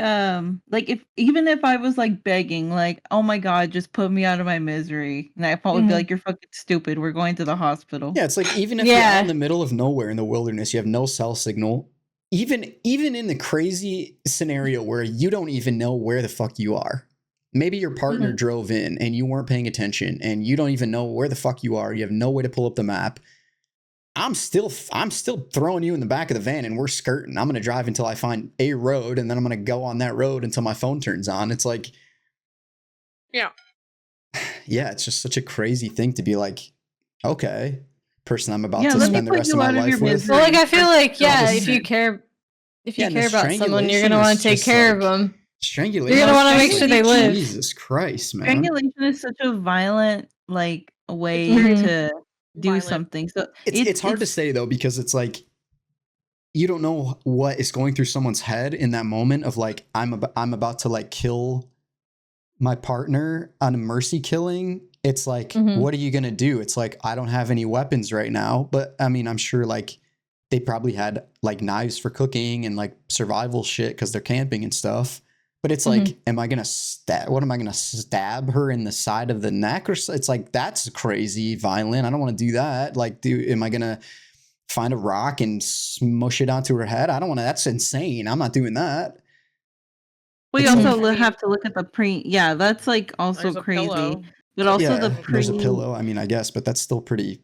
like if even if I was like begging, like, oh my god, just put me out of my misery, and I probably be Mhm. like, you're fucking stupid. We're going to the hospital. Yeah, it's like even if you're out in Yeah. the middle of nowhere in the wilderness, you have no cell signal. Even in the crazy scenario where you don't even know where the fuck you are. Maybe your partner drove in and you weren't paying attention and you don't even know where the fuck you are. You have no way to pull up the map. I'm still throwing you in the back of the van and we're skirting. I'm going to drive until I find a road and then I'm going to go on that road until my phone turns on. It's like, Yeah. yeah, it's just such a crazy thing to be like, okay, person I'm about Yeah, to let me spend the put rest of you my out of your life with. misery. Well, like I feel like Yeah, if you care Yeah, and the about someone, you're strangulation gonna want is to take just care of like- them. Strangulation. You're gonna No, want to make sure they live. Jesus Christ, man. Strangulation is such a violent like way very to do violent. something. So It's hard to say though, because it's like you don't know what is going through someone's head in that moment of like I'm about to like kill my partner on a mercy killing. It's like, Mhm. what are you gonna do? It's like I don't have any weapons right now, but I mean, I'm sure like they probably had like knives for cooking and like survival shit because they're camping and stuff. But it's like, am I gonna stab? What am I gonna stab her in the side of the neck or so? It's like that's crazy violent. I don't want to do that. Like, am I gonna find a rock and smush it onto her head? I don't want to. That's insane. I'm not doing that. We It's also like- have to look at the Yeah, that's like also There's a crazy. pillow. But also Yeah, the there's a pillow. I mean, I guess, but that's still pretty.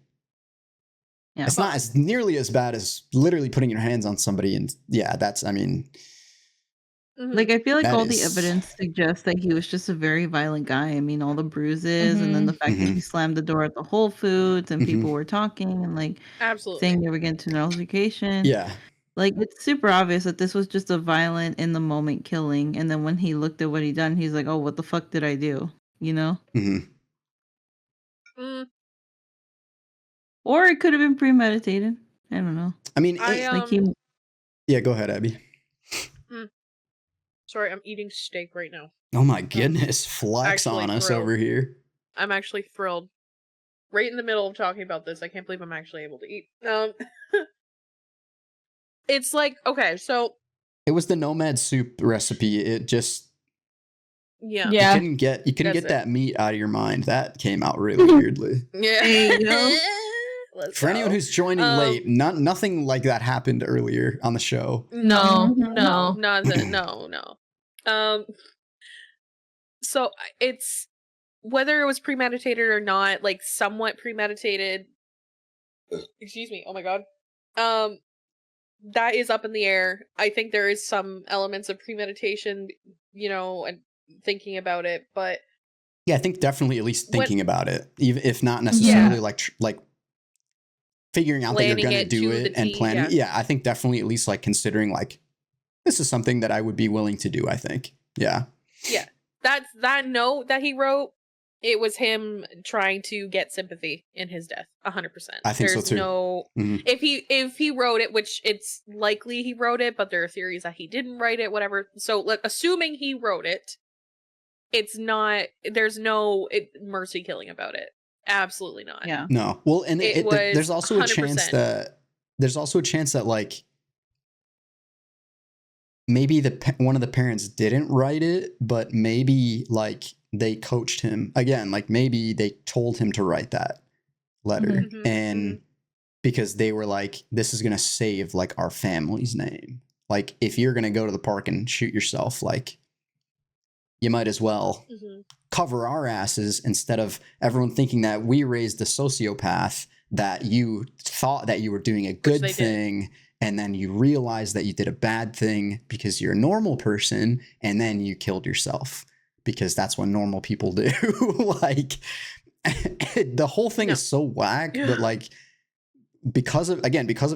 Yeah. It's not as nearly as bad as literally putting your hands on somebody. And yeah, that's. I mean, Mhm. Like I feel like That all the is- evidence suggests that he was just a very violent guy. I mean, all the bruises and then the fact that he slammed the door at the Whole Foods and people were talking and like Absolutely. saying they were getting to an altercation. yeah, Like it's super obvious that this was just a violent in the moment killing. And then when he looked at what he done, he's like, "Oh, what the fuck did I do?" You know? Mm, Or it could have been premeditated. I don't know. I mean, Like he yeah. Go ahead, Abby. sorry, I'm eating steak right now. Oh my goodness, flex actually on us thrilled. over here. I'm actually thrilled. Right in the middle of talking about this, I can't believe I'm actually able to eat. It's like, okay, so It was the Nomad soup recipe. It just yeah. you Yeah. couldn't get That's it. that meat out of your mind. That came out really weirdly. Yeah. There you go. Let's For anyone go. who's joining late, nothing like that happened earlier on the show. No. nothing. No. So it's whether it was premeditated or not, like somewhat premeditated. Excuse me. Oh my god. That is up in the air. I think there is some elements of premeditation, and thinking about it, but Yeah, I think definitely at least When- thinking about it, even if not necessarily like figuring out that you're Planning gonna it do to it the and T, planning. yeah. Yeah, I think definitely at least like considering like this is something that I would be willing to do. I think. Yeah. yeah, that's that note that he wrote. It was him trying to get sympathy in his death. 100%. I think so, There's too. no Mhm. if he wrote it, which it's likely he wrote it, but there are theories that he didn't write it. Whatever. So, like, assuming he wrote it, it's not. There's no mercy killing about it. Absolutely not. Yeah. No. Well, and It was there's also a chance 100%. that like maybe one of the parents didn't write it, but maybe like they coached him again. Like maybe they told him to write that letter, Mhm, and because they were like, this is gonna save like our family's name. Like if you're gonna go to the park and shoot yourself, like you might as well mhm. cover our asses instead of everyone thinking that we raised a sociopath, that you thought that you were doing a good they did. thing and then you realized that you did a bad thing because you're a normal person and then you killed yourself because that's what normal people do. Like the whole thing is so whack, but like because of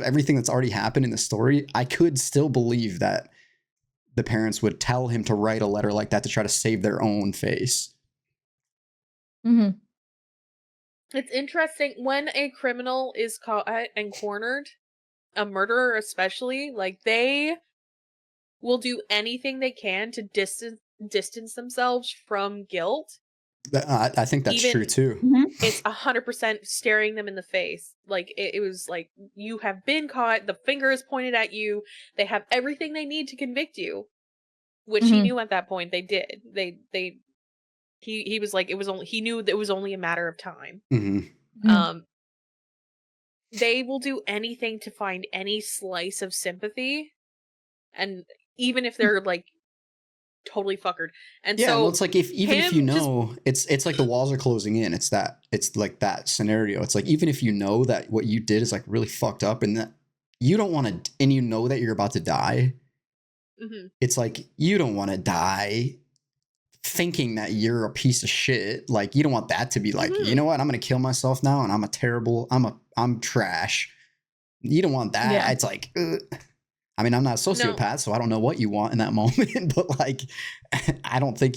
everything that's already happened in the story, I could still believe that the parents would tell him to write a letter like that to try to save their own face. Mm-hmm. It's interesting when a criminal is caught and cornered, a murderer especially, like they will do anything they can to distance themselves from guilt. I think that's true Even too. it's 100% staring them in the face. Like it was like, you have been caught, the finger is pointed at you, they have everything they need to convict you, which he Mhm. knew at that point they did. He was like, it was only, he knew that it was only a matter of time. Mhm. Mhm. They will do anything to find any slice of sympathy, and even if they're like totally fuckered. And Yeah, so well, it's like even if you him just know, it's like the walls are closing in. It's like that scenario. It's like even if you know that what you did is like really fucked up, and that you don't want to, and you know that you're about to die. Mhm. It's like you don't want to die thinking that you're a piece of shit. Like you don't want that to be like, you Mhm. know what, I'm gonna kill myself now, and I'm trash. You don't want that. Yeah. It's like, I mean, I'm not a No. sociopath, so I don't know what you want in that moment. But like, I don't think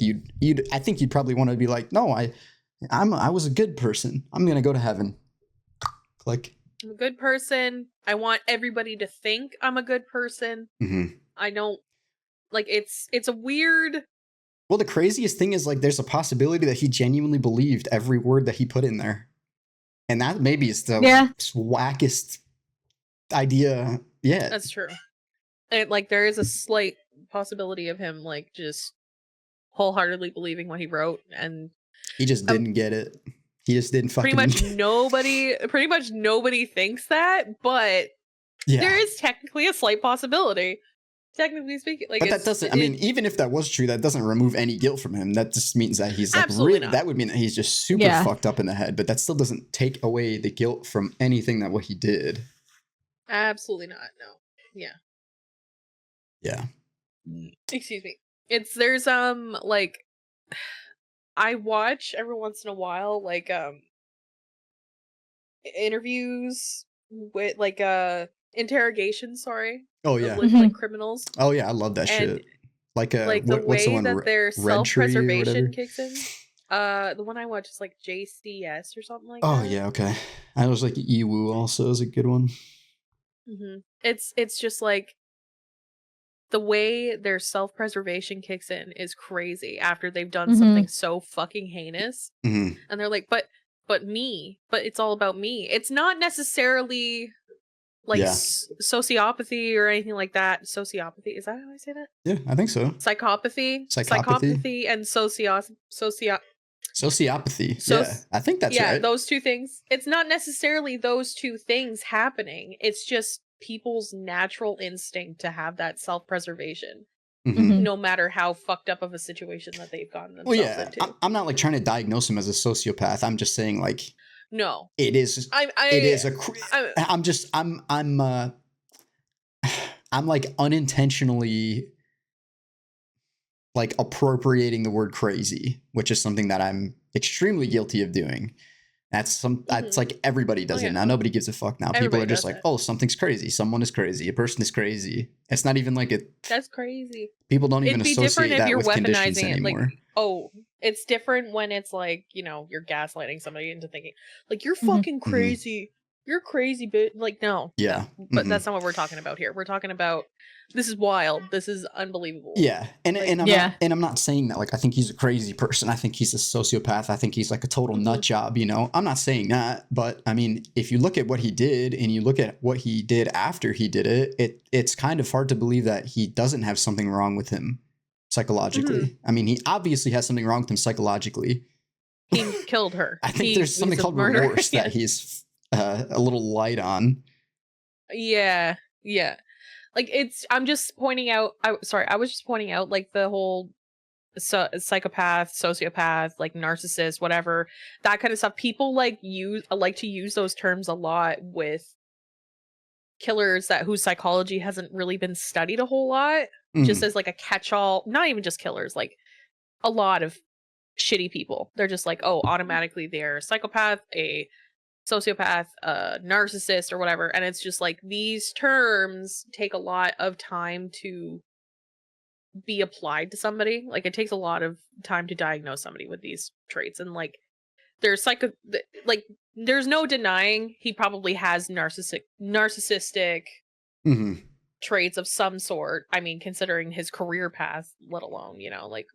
I think you'd probably want to be like, no, I was a good person. I'm gonna go to heaven. Click. I'm a good person. I want everybody to think I'm a good person. Mhm. I don't like it's a weird. Well, the craziest thing is like, there's a possibility that he genuinely believed every word that he put in there, and that maybe is the Yeah. wackest idea yet. That's true. And like there is a slight possibility of him like just wholeheartedly believing what he wrote, and He just didn't get it. He just didn't fucking. pretty much nobody thinks that, but Yeah. there is technically a slight possibility. Technically speaking, like, But that doesn't. I mean, even if that was true, that doesn't remove any guilt from him. That just means that he's like Absolutely really. not. That would mean that he's just super Yeah. fucked up in the head. But that still doesn't take away the guilt from anything that what he did. absolutely not. No. Yeah. Yeah. Excuse me. There's like I watch every once in a while like interviews with like interrogations, sorry. Oh Of yeah. like Mhm. criminals. Oh yeah. I love that And shit. Like like the what's the way one? that their Red Tree or whatever. self-preservation kicks in. The one I watch is like JCS or something like Oh that. yeah. Okay. I was like Ewu also is a good one. It's just like the way their self-preservation kicks in is crazy after they've done Mhm. something so fucking heinous. Mhm. And they're like, but it's all about me. It's not necessarily like Yeah. sociopathy or anything like that. Sociopathy, is that how I say that? Yeah, I think so. Psychopathy and Sociopathy. So- Yeah, I think that's yeah, right. those two things. It's not necessarily those two things happening. It's just people's natural instinct to have that self-preservation, Mhm. Mhm. no matter how fucked up of a situation that they've gotten Well, themselves yeah, into. I'm not like trying to diagnose him as a sociopath. I'm just saying like No, it is. It is a. I'm like unintentionally like appropriating the word crazy, which is something that I'm extremely guilty of doing. That's like everybody does Oh, it yeah. now. Nobody gives a fuck now. People Everybody are just does like, it. oh, something's crazy. Someone is crazy. A person is crazy. It's not even like it. That's crazy. People don't even It'd be different associate if that you're with conditions weaponizing it. Like, anymore. oh, it's different when it's like, you know, you're gaslighting somebody into thinking, like, you're Mhm. fucking crazy. You're crazy, bitch. Like, no. Yeah. No. But that's not what we're talking about here. We're talking about this is wild. This is unbelievable. Yeah, and Like, and Yeah. I'm not saying that like I think he's a crazy person. I think he's a sociopath. I think he's like a total nut job. You know, I'm not saying that, but I mean, if you look at what he did and you look at what he did after he did it, it's kind of hard to believe that he doesn't have something wrong with him psychologically. I mean, he obviously has something wrong with him psychologically. he killed her. I think there's something called remorse that he's a little light on. Yeah. Yeah. Like I'm just pointing out I was just pointing out like the whole psychopath, sociopath, like narcissist, whatever, that kind of stuff. People like to use those terms a lot with killers whose psychology hasn't really been studied a whole lot, just as like a catch-all. Not even just killers, like a lot of shitty people. They're just like, oh, automatically they're a psychopath, a sociopath, narcissist, or whatever. And it's just like these terms take a lot of time to be applied to somebody. Like it takes a lot of time to diagnose somebody with these traits, and like there's there's no denying he probably has narcissistic Hmm. traits of some sort. I mean, considering his career path, let alone, like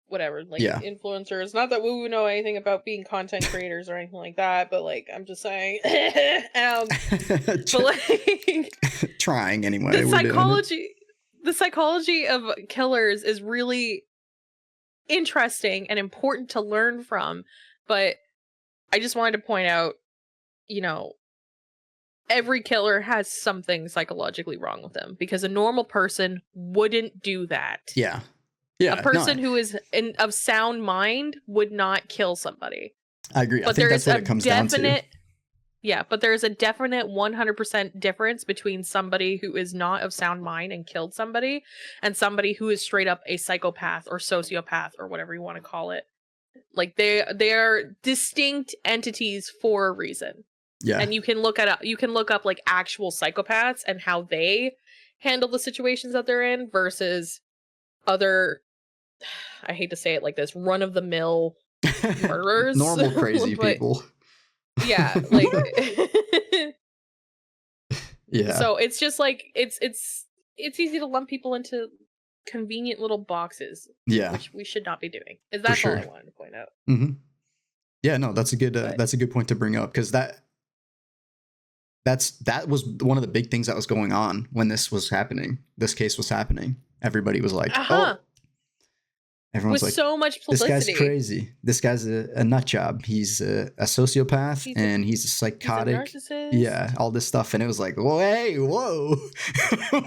whatever, like Yeah. influencers. Not that we would know anything about being content creators or anything like that, but like I'm just saying, but like Trying anyway. the we're doing it. psychology of killers is really interesting and important to learn from. But I just wanted to point out, every killer has something psychologically wrong with them, because a normal person wouldn't do that. Yeah. Yeah. A person who is of sound mind would not kill somebody. I agree. But I think that's what it comes down to. Yeah, but there's a definite 100% difference between somebody who is not of sound mind and killed somebody and somebody who is straight up a psychopath or sociopath or whatever you want to call it. Like they are distinct entities for a reason. Yeah. And you can look up like actual psychopaths and how they handle the situations that they're in versus other, I hate to say it like this, run of the mill murderers. Normal crazy people. Yeah, like yeah. So it's just like it's easy to lump people into convenient little boxes. Yeah. Which we should not be doing. That's sure. all I wanted to point out. Mm-hmm. Yeah, no, that's a good point to bring up, because that was one of the big things that was going on when this was happening. This case was happening. Everybody was like, oh. Everyone's with like, so much publicity. This guy's crazy. This guy's a nut job. He's a sociopath, and he's a psychotic. He's a narcissist. Yeah, all this stuff. And it was like, whoa.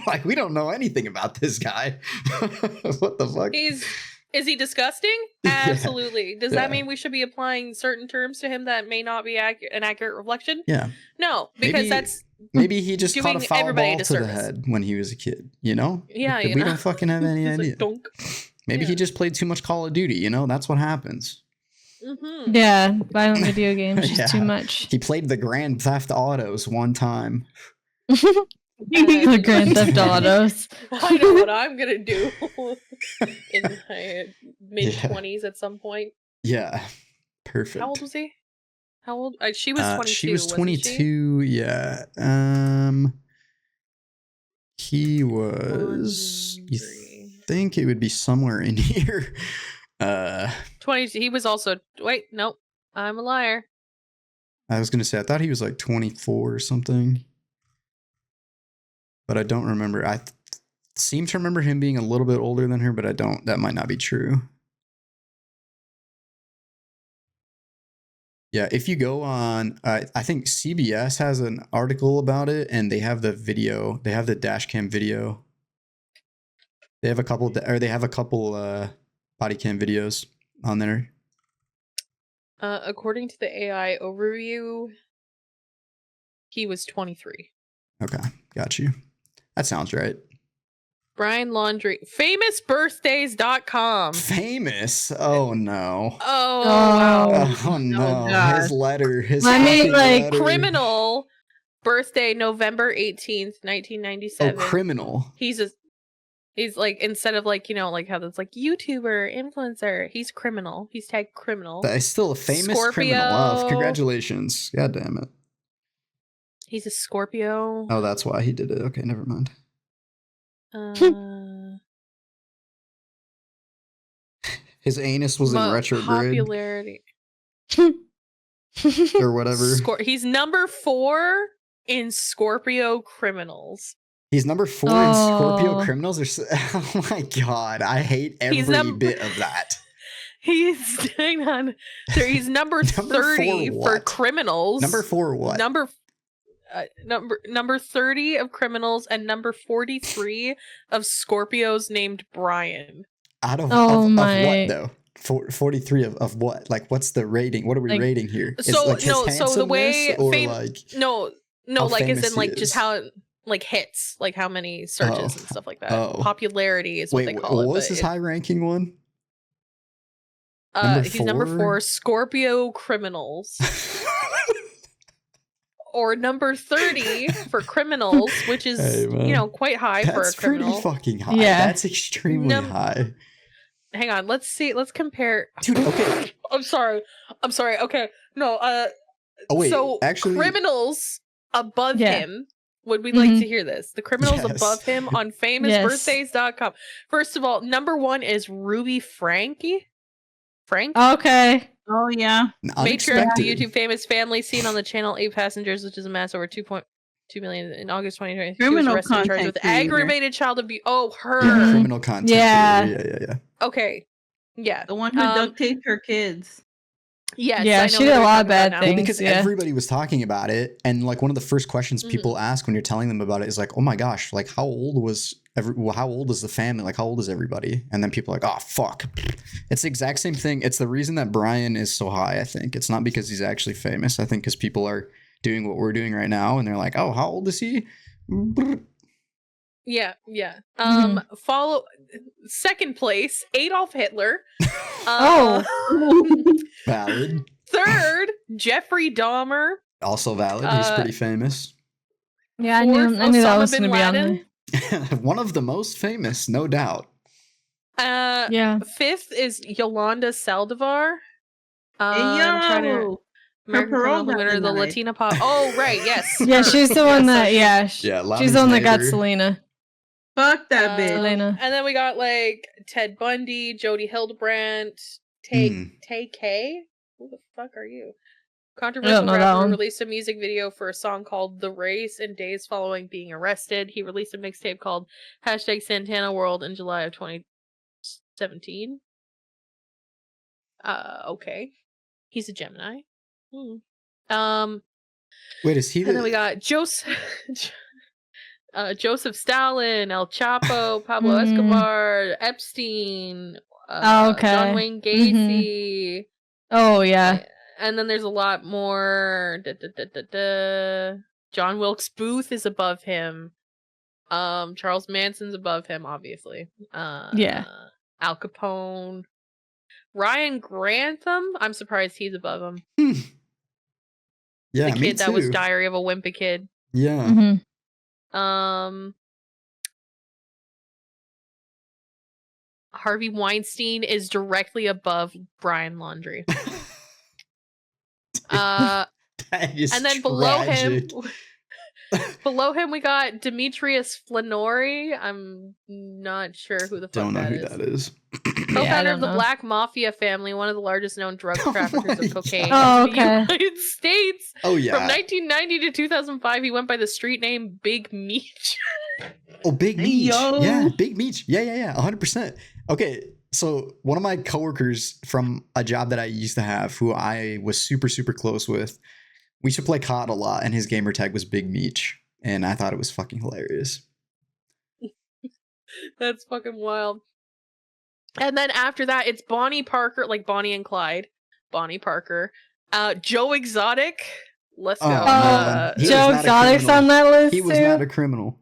Like, we don't know anything about this guy. What the fuck? Is he disgusting? Absolutely. Yeah. Does that mean we should be applying certain terms to him that may not be an accurate reflection? Yeah. No, because maybe he just caught a foul ball to the disservice. head when he was a kid, Yeah, we don't fucking have any idea. Dunk. Maybe he just played too much Call of Duty, That's what happens. Mm-hmm. Yeah, violent video games just too much. He played the Grand Theft Autos one time. The Grand Theft Autos. I know what I'm gonna do in my mid-20s at some point. Yeah, perfect. How old was he? How old? She was 22. She was 22. Wasn't she? Yeah. He was. You think it would be somewhere in here? 22. He was also. Wait, nope. I'm a liar. I was gonna say, I thought he was like 24 or something, but I don't remember. I seem to remember him being a little bit older than her, but I don't. That might not be true. Yeah, if you go on, I think CBS has an article about it, and they have the video. They have the dash cam video. They have a couple body cam videos on there. According to the AI overview, he was 23. Okay, got you. That sounds right. Brian Laundrie, famousbirthdays.com. Famous? Oh no. Oh wow. Oh no. His letter. Letter. Criminal. Birthday November 18th, 1997. Oh, criminal. He's like, instead of like, like how that's like YouTuber, influencer, he's criminal. He's tagged criminal. But he's still a famous criminal. Wow, congratulations. God damn it. He's a Scorpio. Oh, that's why he did it. Okay, never mind. His anus was in retrograde. Popularity. Or whatever. He's number 4 in Scorpio criminals. He's number 4 in Scorpio criminals? Oh my god, I hate every bit of that. Hang on. He's number 30 for criminals. Number 4 what? Number 30 of criminals and number 43 of Scorpios named Brian. Out of what though? 43 of what? Like, what's the rating? What are we rating here? So the way no, like as in like just how like hits, like how many searches and stuff like that. Popularity is what they call it. What was his high ranking one? He's number 4, Scorpio criminals. or number 30 for criminals, which is Hey, man. quite high for a That's pretty criminal. fucking high. Yeah. That's extremely high. Hang on, let's see. Let's compare. Dude, okay. I'm sorry. Okay. No, Oh, wait. so actually, criminals above Yeah. him. Would we like Mhm. to hear this? The criminals Yes. above him on famousbirthdays.com. First of all, number 1 is Ruby Frank. Okay. Oh yeah. Matriarch of unexpected. the YouTube famous family seen on the channel 8 Passengers, which is amassed over 2.2 million in August 2020. She was Criminal arrested and charged content with creator. aggravated child abuse. Oh, her. Yeah, Mhm. criminal content. Yeah. creator. Yeah. Okay. Yeah. The one who duct taped her kids. Yes. Yeah, I know she who did a you're lot of talking about bad now. Well, things. because yeah. everybody was talking about it, and like one of the first questions people ask when you're telling them about it is like, "Oh my gosh, like how old was how old is the family? Like how old is everybody?" And then people are like, "Oh fuck." It's the exact same thing. It's the reason that Brian is so high, I think. It's not because he's actually famous. I think because people are doing what we're doing right now, and they're like, "Oh, how old is he?" Yeah. Mhm. Follow second place, Adolf Hitler. Oh. Valid. Third, Jeffrey Dahmer. Also valid. He's pretty famous. Yeah, I Fourth, knew that Osama was bin going to be on Laden. there. One of the most famous, no doubt. Yeah. Fifth is Yolanda Saldivar. Hey I'm trying to yo. American parole Criminal, the got winner of the denied. Latina pop. Oh right, yes. Yeah, her. she's the one that, okay. yeah. Yeah, She's the one that got neighbor. Selena. Fuck that bitch. Selena. And then we got like Ted Bundy, Jodie Hildebrandt, Tay K. Who the fuck are you? Controversial know that rapper who one. released a music video for a song called The Race in days following being arrested. He released a mixtape called #Santana World in July of 2017. Okay. He's a Gemini. Wait, is he and then we got Joseph Stalin, El Chapo, Pablo Escobar, Epstein, Okay. John Wayne Gacy. Oh, yeah. And then there's a lot more. John Wilkes Booth is above him. Charles Manson's above him, obviously. Yeah. Al Capone. Ryan Grantham. I'm surprised he's above him. Yeah, The kid that was Diary of a Wimpy Kid. Yeah. Harvey Weinstein is directly above Brian Laundrie. That is And then tragic. below him we got Demetrius Flannery. I'm not sure who the fuck Don't know that who is. that is. Co-founder I of the don't know. Black Mafia family, one of the largest known drug Oh traffickers my of cocaine God. in the United States. Oh yeah. From 1990 to 2005, he went by the street name Big Meech. Oh, Big Hey, Meech. yo. Yeah, Big Meech. Yeah, 100%. Okay, so one of my coworkers from a job that I used to have, who I was super, super close with, we used to play COD a lot, and his gamer tag was Big Meech, and I thought it was fucking hilarious. That's fucking wild. And then after that, it's Bonnie Parker, like Bonnie and Clyde. Bonnie Parker. Joe Exotic. Let's go. man. He Joe was not a Exotic's criminal. on that list He was too. not a criminal.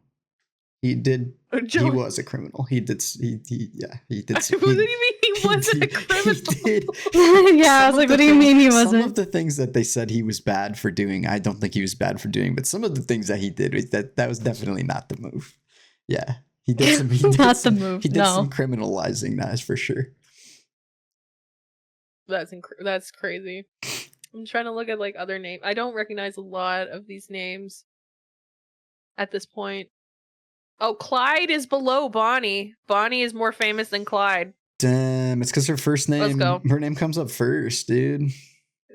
He did. Joe, He was a criminal. He did. He did. what do you mean he wasn't a criminal? He did. Yeah, I was like, what do you mean he Some of wasn't? the things that they said he was bad for doing, I don't think he was bad for doing. But some of the things that he did, that was definitely not the move. Yeah, he did some. He did Not some, the move. He did No. some criminalizing. That is for sure. That's crazy. I'm trying to look at like other names. I don't recognize a lot of these names at this point. Oh, Clyde is below Bonnie. Bonnie is more famous than Clyde. Damn, it's because her first name. Let's go. Her name comes up first, dude.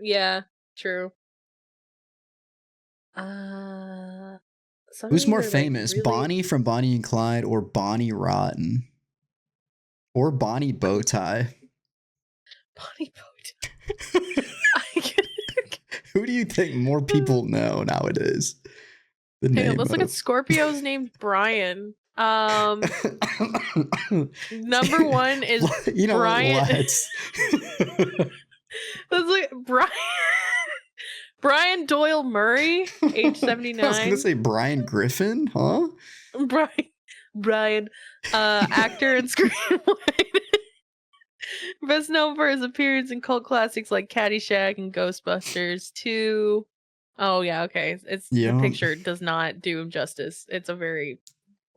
Yeah, true. Who's more famous, Bonnie from Bonnie and Clyde, or Bonnie Rotten, or Bonnie Bowtie? Bonnie Bowtie. Who do you think more people know nowadays? The Hang name on, let's look at of- Scorpio's named Brian. Number one is you know Brian. what, let's- Let's look at Brian. Brian Doyle Murray, age 79. I was gonna say Brian Griffin, huh? Brian, actor and screenwriter. Best known for his appearance in cult classics like Caddyshack and Ghostbusters 2. Oh yeah, okay. It's Yeah. the picture does not do him justice. It's a very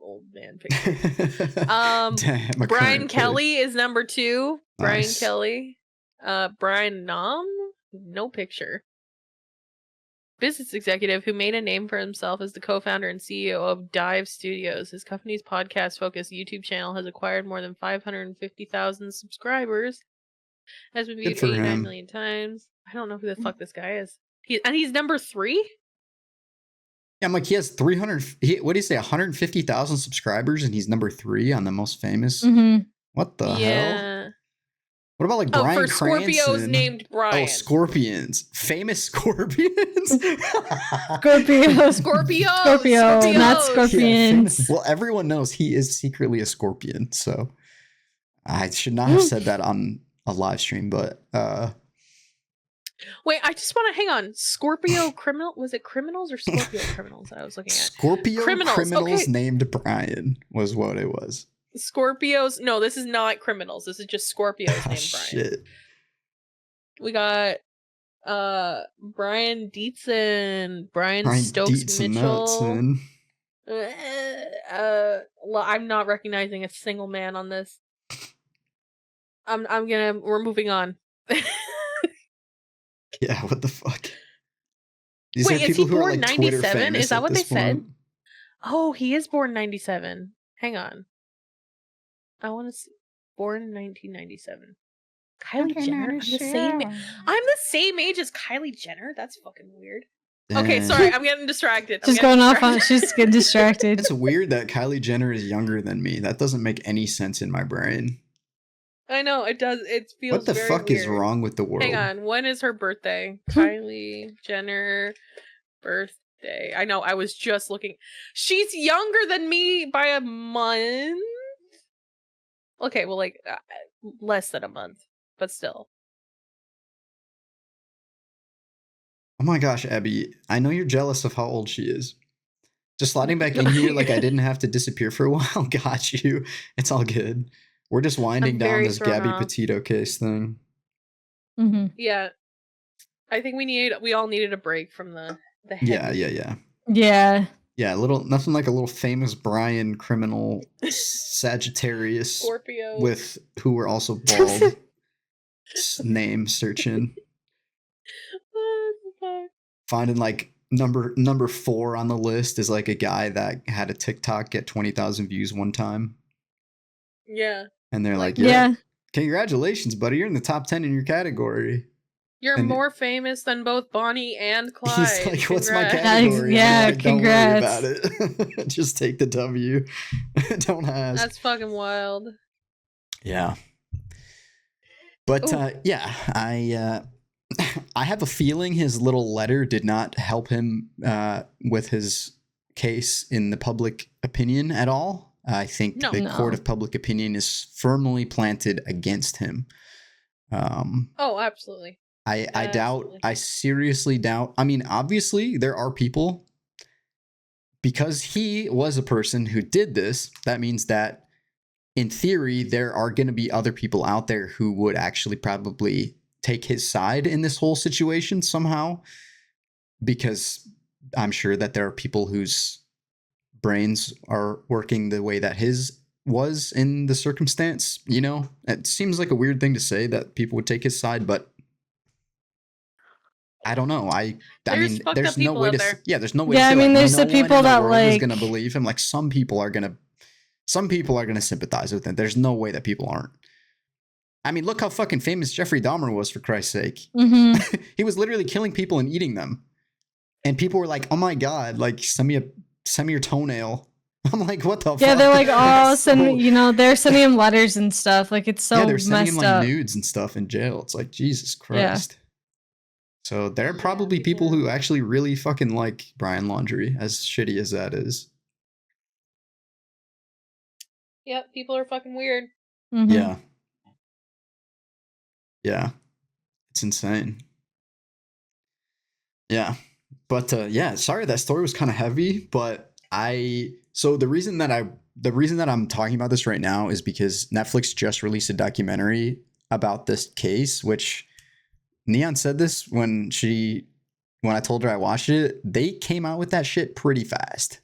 old man picture. Damn, a Brian current Kelly is number 2. Brian Nice. Kelly. Brian Nom, no picture. Business executive who made a name for himself as the co-founder and CEO of Dive Studios. His company's podcast-focused YouTube channel has acquired more than 550,000 subscribers. Has been Good viewed for 89 him. million times. I don't know who the fuck this guy is. He's number 3? Yeah, I'm like, he has 300. What do you say? 150,000 subscribers, and he's number 3 on the most famous. Mm-hmm. What the hell? Yeah. What about like Oh, Bryan for Scorpios Cranston? named Brian. Oh, scorpions. Famous scorpions. Scorpio. Scorpio, not Yeah, scorpions. famous. Well, everyone knows he is secretly a scorpion, so I should not have said that on a live stream, but Wait, I just want to hang on. Scorpio criminal? Was it criminals or Scorpio criminals that I was looking at? Scorpio criminals Okay. named Brian was what it was. Scorpios. No, this is not criminals. This is just Scorpios named Brian. Shit. We got Brian Dietzen, Brian Stokes Dietzen, Mitchell. Nutzen. I'm not recognizing a single man on this. We're moving on. Yeah, what the fuck? These Wait, are is he people who are born like Twitter 97? famous Is that at what this they said? point. Oh, he is born 97. Hang on. I want to see. Born in 1997. Kylie Jenner? I'm the same age as Kylie Jenner? That's fucking weird. Okay, Damn. sorry, I'm getting distracted. She's going off on. She's getting distracted. It's weird that Kylie Jenner is younger than me. That doesn't make any sense in my brain. I know, it does. It feels What the very fuck is weird. wrong with the world? Hang on, when is her birthday? Kylie Jenner birthday. I know, I was just looking. She's younger than me by a month. Okay, well, like, less than a month, but still. Oh my gosh, Abby, I know you're jealous of how old she is. Just sliding back in here like I didn't have to disappear for a while. Got you. It's all good. We're just winding down very this thrown Gabby off. Petito case thing. Mm-hmm. Yeah. I think we all needed a break from the Yeah. Yeah. Yeah, nothing like a little famous Brian criminal Sagittarius Scorpio with who were also bald. Name searching. What the fuck? Finding like number 4 on the list is like a guy that had a TikTok get 20,000 views one time. Yeah. And they're like, Yeah. congratulations, buddy. You're in the top 10 in your category. You're And more famous than both Bonnie and Clyde. He's like, what's my Congrats. category? Yeah, I'm like, don't worry congrats. about it. Just take the W. Don't ask. That's fucking wild. Yeah. But Ooh. yeah, I have a feeling his little letter did not help him with his case in the public opinion at all. I think the court of public opinion is firmly planted against him. Oh, absolutely. I doubt, I seriously doubt. I mean, obviously there are people, because he was a person who did this, that means that in theory, there are going to be other people out there who would actually probably take his side in this whole situation somehow, because I'm sure that there are people whose brains are working the way that his was in the circumstance. You know, it seems like a weird thing to say that people would take his side, but I don't know. I mean, there's no way to. Yeah, there's no way. Yeah, to I mean, there's no the people that like going to believe him. Like some people are going to sympathize with him. There's no way that people aren't. I mean, look how fucking famous Jeffrey Dahmer was, for Christ's sake. Mm-hmm. He was literally killing people and eating them, and people were like, "Oh my god! Like, send me your toenail." I'm like, what the fuck? Yeah, they're like, oh, they're sending him letters and stuff. Like, it's so yeah, they're sending him like up. nudes and stuff in jail. It's like, Jesus Christ. Yeah. So there are probably people who actually really fucking like Brian Laundrie, as shitty as that is. Yep, people are fucking weird. Mm-hmm. Yeah. Yeah. It's insane. Yeah. But yeah, sorry that story was kind of heavy, but so the reason that I'm talking about this right now is because Netflix just released a documentary about this case, which Neon said this when she when I told her I watched it, they came out with that shit pretty fast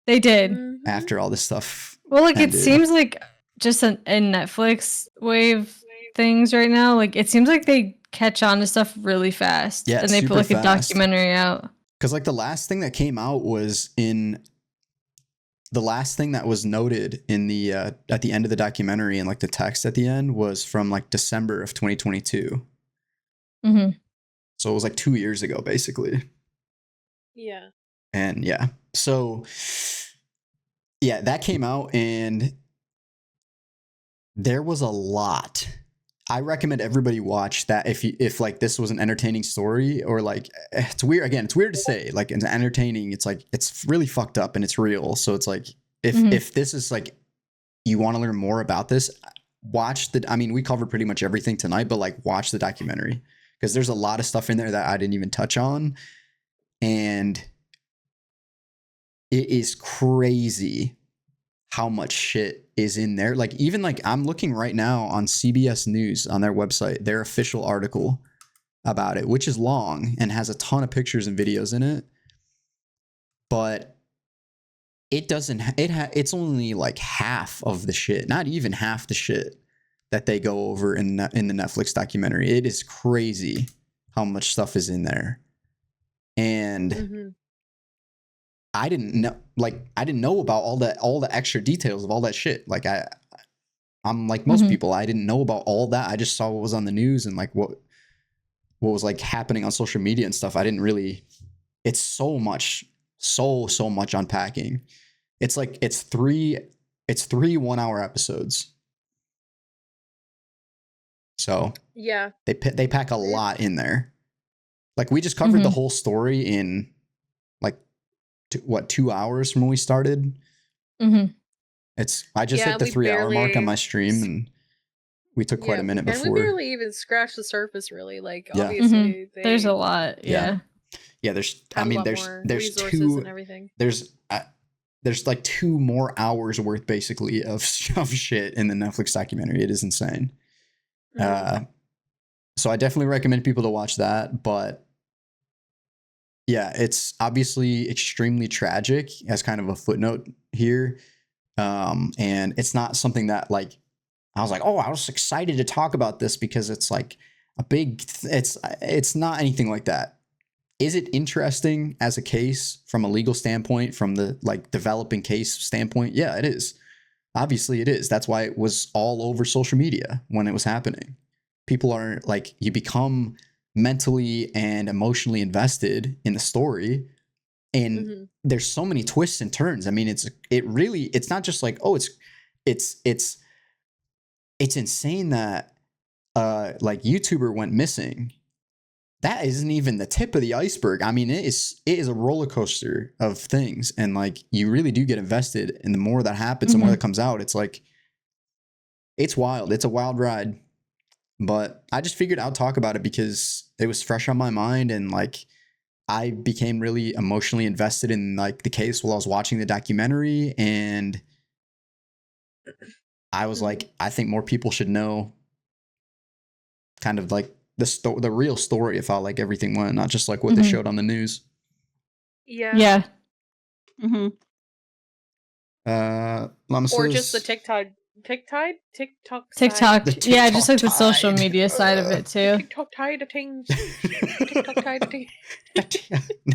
They did. Mhm. after all this stuff. Well, like it ended. seems like just in Netflix wave things right now. Like it seems like they catch on to stuff really fast. Yeah, and they put super like a fast. documentary out. Because like the last thing that came out was the last thing that was noted in the at the end of the documentary and like the text at the end was from like December of 2022. Mm-hmm. So it was like 2 years ago, basically. Yeah. And yeah, so yeah, that came out and there was a lot. I recommend everybody watch that if like this was an entertaining story or like it's weird. Again, it's weird to say like it's entertaining. It's like it's really fucked up and it's real. So it's like if this is like you want to learn more about this, watch the. I mean, we covered pretty much everything tonight, but like watch the documentary because there's a lot of stuff in there that I didn't even touch on, and it is crazy how much shit is in there. Like even like I'm looking right now on CBS News on their website, their official article about it, which is long and has a ton of pictures and videos in it. But it doesn't it's only like half of the shit, not even half the shit that they go over in the Netflix documentary. It is crazy how much stuff is in there. And I didn't know about all the extra details of all that shit. Like I'm like most people, I didn't know about all that. I just saw what was on the news and like what was like happening on social media and stuff. I didn't really. It's so much unpacking. It's like it's three 1-hour episodes. So yeah, they pack a lot in there. Like we just covered the whole story in like 2 hours from when we started. I just hit the 3-hour mark on my stream and we took quite a minute before. And we barely even scratched the surface really. Like obviously there's a lot. Yeah, there's resources and everything. There's like 2 more hours worth basically of shit in the Netflix documentary. It is insane. So I definitely recommend people to watch that, but yeah, it's obviously extremely tragic as kind of a footnote here. And it's not something that like, I was like, oh, I was excited to talk about this because it's like a big, it's not anything like that. Is it interesting as a case from a legal standpoint, from the like developing case standpoint? Yeah, it is. Obviously it is. That's why it was all over social media when it was happening. People are like, you become mentally and emotionally invested in the story. And there's so many twists and turns. I mean, it's not just like, oh, it's insane that like YouTuber went missing. That isn't even the tip of the iceberg. I mean, it is a roller coaster of things. And like, you really do get invested. And the more that happens, the more that comes out, it's like, it's wild. It's a wild ride. But I just figured I'd talk about it because it was fresh on my mind. And like, I became really emotionally invested in like the case while I was watching the documentary. And I was like, I think more people should know kind of like the real story of how like everything went, not just like what they showed on the news. Yeah. Mama Or says, just the TikTok. Yeah, just like the social media side of it too. TikTok tide of things. TikTok tide of things.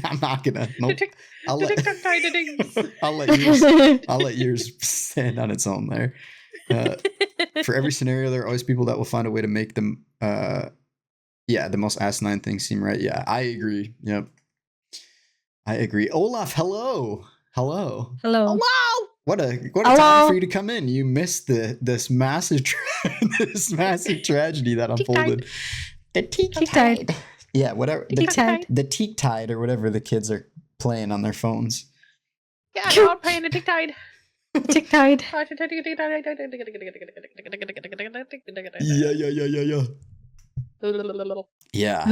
I'm not gonna. Nope. TikTok tide of things. I'll let yours stand on its own there. For every scenario, there are always people that will find a way to make them, the most asinine things seem right. Yeah, I agree. Yep, I agree. Olaf, hello. What a time for you to come in. You missed this massive tragedy that unfolded. The teak tide. Yeah, whatever. The teak tide or whatever the kids are playing on their phones. Yeah, they're all playing the teak tide. Tick tide. Yeah.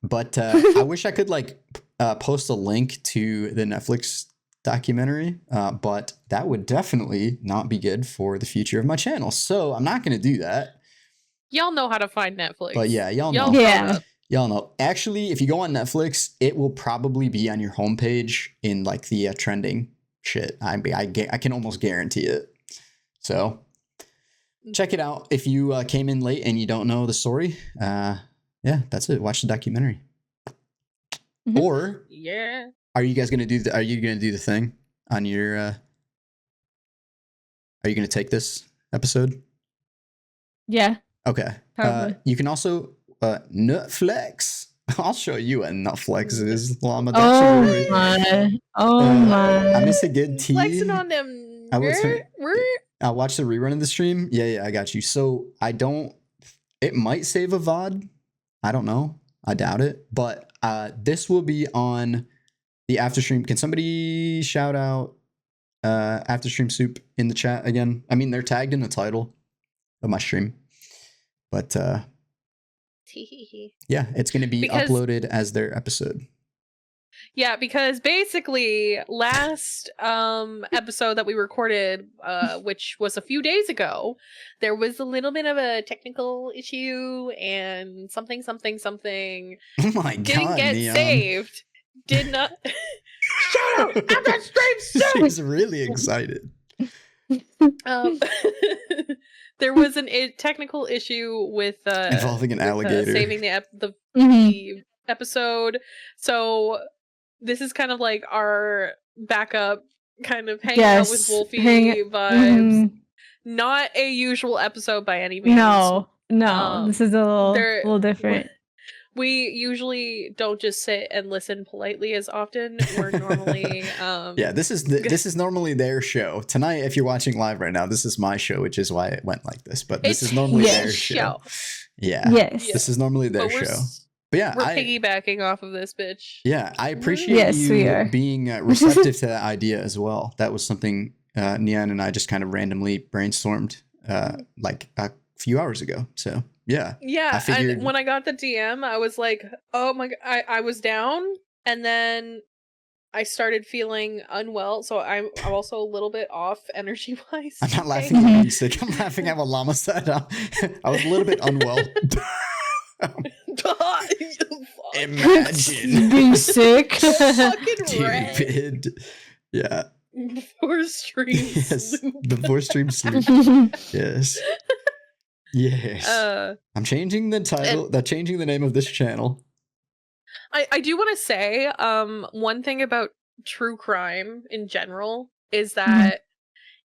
But I wish I could like post a link to the Netflix documentary, but that would definitely not be good for the future of my channel. So I'm not going to do that. Y'all know how to find Netflix. But yeah, y'all know. Y'all know. Actually, if you go on Netflix, it will probably be on your homepage in like the trending shit. I can almost guarantee it. So check it out. If you came in late and you don't know the story, yeah, that's it. Watch the documentary. Mhm. Or Yeah. are you guys gonna do the? Are you gonna do the thing on your? Are you gonna take this episode? Yeah, Okay. probably. You can also Netflix. I'll show you what Netflix is, Llama. Don't Oh you worry. my. Oh I my. miss a good tea. Flexing on them. I I'll watch the rerun of the stream. Yeah, I got you. So I don't. It might save a VOD. I don't know. I doubt it. But this will be on the after stream. Can somebody shout out after stream soup in the chat again? I mean, they're tagged in the title of my stream. But yeah, it's going to be uploaded as their episode. Yeah, because basically last episode that we recorded, which was a few days ago, there was a little bit of a technical issue and something Oh my god, didn't get Neon. saved. Did not. Shut up! I'm not stream soon. She's really excited. There was a technical issue with involving an alligator saving the episode. So this is kind of like our backup, kind of hanging out with Wolfie vibes. Not a usual episode by any means. No, this is a little different. We usually don't just sit and listen politely as often. We're normally yeah, this is normally their show. Tonight, if you're watching live right now, this is my show, which is why it went like this. But this is normally their show. Yeah. Yes. This is normally their show. But yeah, we're piggybacking off of this bitch. Yeah, I appreciate you being receptive to that idea as well. That was something Neon and I just kind of randomly brainstormed like a few hours ago. So yeah. I figured... and when I got the DM, I was like, oh my god, I was down, and then I started feeling unwell, so I'm also a little bit off energy wise. I'm not laughing at being sick. I'm laughing at what Llama said. I was a little bit unwell. Imagine being sick. Stupid. Yeah. Before stream yes. Before stream sleep. Yes. Yes. I'm changing the title. Changing the name of this channel. I do want to say one thing about true crime in general is that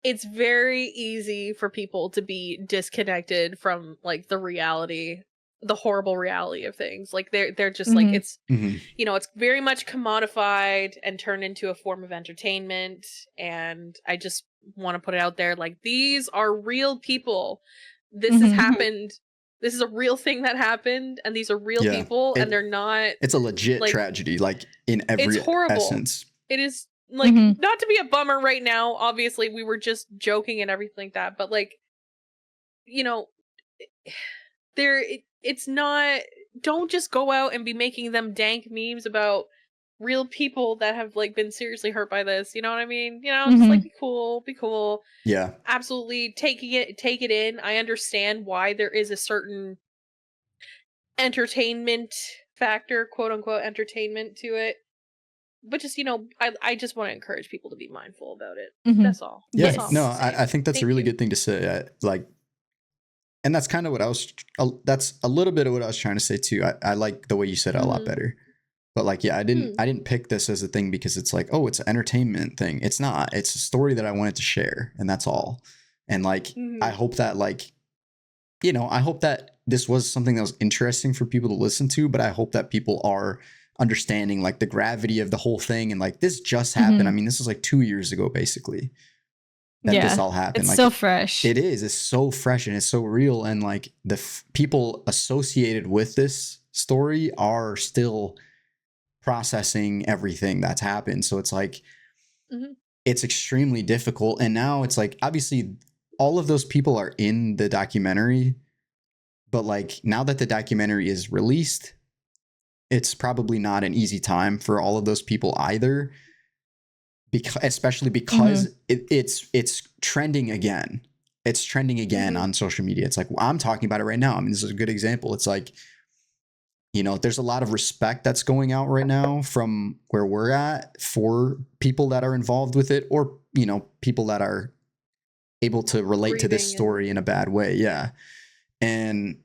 it's very easy for people to be disconnected from like the reality, the horrible reality of things. Like they're just like it's you know, it's very much commodified and turned into a form of entertainment, and I just want to put it out there, like, these are real people. This has happened. This is a real thing that happened, and these are real people, and they're not. It's a legit tragedy, like in every it's horrible. essence. It is like not to be a bummer right now. Obviously, we were just joking and everything like that, but like, you know, it's not. Don't just go out and be making them dank memes about real people that have like been seriously hurt by this. You know what I mean? You know, just like be cool. Yeah, absolutely. Take it in. I understand why there is a certain entertainment factor, quote unquote entertainment to it, but just, you know, I just want to encourage people to be mindful about it. That's all. Yeah, that's all no, I think that's a really good thing to say. Like, and that's kind of what that's a little bit of what I was trying to say too. I like the way you said it a lot better. But like, yeah, I didn't pick this as a thing because it's like, oh, it's an entertainment thing. It's not. It's a story that I wanted to share, and that's all. And like, I hope that, like, you know, I hope that this was something that was interesting for people to listen to, but I hope that people are understanding like the gravity of the whole thing, and like, this just happened. I mean, this was like 2 years ago, basically, that this all happened. It's like, so fresh. It is. It's so fresh and it's so real. And like the people associated with this story are still processing everything that's happened. So it's like, it's extremely difficult. And now it's like, obviously all of those people are in the documentary, but like, now that the documentary is released, it's probably not an easy time for all of those people either, especially because it's trending again. It's trending again on social media. It's like, I'm talking about it right now. I mean, this is a good example. It's like, there's a lot of respect that's going out right now from where we're at for people that are involved with it, or, people that are able to relate to this Grieving story in a bad way. Yeah. And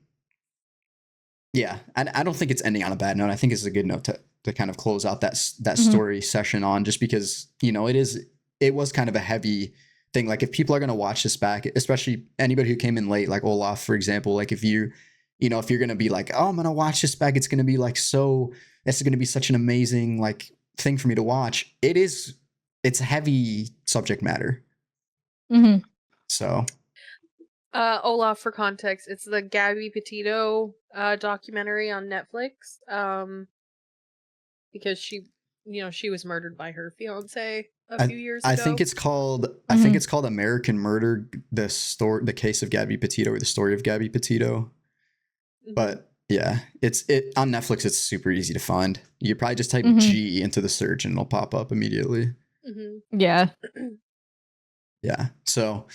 yeah, I don't think it's ending on a bad note. I think it's a good note to kind of close out that story session on, just because, it was kind of a heavy thing. Like, if people are going to watch this back, especially anybody who came in late, like Olaf, for example, like if you're going to be like, oh, I'm going to watch this back, it's going to be like, this is going to be such an amazing like thing for me to watch. It's heavy subject matter. Mm-hmm. So Olaf, for context, it's the Gabby Petito documentary on Netflix. Because she was murdered by her fiance a few years ago. I think it's called American Murder, the case of Gabby Petito, or the story of Gabby Petito. But yeah, it's on Netflix. It's super easy to find. You probably just type G into the search and it'll pop up immediately. Yeah. Yeah. So,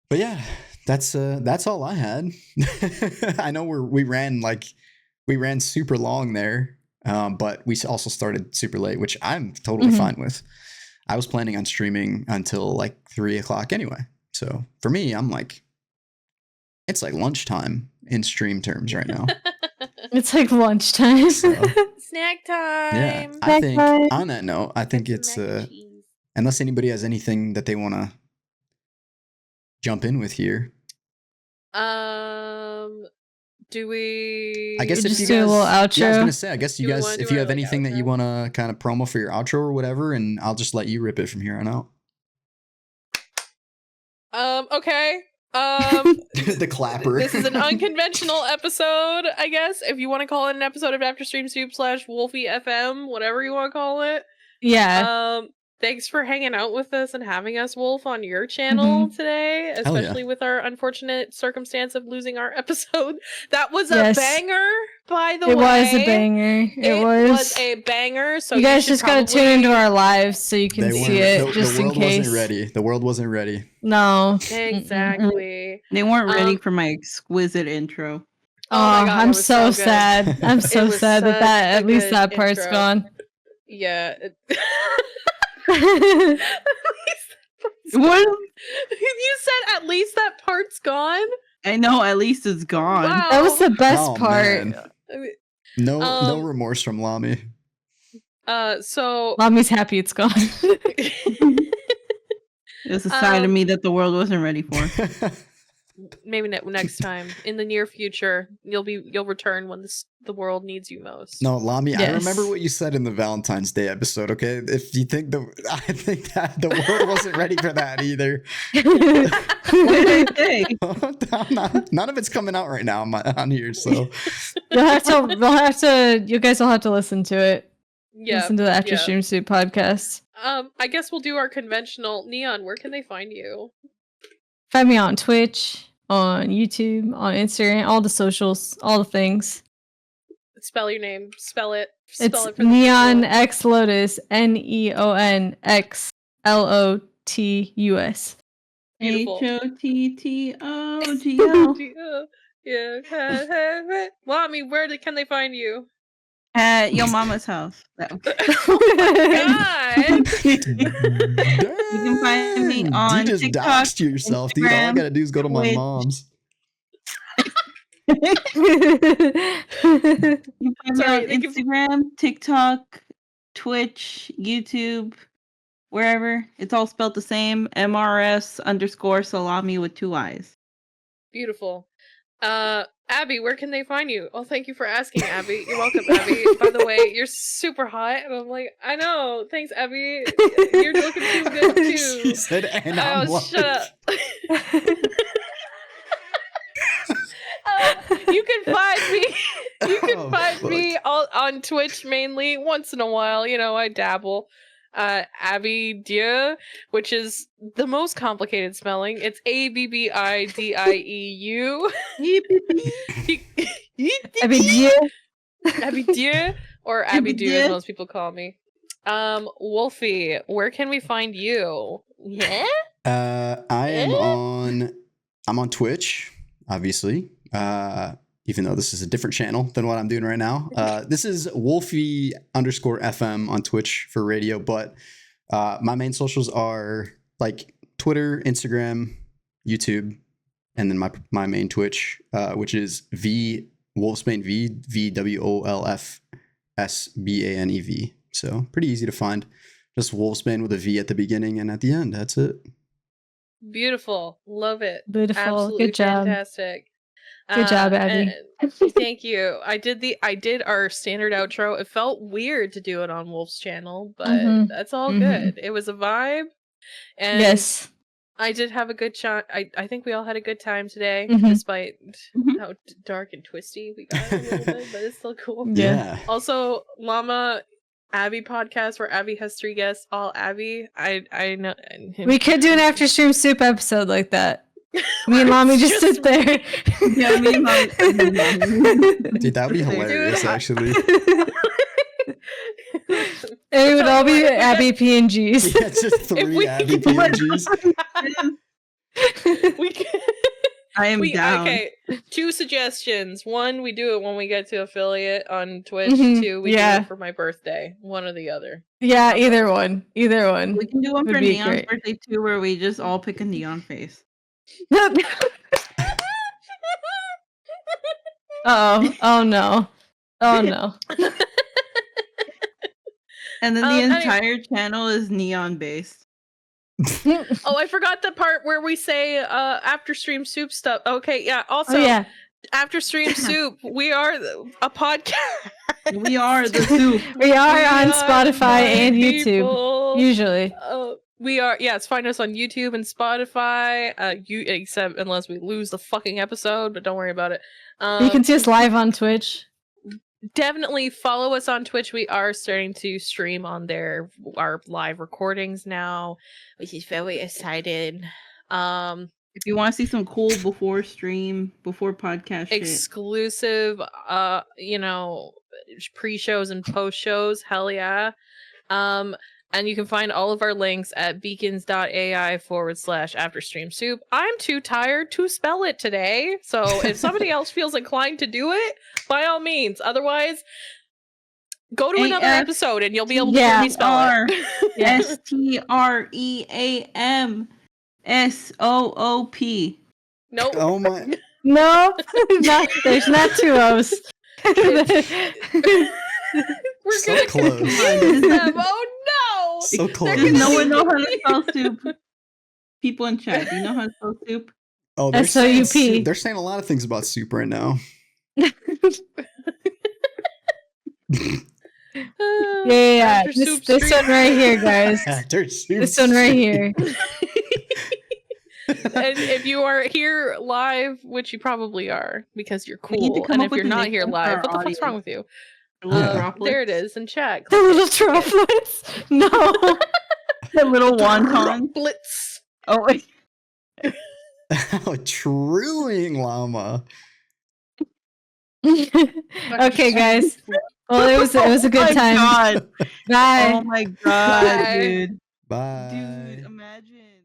but yeah, that's all I had. I know we ran super long there, but we also started super late, which I'm totally fine with. I was planning on streaming until like 3:00 anyway. So for me, I'm like, it's like lunchtime in stream terms right now. It's like lunchtime. So, snack time. yeah, I think on that note, I think it's unless anybody has anything that they want to jump in with here. Do we? I guess if just you do a guys, little outro. Yeah, I was gonna say, I guess you Do we guys, wanna if do you our, have like, anything that you outro? want to kind of promo for your outro or whatever, and I'll just let you rip it from here on out. Okay. The clapper. This is an unconventional episode, I guess. If you want to call it an episode of After Stream Soup / Wolfie FM, whatever you want to call it. Yeah. Thanks for hanging out with us and having us, Wolf, on your channel today, especially with our unfortunate circumstance of losing our episode. That was a banger, by the way. It was a banger. It was a banger. So you guys just gotta tune into our lives so you can see it, just in case. The world wasn't ready. No. Exactly. They weren't ready for my exquisite intro. Oh my God, I'm so sad. I'm so sad that at least that part's gone. Yeah. What? You said at least that part's gone? I know, at least it's gone. Wow. That was the best part. Man. No remorse from Lami. So Lami's happy it's gone. It's a sign to me that the world wasn't ready for. Maybe next time, in the near future, you'll return when the world needs you most. No, Lami, yes. I remember what you said in the Valentine's Day episode. Okay, if you think I think that the world wasn't ready for that either. What did I say? None of it's coming out right now on here, so you guys will have to listen to it. Yeah, listen to the After Stream Soup podcast. I guess we'll do our conventional. Neon, where can they find you? Find me on Twitch, on YouTube, on Instagram, all the socials, all the things. Spell your name. Spell it. It's Neon X Lotus. NEONXLOTUS. Beautiful. HOTTOGL. Yeah. Well, I mean, can they find you? At your mama's house. Oh my God. You can find me on you just TikTok, doxed yourself, dude. All I gotta do is go to my mom's. You can find me on Instagram, TikTok, Twitch, YouTube, wherever. It's all spelled the same. MRS_salami with 2 I's. Beautiful. Abby, where can they find you? Oh, thank you for asking, Abby. You're welcome, Abby. By the way, you're super hot. And I'm like, I know. Thanks, Abby. You're looking too good, too. She said, and I'm shut up. You can find me. You can find me on Twitch mainly. Once in a while, I dabble. Abby Dieu, which is the most complicated spelling. It's ABBIDIEU. Abby Dieu. Abby Dieu, or Abby Dieu, as most people call me. Wolfie, where can we find you? Yeah. I'm on Twitch, obviously. even though this is a different channel than what I'm doing right now. This is Wolfie_FM on Twitch for radio, but my main socials are like Twitter, Instagram, YouTube, and then my main Twitch, which is Wolfsbane VWOLFSBANEV. So pretty easy to find. Just Wolfsbane with a V at the beginning and at the end. That's it. Beautiful. Love it. Beautiful. Absolutely Good job. fantastic. Good job, Abby. Thank you. I did our standard outro. It felt weird to do it on Wolf's channel, but that's all good. It was a vibe. And Yes. I did have a good shot. I think we all had a good time today, Mhm. despite how dark and twisty we got a little bit, but it's still cool. Yeah. Also, Llama Abby podcast where Abby has 3 guests, all Abby. I know. We could do an after stream soup episode like that. Me and Mommy just sit there. Yeah, me and Mommy. Dude, that would be hilarious, actually. It would all be Abby PNGs. Yeah, it's just 3 Abby PNGs. We can, I am down. Okay, 2 suggestions. 1, we do it when we get to affiliate on Twitch. Mhm, 2, we do it for my birthday. One or the other. Yeah, either one. Either one. We can do one Would for be Neon's great. birthday too, where we just all pick a neon face. Oh no. Oh no. And then the Anyway. entire channel is neon based. Oh, I forgot the part where we say after stream soup stuff. Okay, yeah. Also, Oh yeah. after stream soup, we are a podcast. We are the soup. We are on are Spotify and YouTube. people. Usually. We are, yes, find us on YouTube and Spotify, except unless we lose the fucking episode, but don't worry about it. You can see us live on Twitch. Definitely follow us on Twitch. We are starting to stream on there, our live recordings now, which is very excited. If you want to see some cool before podcast shit. Exclusive, pre-shows and post-shows, hell yeah. And you can find all of our links at beacons.ai/afterstreamsoup. I'm too tired to spell it today, so if somebody else feels inclined to do it, by all means. Otherwise, go to another episode and you'll be able to hear me spell it. STREAMSOOP. Nope. Oh my. No, there's not 2 O's. We're So gonna close. confuse them. Oh no! So close. Does no one know how to spell soup? People in chat, do you know how to spell soup? Oh, they're saying SOUP. soup. They're saying a lot of things about soup right now. Yeah. After soup This stream. one right here, guys. After soup. This one right here. And if you are here live, which you probably are, because you're We need to cool, come and up if with you're a not nickname here for live, our what the fuck's audience. wrong with you? Little Yeah. droplets. There it is in chat. The little droplets. No. The little wonton. Blitz. Oh wait. Oh, truing llama. Okay, guys. Well, it was a good time. God. Bye. Oh my god, Bye. dude. Bye. Dude, imagine.